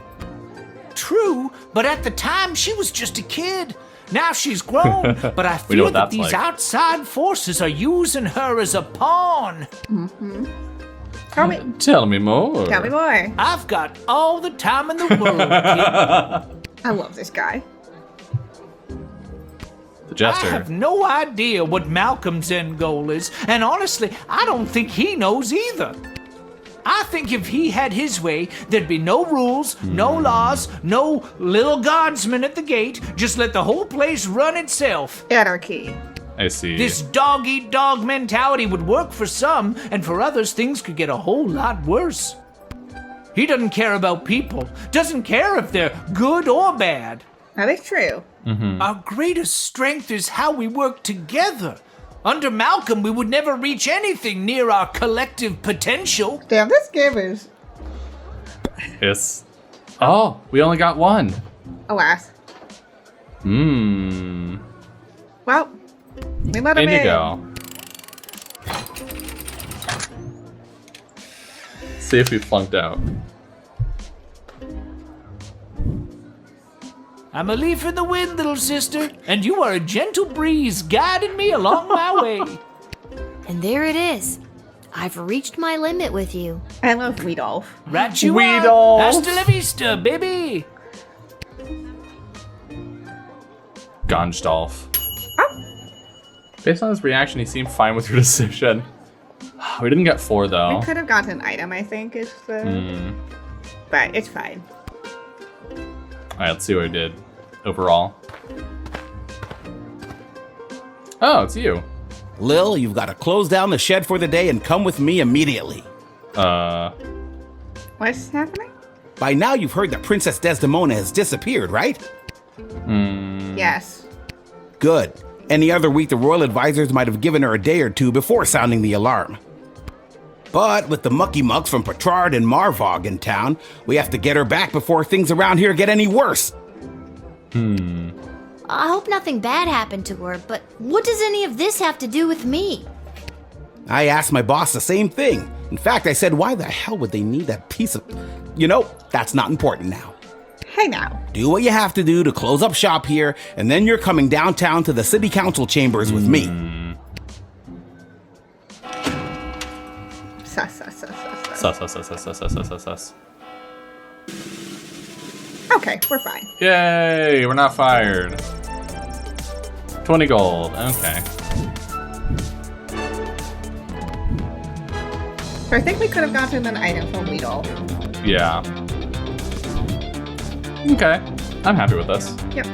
True, but at the time she was just a kid. Now she's grown, but I fear that these outside forces are using her as a pawn. Tell me more. Tell me more. I've got all the time in the world, kid. I love this guy. The jester. I have no idea what Malcolm's end goal is, and honestly, I don't think he knows either. I think if he had his way, there'd be no rules, no laws, no Lil Guardsman at the gate. Just let the whole place run itself. Anarchy. I see. This dog-eat-dog mentality would work for some, and for others, things could get a whole lot worse. He doesn't care about people, doesn't care if they're good or bad. That is true. Our greatest strength is how we work together. Under Malcolm, we would never reach anything near our collective potential. Damn, this game is... Yes. Oh, we only got 1. Alas. Well, we let him in. Indigo. See if we flunked out. I'm a leaf in the wind, little sister, and you are a gentle breeze guiding me along my way. And there it is. I've reached my limit with you. I love Weedolf. Right you Weedolf. are. Hasta la vista, baby. Gonjdolf. Based on his reaction, he seemed fine with your decision. We didn't get 4, though. We could have gotten an item, I think, is the... But it's fine. Alright, let's see what we did overall. Oh, it's you. Lil, you've got to close down the shed for the day and come with me immediately. What's happening? By now you've heard that Princess Desdemona has disappeared, right? Yes. Good. Any other week the royal advisors might have given her a day or 2 before sounding the alarm. But with the mucky mucks from Petrard and Marvog in town, we have to get her back before things around here get any worse. I hope nothing bad happened to her, but what does any of this have to do with me? I asked my boss the same thing. In fact, I said, why the hell would they need that piece of... You know, that's not important now. Hey now. Do what you have to do to close up shop here, and then you're coming downtown to the city council chambers with me. Sus. Okay, we're fine. Yay, we're not fired. 20 gold, okay. So I think we could have gotten an item from Weedle. Yeah. Okay, I'm happy with this. Yep.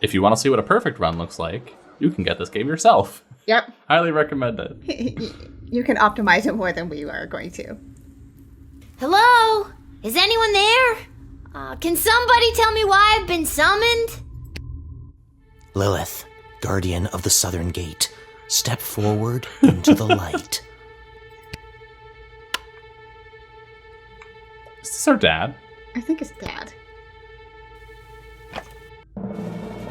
If you want to see what a perfect run looks like, you can get this game yourself. Yep. Highly recommend it. You can optimize it more than we are going to. Hello? Is anyone there? Can somebody tell me why I've been summoned? Lilith, guardian of the Southern Gate, step forward into the light. Is this our dad? I think it's Dad.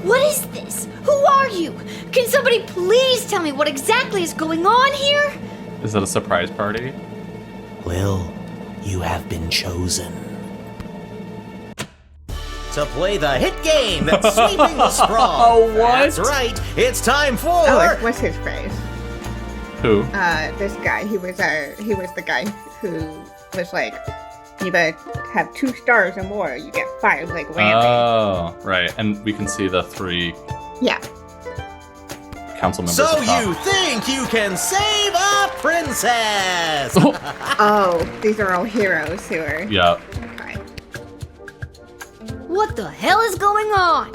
What is this? Who are you? Can somebody please tell me what exactly is going on here? Is it a surprise party? Lil, you have been chosen. To play the hit game that's sweeping the sprawl. Oh, what? That's right. It's time for... Oh, what's his face? Who? This guy. He was the guy who was like, you better have 2 stars or more, you get fired like Randy. Oh, right. And we can see the 3 council members. So you think you can save a princess? Oh, these are all heroes who are... Yeah. Okay. What the hell is going on?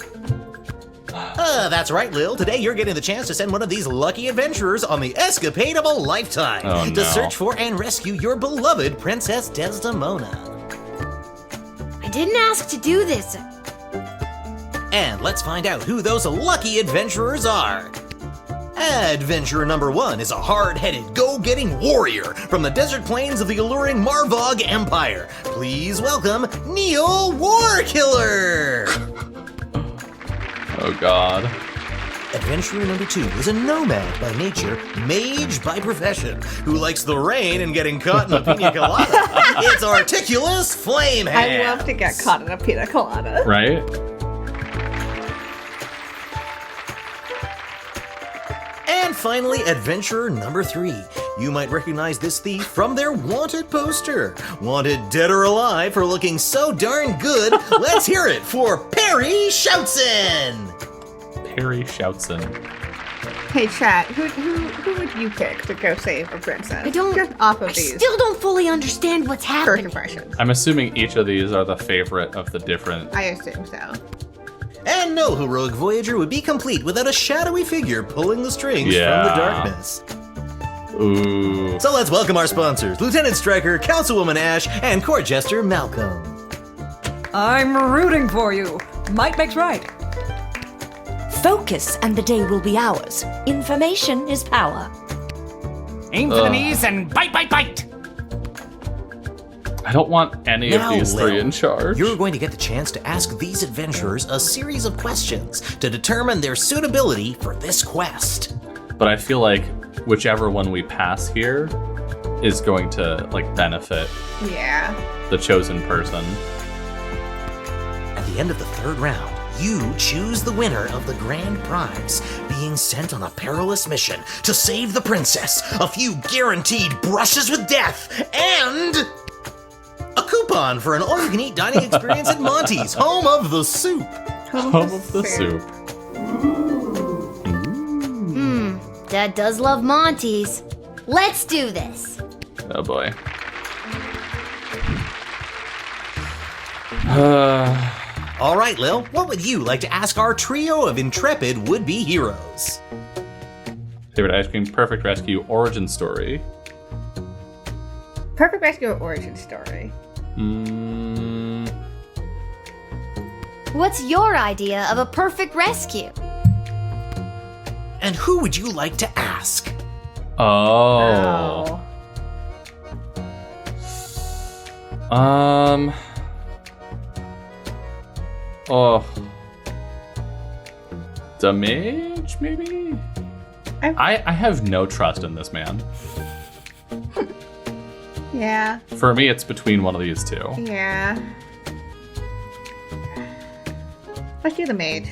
That's right, Lil. Today you're getting the chance to send one of these lucky adventurers on the escapade of a lifetime to search for and rescue your beloved Princess Desdemona. I didn't ask to do this. And let's find out who those lucky adventurers are. Adventurer number 1 is a hard-headed, go-getting warrior from the desert plains of the alluring Marvog Empire. Please welcome Neil Warkiller! Oh, God. Adventurer number 2 is a nomad by nature, mage by profession, who likes the rain and getting caught in a pina colada. It's Articulous Flamehead. I love to get caught in a pina colada. Right? And finally, adventurer number 3. You might recognize this thief from their wanted poster. Wanted dead or alive for looking so darn good. Let's hear it for Perry Shoutson. Perry Shoutson. Hey, chat, who would you pick to go save a princess? I don't... Just off of I these. still don't fully understand what's happening. First impressions. I'm assuming each of these are the favorite of the different... I assume so. And no heroic voyager would be complete without a shadowy figure pulling the strings from the darkness. Ooh. So let's welcome our sponsors, Lieutenant Stryker, Councilwoman Ash, and Court Jester Malcolm. I'm rooting for you. Might makes right. Focus and the day will be ours. Information is power. Aim for the knees and bite, bite, bite! I don't want any of these 3 in charge. You're going to get the chance to ask these adventurers a series of questions to determine their suitability for this quest. But I feel like whichever one we pass here is going to, like, benefit the chosen person. At the end of the 3rd round, you choose the winner of the grand prize, being sent on a perilous mission to save the princess, a few guaranteed brushes with death, and a coupon for an all-you-can-eat dining experience at Monty's, home of the soup. Home of the soup. Dad does love Monty's. Let's do this. Oh, boy. All right, Lil, what would you like to ask our trio of intrepid would-be heroes? Favorite ice cream, perfect rescue, origin story. Perfect rescue or origin story? What's your idea of a perfect rescue? And who would you like to ask? Oh. The mage, maybe? I have no trust in this man. Yeah. For me, it's between one of these 2. Yeah. Let's do the mage.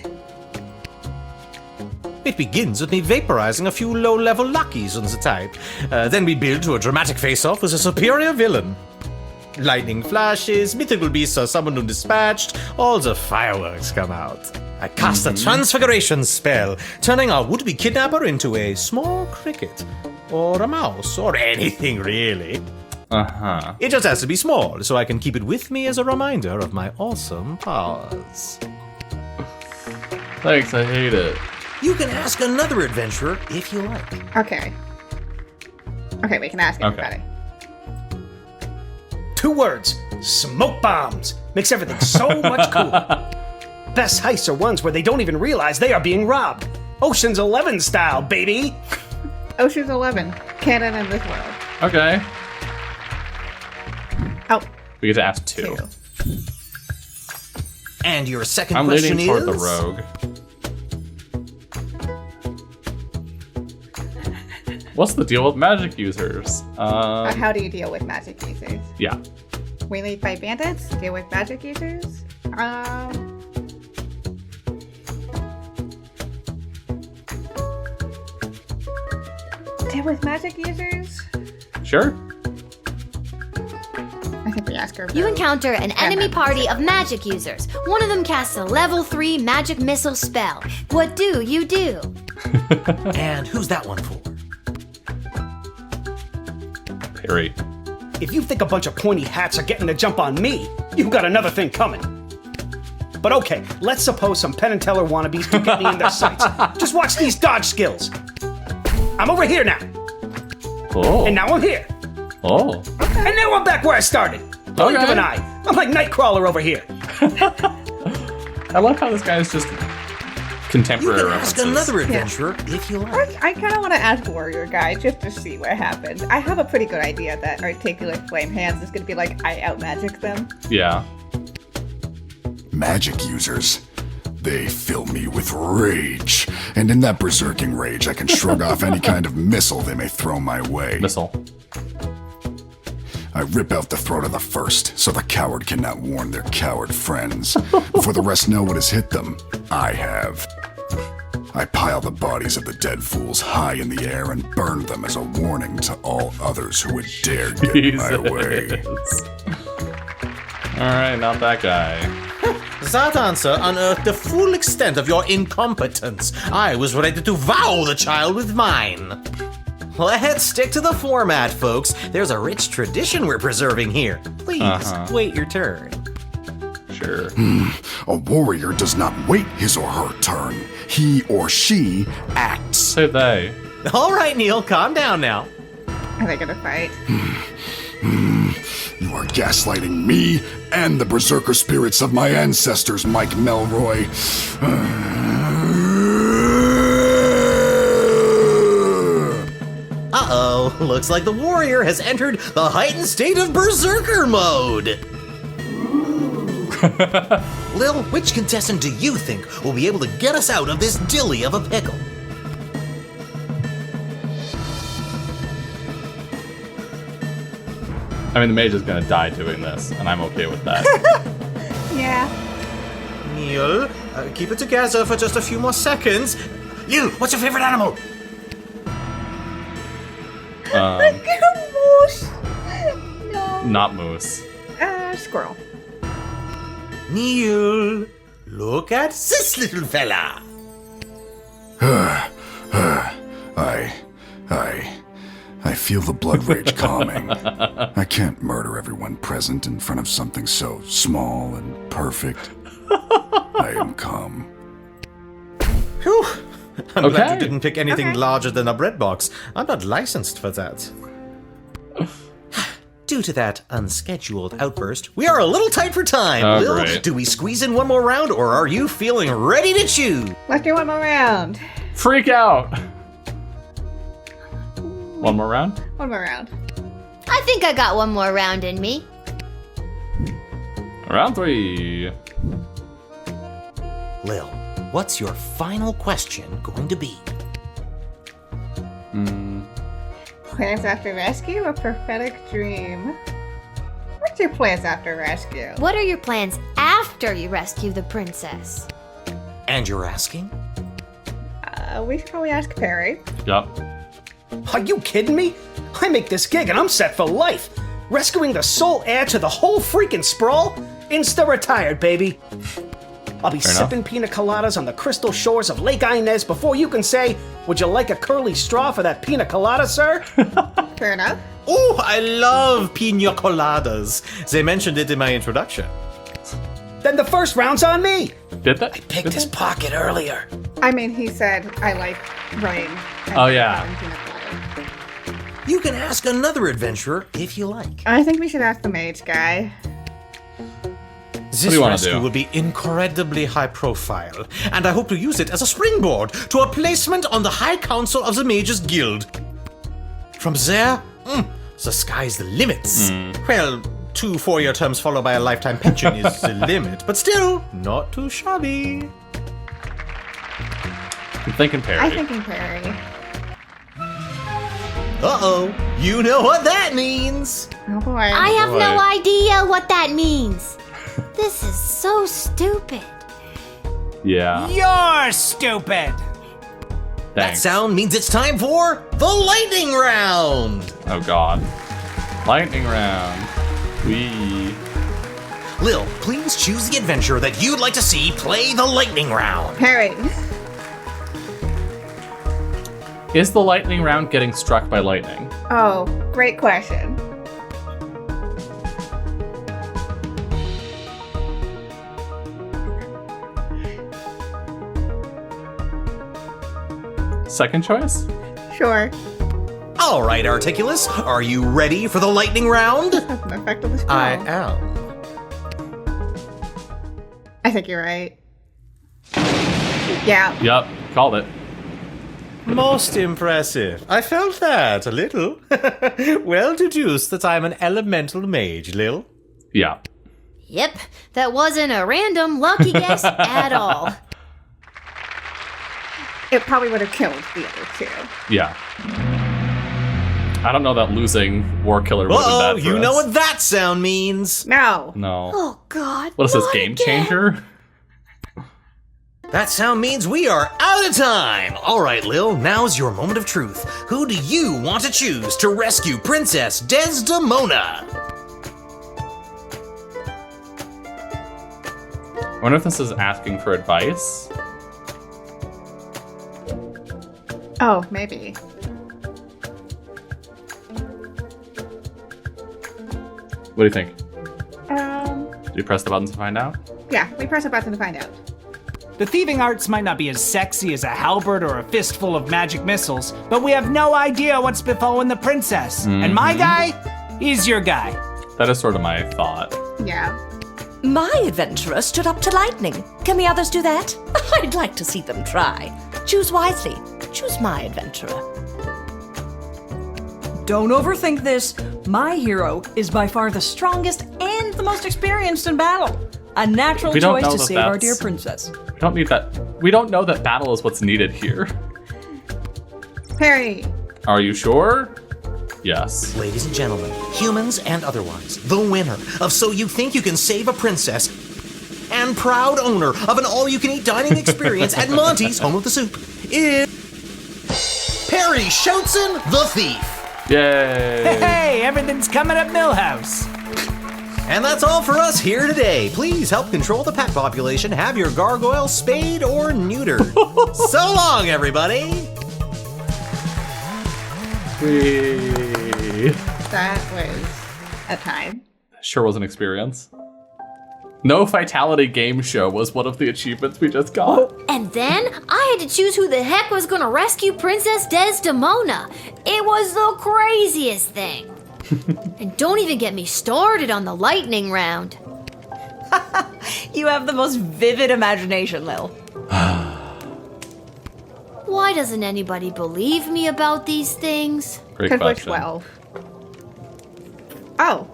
It begins with me vaporizing a few low-level luckies on the type. Then we build to a dramatic face-off with a superior villain. Lightning flashes, mythical beasts are summoned and dispatched, all the fireworks come out. I cast a transfiguration spell, turning our would-be kidnapper into a small cricket, or a mouse, or anything really. Uh-huh. It just has to be small, so I can keep it with me as a reminder of my awesome powers. Thanks, I hate it. You can ask another adventurer if you like. Okay. Okay, we can ask everybody. 2 words. Smoke bombs. Makes everything so much cooler. Best heists are ones where they don't even realize they are being robbed. Ocean's 11 style, baby. Ocean's 11. Canon in this world. Okay. Oh. We get to ask 2. And your second I'm question leaning toward is? the rogue. What's the deal with magic users? How do you deal with magic users? Yeah. We lead by bandits? Deal with magic users? Deal with magic users? Sure. I think we ask her. You encounter an enemy party of magic users. One of them casts a level 3 magic missile spell. What do you do? And who's that one for? Perry. If you think a bunch of pointy hats are getting the jump on me, you've got another thing coming. But okay, let's suppose some Penn and Teller wannabes do get me in their sights. Just watch these dodge skills. I'm over here now. Oh. And now I'm here. Oh. And now I'm back where I started. Blink of an eye. I'm like Nightcrawler over here. I love how this guy is just contemporary You can references. ask another adventurer if you like. I kind of want to ask Warrior Guy just to see what happens. I have a pretty good idea that Articulate Flame Hands is going to be like, I out-magic them. Yeah. Magic users. They fill me with rage. And in that berserking rage, I can shrug off any kind of missile they may throw my way. Missile. I rip out the throat of the first, so the coward cannot warn their coward friends. Before the rest know what has hit them, I have. I pile the bodies of the dead fools high in the air and burn them as a warning to all others who would dare get in my way. Alright, not that guy. That answer unearthed the full extent of your incompetence. I was ready to wow the child with mine. Let's stick to the format, folks. There's a rich tradition we're preserving here. Please, wait your turn. Sure. A warrior does not wait his or her turn. He or she acts. Say they. All right, Neil, calm down now. Are they gonna fight? You are gaslighting me and the berserker spirits of my ancestors, Mike Melroy. Uh-oh, looks like the warrior has entered the heightened state of berserker mode. Lil, which contestant do you think will be able to get us out of this dilly of a pickle? I mean, the mage is gonna die doing this, and I'm okay with that. Yeah. Neil, keep it together for just a few more seconds. Lil, what's your favorite animal? Moose. No. Not moose. Squirrel. Neil, look at this little fella. I feel the blood rage calming. I can't murder everyone present in front of something so small and perfect. I am calm. Whew. I'm glad you didn't pick anything larger than a bread box. I'm not licensed for that. Due to that unscheduled outburst, we are a little tight for time. Oh, Lil, great. do we squeeze in one more round, or are you feeling ready to chew? Let's do one more round. Freak out! One more round? One more round. I think I got one more round in me. Round 3. Lil, what's your final question going to be? Plans after rescue or prophetic dream? What's your plans after rescue? What are your plans after you rescue the princess? And you're asking? We should probably ask Perry. Yup. Are you kidding me? I make this gig and I'm set for life. Rescuing the sole heir to the whole freaking sprawl? Insta-retired, baby. I'll be Fair sipping pina coladas on the crystal shores of Lake Inez before you can say, would you like a curly straw for that pina colada, sir? Fair enough. Oh, I love pina coladas. They mentioned it in my introduction. Then the first round's on me. Did that? I picked his pocket earlier. I mean, he said, I like rain. Oh, yeah. You can ask another adventurer if you like. I think we should ask the mage guy. This rescue will be incredibly high profile, and I hope to use it as a springboard to a placement on the High Council of the Mages Guild. From there, the sky's the limits. Well, 2 4-year terms followed by a lifetime pension is the limit, but still, not too shabby. I'm thinking Perry. I'm thinking Perry. Uh-oh, you know what that means. Oh boy. I have no idea what that means. This is so stupid. Yeah. You're stupid. That Thanks. sound means it's time for the lightning round. Oh god. Lightning round. Lil, please choose the adventure that you'd like to see play the lightning round. Harry. Is the lightning round getting struck by lightning? Oh, great question. Second choice? Sure. All right, Articulus, are you ready for the lightning round? I am. I think you're right. Yeah. Yep, called it. Most impressive. I felt that a little. Well deduced that I'm an elemental mage, Lil. Yeah. Yep, that wasn't a random lucky guess at all. It probably would have killed the other two. Yeah. I don't know that losing War Killer would have been bad for you us. know what that sound means. No. No. Oh, God. What is this, not Game again. Changer? That sound means we are out of time. All right, Lil, now's your moment of truth. Who do you want to choose to rescue Princess Desdemona? I wonder if this is asking for advice. Oh, maybe. What do you think? Do you press the buttons to find out? Yeah, we press a button to find out. The thieving arts might not be as sexy as a halberd or a fistful of magic missiles, but we have no idea what's befallen the princess. And my guy, he's your guy. That is sort of my thought. Yeah. My adventurer stood up to lightning. Can the others do that? I'd like to see them try. Choose wisely. Choose my adventurer. Don't overthink this. My hero is by far the strongest and the most experienced in battle. A natural We don't choice know to that save our that's- dear princess. We don't need that. We don't know that battle is what's needed here. Harry. Are you sure? Yes. Ladies and gentlemen, humans and otherwise, the winner of So You Think You Can Save a Princess and proud owner of an all-you-can-eat dining experience at Monty's Home of the Soup is Perry Schoutsen, the Thief. Yay! Hey, everything's coming up Millhouse. And that's all for us here today. Please help control the pet population. Have your gargoyle spayed or neutered. So long, everybody. That was a time. Sure was an experience. No Vitality Game Show was one of the achievements we just got. And then I had to choose who the heck was gonna rescue Princess Desdemona. It was the craziest thing. And don't even get me started on the lightning round. You have the most vivid imagination, Lil. Why doesn't anybody believe me about these things? Great Because we're question. 12. Oh.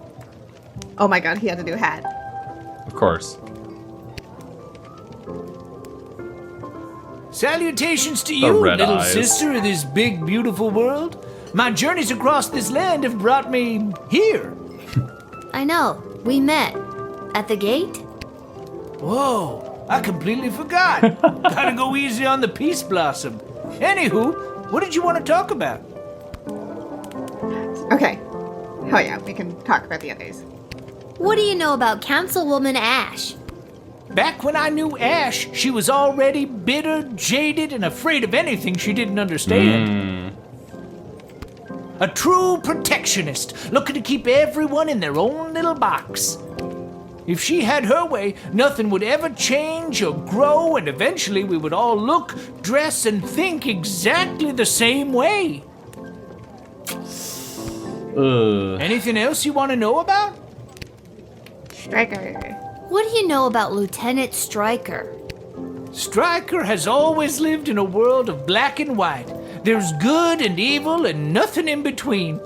Oh my god, he had a new hat. Of course. Salutations to The you, red little eyes. sister of this big, beautiful world. My journeys across this land have brought me here. I know, we met. At the gate? Whoa, I completely forgot. Gotta go easy on the Peace Blossom. Anywho, what did you want to talk about? Okay. Oh yeah, we can talk about the others. What do you know about Councilwoman Ash? Back when I knew Ash, she was already bitter, jaded, and afraid of anything she didn't understand. A true protectionist, looking to keep everyone in their own little box. If she had her way, nothing would ever change or grow, and eventually we would all look, dress, and think exactly the same way. Anything else you want to know about? Striker. What do you know about Lieutenant Stryker? Stryker has always lived in a world of black and white. There's good and evil and nothing in between.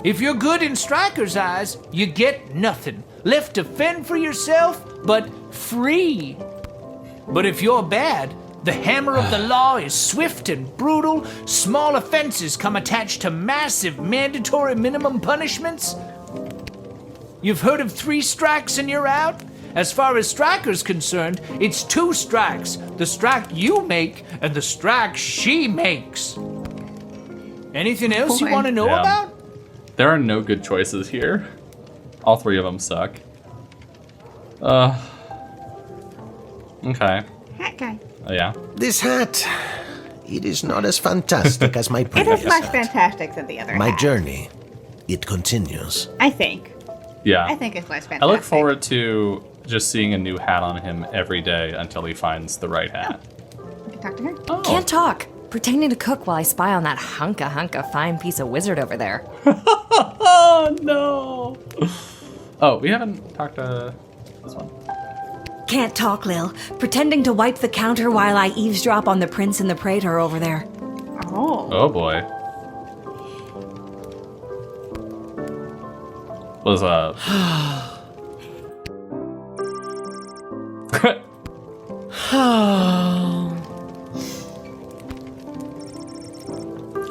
If you're good in Stryker's eyes, you get nothing. Left to fend for yourself, but free. But if you're bad, the hammer of the law is swift and brutal. Small offenses come attached to massive mandatory minimum punishments. You've heard of 3 strikes and you're out? As far as Stracker's concerned, it's 2 Stracks. The Strack you make and the Strack she makes. Anything else you want to know about? There are no good choices here. All 3 of them suck. Okay. Hat guy. Oh, yeah? This hat, it is not as fantastic as my It previous is less hat. fantastic than the other My hat. journey, it continues. I think. Yeah. I think it's less fantastic. I look forward to just seeing a new hat on him every day until he finds the right hat. Can talk to her? Oh. Can't talk. Pretending to cook while I spy on that hunka fine piece of wizard over there. Oh, no. Oh, we haven't talked to this one. Can't talk, Lil. Pretending to wipe the counter while I eavesdrop on the prince and the praetor over there. Oh. Oh, boy. What's up?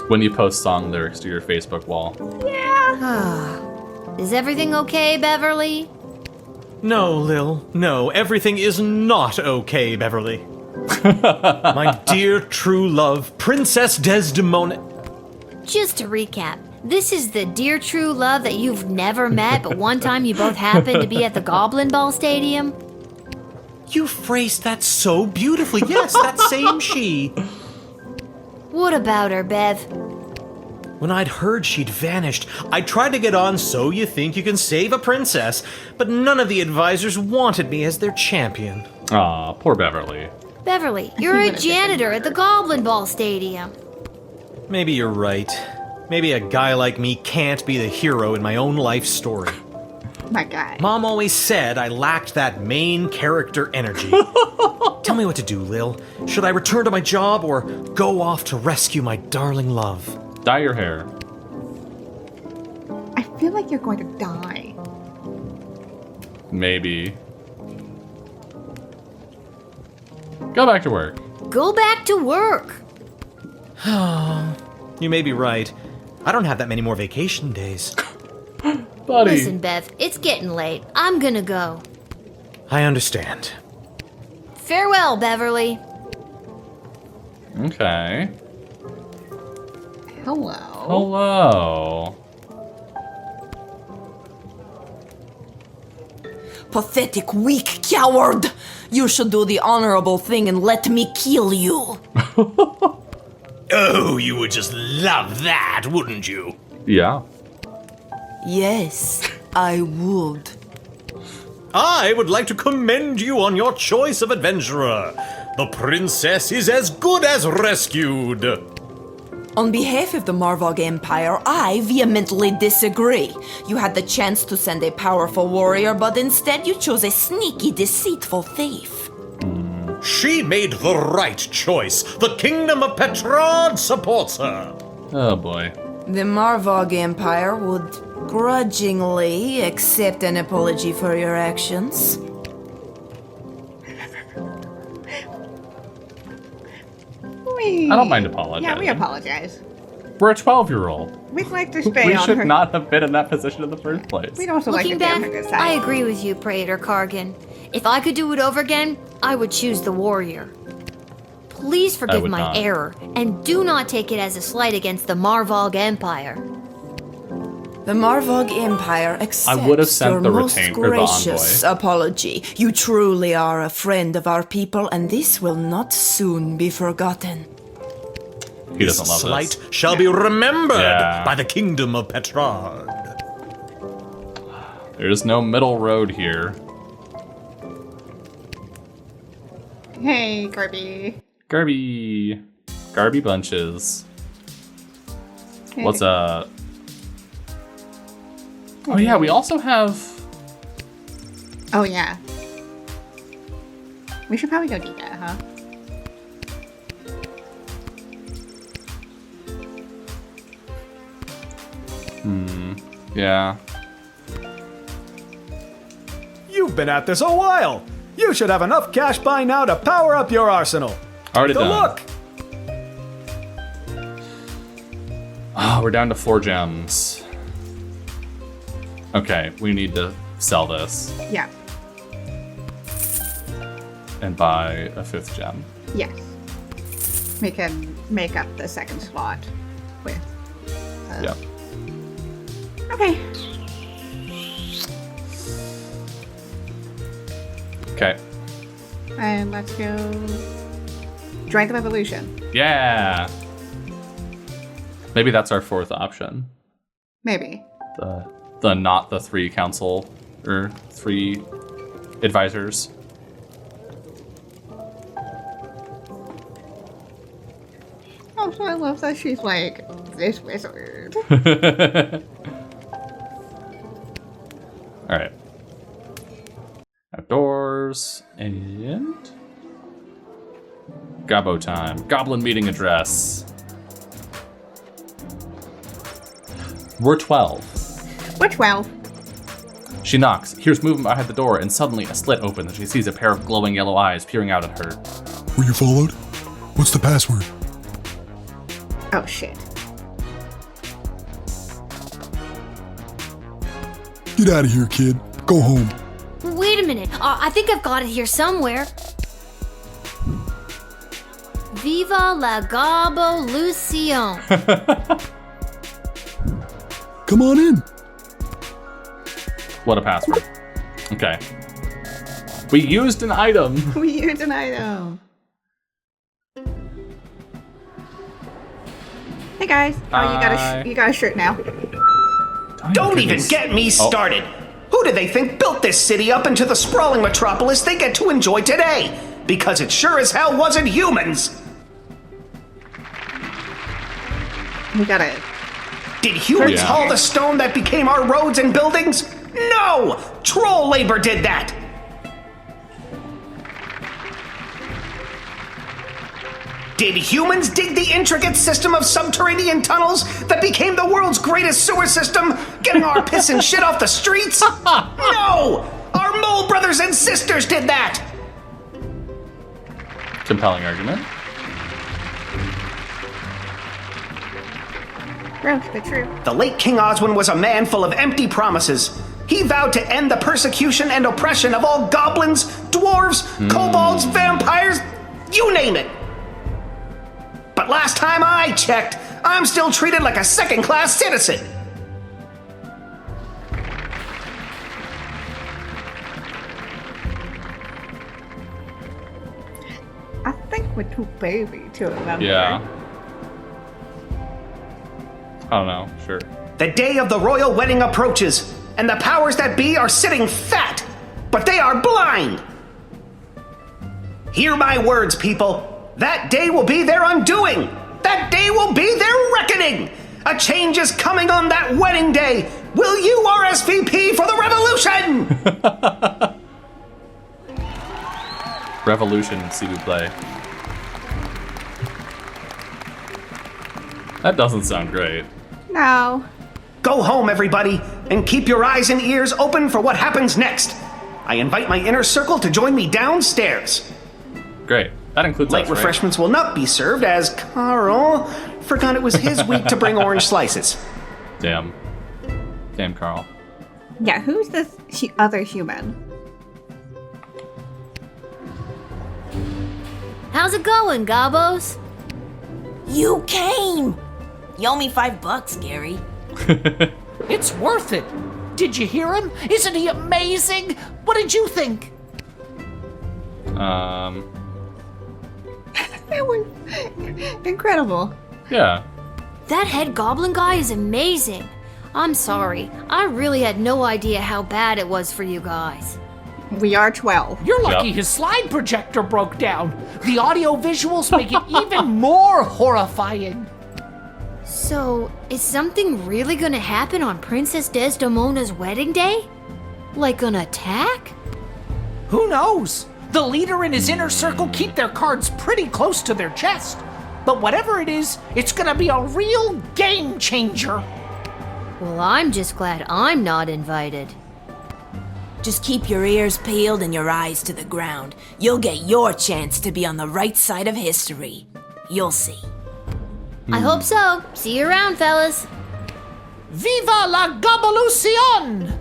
When you post song lyrics to your Facebook wall. Is everything okay, Beverly? No, Lil. No, everything is not okay, Beverly. My dear true love, Princess Desdemona. Just to recap, this is the dear true love that you've never met, but one time you both happened to be at the Goblin Ball Stadium? You phrased that so beautifully. Yes, that same she. What about her, Bev? When I'd heard she'd vanished, I tried to get on So You Think You Can Save a Princess, but none of the advisors wanted me as their champion. Aw, poor Beverly. Beverly, you're a janitor at the Goblin Ball Stadium. Maybe you're right. Maybe a guy like me can't be the hero in my own life story. My God. Mom always said I lacked that main character energy. Tell me what to do, Lil. Should I return to my job or go off to rescue my darling love? Dye your hair. I feel like you're going to die. Maybe. Go back to work. Go back to work. You may be right. I don't have that many more vacation days. Buddy. Listen, Bev, it's getting late. I'm gonna go. I understand. Farewell, Beverly. Okay. Hello. Hello. Pathetic, weak coward! You should do the honorable thing and let me kill you. Oh, you would just love that, wouldn't you? Yeah. Yes, I would. I would like to commend you on your choice of adventurer. The princess is as good as rescued. On behalf of the Marvog Empire, I vehemently disagree. You had the chance to send a powerful warrior, but instead you chose a sneaky, deceitful thief. She made the right choice. The kingdom of Petrard supports her. Oh boy. The Marvog Empire would grudgingly accept an apology for your actions. I don't mind apologizing. Yeah, we apologize. We're a 12-year-old. We'd like to stay We on should her. not have been in that position in the first place. We'd also like to Looking stay on back, her good I side. agree with you, Praetor Kargan. If I could do it over again, I would choose the warrior. Please forgive would my not. error, and do not take it as a slight against the Marvog Empire. The Marvog Empire accepts I would have sent your the most retain- or the gracious envoy. apology. You truly are a friend of our people, and this will not soon be forgotten. He doesn't love Slight this. shall be remembered Yeah. by the kingdom of Petrard. There's no middle road here. Hey, Garby. Garby bunches. Hey. What's up? Oh yeah, we also have. Oh, yeah. We should probably go do that, huh? Yeah. You've been at this a while. You should have enough cash by now to power up your arsenal. Already Take a done. look. Oh, we're down to 4 gems. Okay, we need to sell this. Yeah. and buy a 5th gem. Yes. We can make up the second slot with. Yep. Okay. Okay. And let's go. Join the revolution. Yeah. Maybe that's our 4th option. Maybe. The not the 3 council or 3 advisors. Also, I love that she's like this wizard. All right. Outdoors and Gobbo time. Goblin meeting address. We're 12. We're 12. She knocks, hears movement behind the door, and suddenly a slit opens and she sees a pair of glowing yellow eyes peering out at her. Were you followed? What's the password? Oh shit. Get out of here, kid. Go home. Wait a minute. I think I've got it here somewhere. Viva la Gobolution. Come on in. What a password. Okay. We used an item. We used an item. Hey guys. Oh, you got a shirt now. Don't even get me started. Who do they think built this city up into the sprawling metropolis they get to enjoy today? Because it sure as hell wasn't humans. We got it. Did humans haul the stone that became our roads and buildings? No! Troll labor did that! Did humans dig the intricate system of subterranean tunnels that became the world's greatest sewer system, getting our piss and shit off the streets? No! Our mole brothers and sisters did that! Compelling argument. Gross, but true. The late King Oswin was a man full of empty promises. He vowed to end the persecution and oppression of all goblins, dwarves, kobolds, vampires, you name it. But last time I checked, I'm still treated like a second-class citizen. I think we're too baby to remember. Yeah. I don't know, sure. The day of the royal wedding approaches, and the powers that be are sitting fat, but they are blind. Hear my words, people. That day will be their undoing. That day will be their reckoning. A change is coming on that wedding day. Will you RSVP for the revolution? Revolution, s'il vous plaît. That doesn't sound great. No. Go home, everybody, and keep your eyes and ears open for what happens next. I invite my inner circle to join me downstairs. Great. That includes Light us, right? refreshments will not be served as Carl forgot it was his week to bring orange slices. Damn. Damn, Carl. Yeah, who's this other human? How's it going, Gobbos? You came! You owe me $5, Gary. It's worth it. Did you hear him? Isn't he amazing? What did you think? That was incredible. Yeah. That head goblin guy is amazing. I'm sorry. I really had no idea how bad it was for you guys. We are 12. You're lucky his slide projector broke down. The audio visuals make it even more horrifying. So, is something really gonna happen on Princess Desdemona's wedding day? Like an attack? Who knows? The leader and his inner circle keep their cards pretty close to their chest. But whatever it is, it's gonna be a real game changer. Well, I'm just glad I'm not invited. Just keep your ears peeled and your eyes to the ground. You'll get your chance to be on the right side of history. You'll see. I hope so. See you around, fellas. Viva la Gobolution!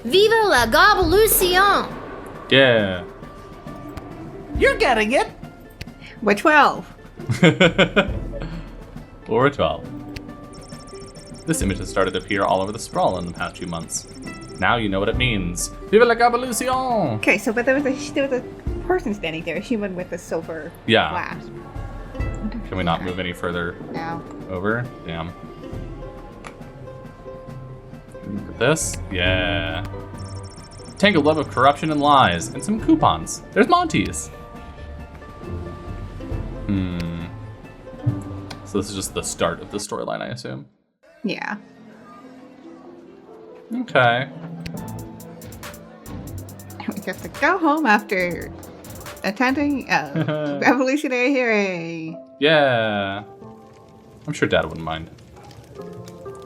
Viva la Gobolution! Yeah. You're getting it. We're 12. Or 12. This image has started to appear all over the sprawl in the past few months. Now you know what it means. Vive la Gabelution! Okay, so but there was a person standing there, a human with a silver glass. Can we not move any further over? Damn. Look at this. Yeah. Tangled web of corruption and lies, and some coupons. There's Monty's. So this is just the start of the storyline, I assume. Yeah. Okay. We get to go home after attending a revolutionary hearing. Yeah. I'm sure Dad wouldn't mind.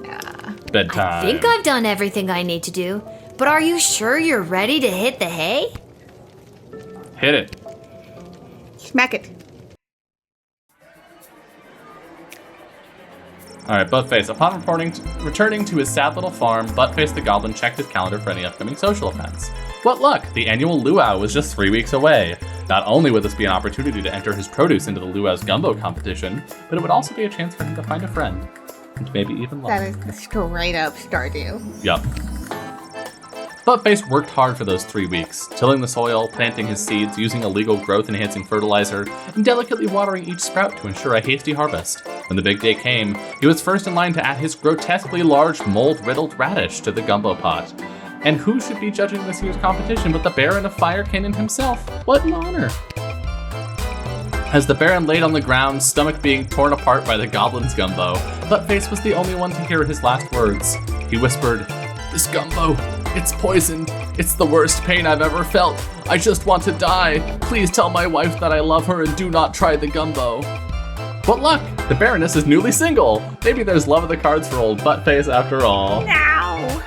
Nah. Bedtime. I think I've done everything I need to do, but are you sure you're ready to hit the hay? Hit it. Smack it. Alright, Buttface. Upon returning to his sad little farm, Buttface the Goblin checked his calendar for any upcoming social events. What luck! The annual luau was just 3 weeks away. Not only would this be an opportunity to enter his produce into the luau's gumbo competition, but it would also be a chance for him to find a friend. And maybe even love. That is the straight up Stardew. Yup. Buttface worked hard for those 3 weeks, tilling the soil, planting his seeds, using illegal growth-enhancing fertilizer, and delicately watering each sprout to ensure a hasty harvest. When the big day came, he was first in line to add his grotesquely large mold-riddled radish to the gumbo pot. And who should be judging this year's competition but the Baron of Fire Canyon himself? What an honor! As the Baron laid on the ground, stomach being torn apart by the goblin's gumbo, Buttface was the only one to hear his last words. He whispered, "This gumbo, it's poisoned. It's the worst pain I've ever felt. I just want to die. Please tell my wife that I love her and do not try the gumbo." What luck! The Baroness is newly single. Maybe there's love of the cards for old Buttface after all. No!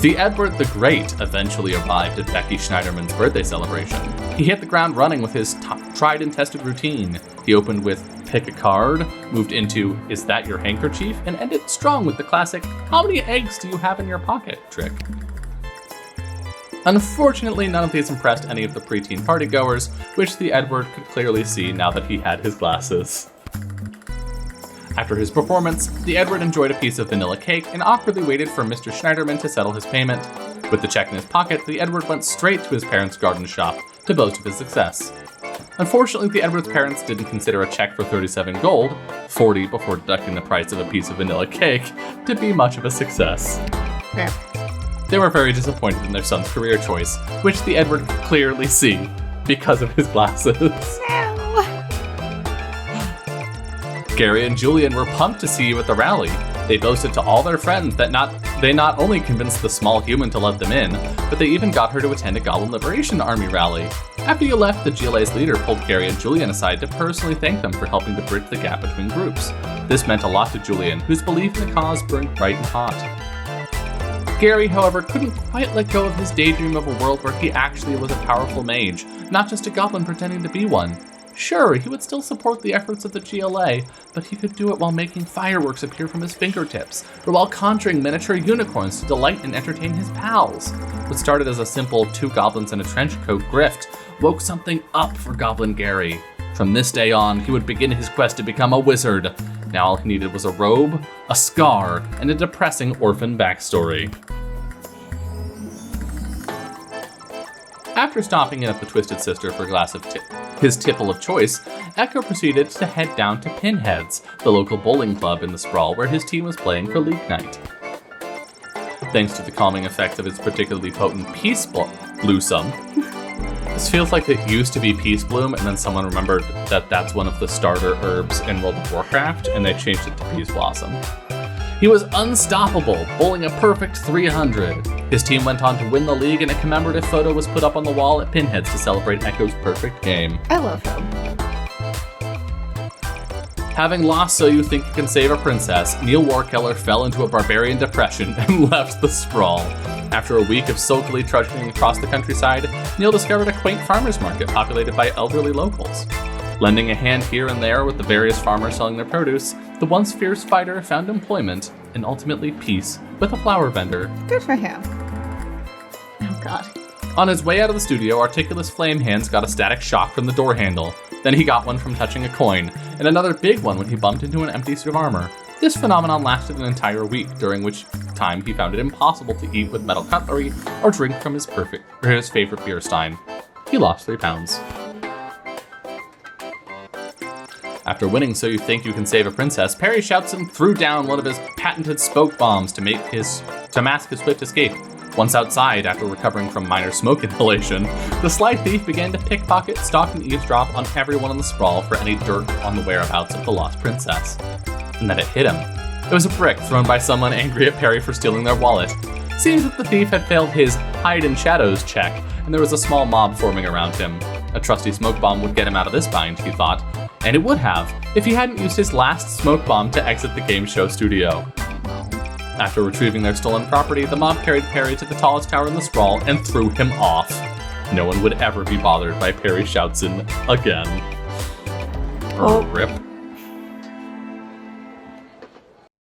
The Edward the Great eventually arrived at Becky Schneiderman's birthday celebration. He hit the ground running with his tried and tested routine. He opened with pick a card, moved into is that your handkerchief, and ended strong with the classic how many eggs do you have in your pocket trick. Unfortunately, none of these impressed any of the preteen partygoers, which the Edward could clearly see now that he had his glasses. After his performance, the Edward enjoyed a piece of vanilla cake and awkwardly waited for Mr. Schneiderman to settle his payment. With the check in his pocket, the Edward went straight to his parents' garden shop to boast of his success. Unfortunately, the Edward's parents didn't consider a check for 37 gold, 40 before deducting the price of a piece of vanilla cake, to be much of a success. Yeah. They were very disappointed in their son's career choice, which the Edward could clearly see because of his glasses. No. Gary and Julian were pumped to see you at the rally. They boasted to all their friends that they not only convinced the small human to let them in, but they even got her to attend a Goblin Liberation Army rally. After you left, the GLA's leader pulled Gary and Julian aside to personally thank them for helping to bridge the gap between groups. This meant a lot to Julian, whose belief in the cause burned bright and hot. Gary, however, couldn't quite let go of his daydream of a world where he actually was a powerful mage, not just a goblin pretending to be one. Sure, he would still support the efforts of the GLA, but he could do it while making fireworks appear from his fingertips, or while conjuring miniature unicorns to delight and entertain his pals. What started as a simple 2 goblins in a trench coat grift woke something up for Goblin Gary. From this day on, he would begin his quest to become a wizard. Now all he needed was a robe, a scar, and a depressing orphan backstory. After stopping in at the Twisted Sister for a glass of his tipple of choice, Echo proceeded to head down to Pinhead's, the local bowling club in the sprawl where his team was playing for League Night. Thanks to the calming effect of its particularly potent Peace Bluesome. This feels like it used to be Peace Bloom, and then someone remembered that that's one of the starter herbs in World of Warcraft, and they changed it to Peace Blossom. He was unstoppable, bowling a perfect 300. His team went on to win the league, and a commemorative photo was put up on the wall at Pinhead's to celebrate Echo's perfect game. I love him. Having lost So You Think You Can Save a Princess, Neil Warkeller fell into a barbarian depression and left the sprawl. After a week of sulkily trudging across the countryside, Neil discovered a quaint farmer's market populated by elderly locals. Lending a hand here and there with the various farmers selling their produce, the once fierce fighter found employment and ultimately peace with a flower vendor. Good for him. God. On his way out of the studio, Articulous Flame Hands got a static shock from the door handle. Then he got one from touching a coin, and another big one when he bumped into an empty suit of armor. This phenomenon lasted an entire week, during which time he found it impossible to eat with metal cutlery or drink from his favorite beer stein. He lost 3 pounds. After winning So You Think You Can Save a Princess, Perry Shoutson threw down one of his patented smoke bombs to mask his swift escape. Once outside, after recovering from minor smoke inhalation, the sly thief began to pickpocket, stalk, and eavesdrop on everyone in the sprawl for any dirt on the whereabouts of the lost princess. And then it hit him. It was a brick thrown by someone angry at Perry for stealing their wallet. Seems that the thief had failed his hide in shadows check, and there was a small mob forming around him. A trusty smoke bomb would get him out of this bind, he thought. And it would have, if he hadn't used his last smoke bomb to exit the game show studio. After retrieving their stolen property, the mob carried Perry to the tallest tower in the sprawl and threw him off. No one would ever be bothered by Perry Shoutson again. Rip.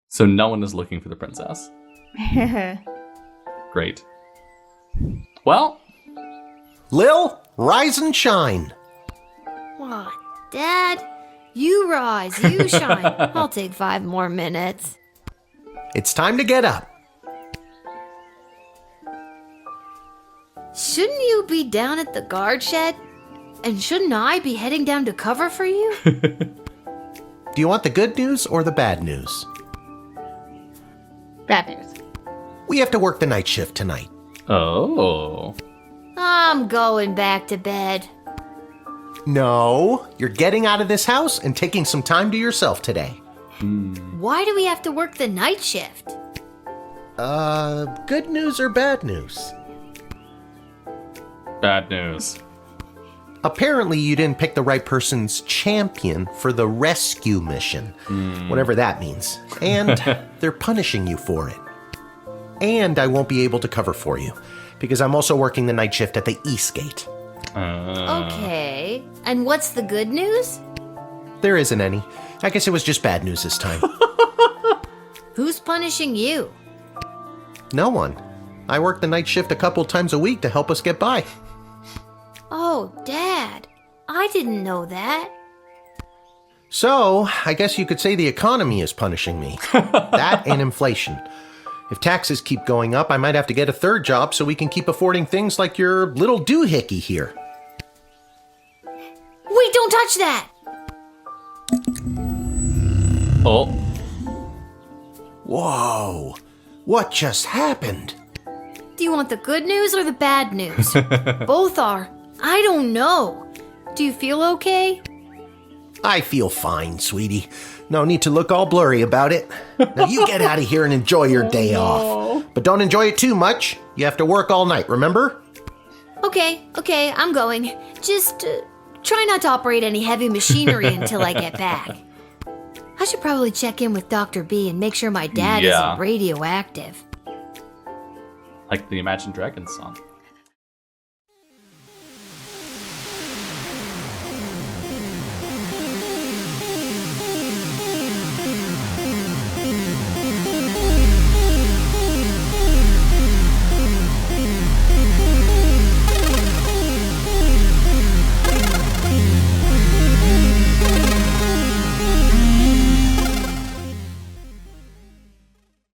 So no one is looking for the princess. Great. Well, Lil, rise and shine. What, Dad? You rise, you shine. I'll take 5 more minutes. It's time to get up. Shouldn't you be down at the guard shed? And shouldn't I be heading down to cover for you? Do you want the good news or the bad news? Bad news. We have to work the night shift tonight. Oh. I'm going back to bed. No, you're getting out of this house and taking some time to yourself today. Why do we have to work the night shift? Good news or bad news? Bad news. Apparently you didn't pick the right person's champion for the rescue mission. Whatever that means. And they're punishing you for it. And I won't be able to cover for you, because I'm also working the night shift at the East Gate. Okay. And what's the good news? There isn't any. I guess it was just bad news this time. Who's punishing you? No one. I work the night shift a couple times a week to help us get by. Oh, Dad. I didn't know that. So, I guess you could say the economy is punishing me. That and inflation. If taxes keep going up, I might have to get a third job so we can keep affording things like your little doohickey here. Wait, don't touch that! Oh. Whoa. What just happened? Do you want the good news or the bad news? Both are. I don't know. Do you feel okay? I feel fine, sweetie. No need to look all blurry about it. Now you get out of here and enjoy your day off. But don't enjoy it too much. You have to work all night, remember? Okay, I'm going. Just try not to operate any heavy machinery until I get back. I should probably check in with Dr. B and make sure my dad isn't radioactive. Like the Imagine Dragons song.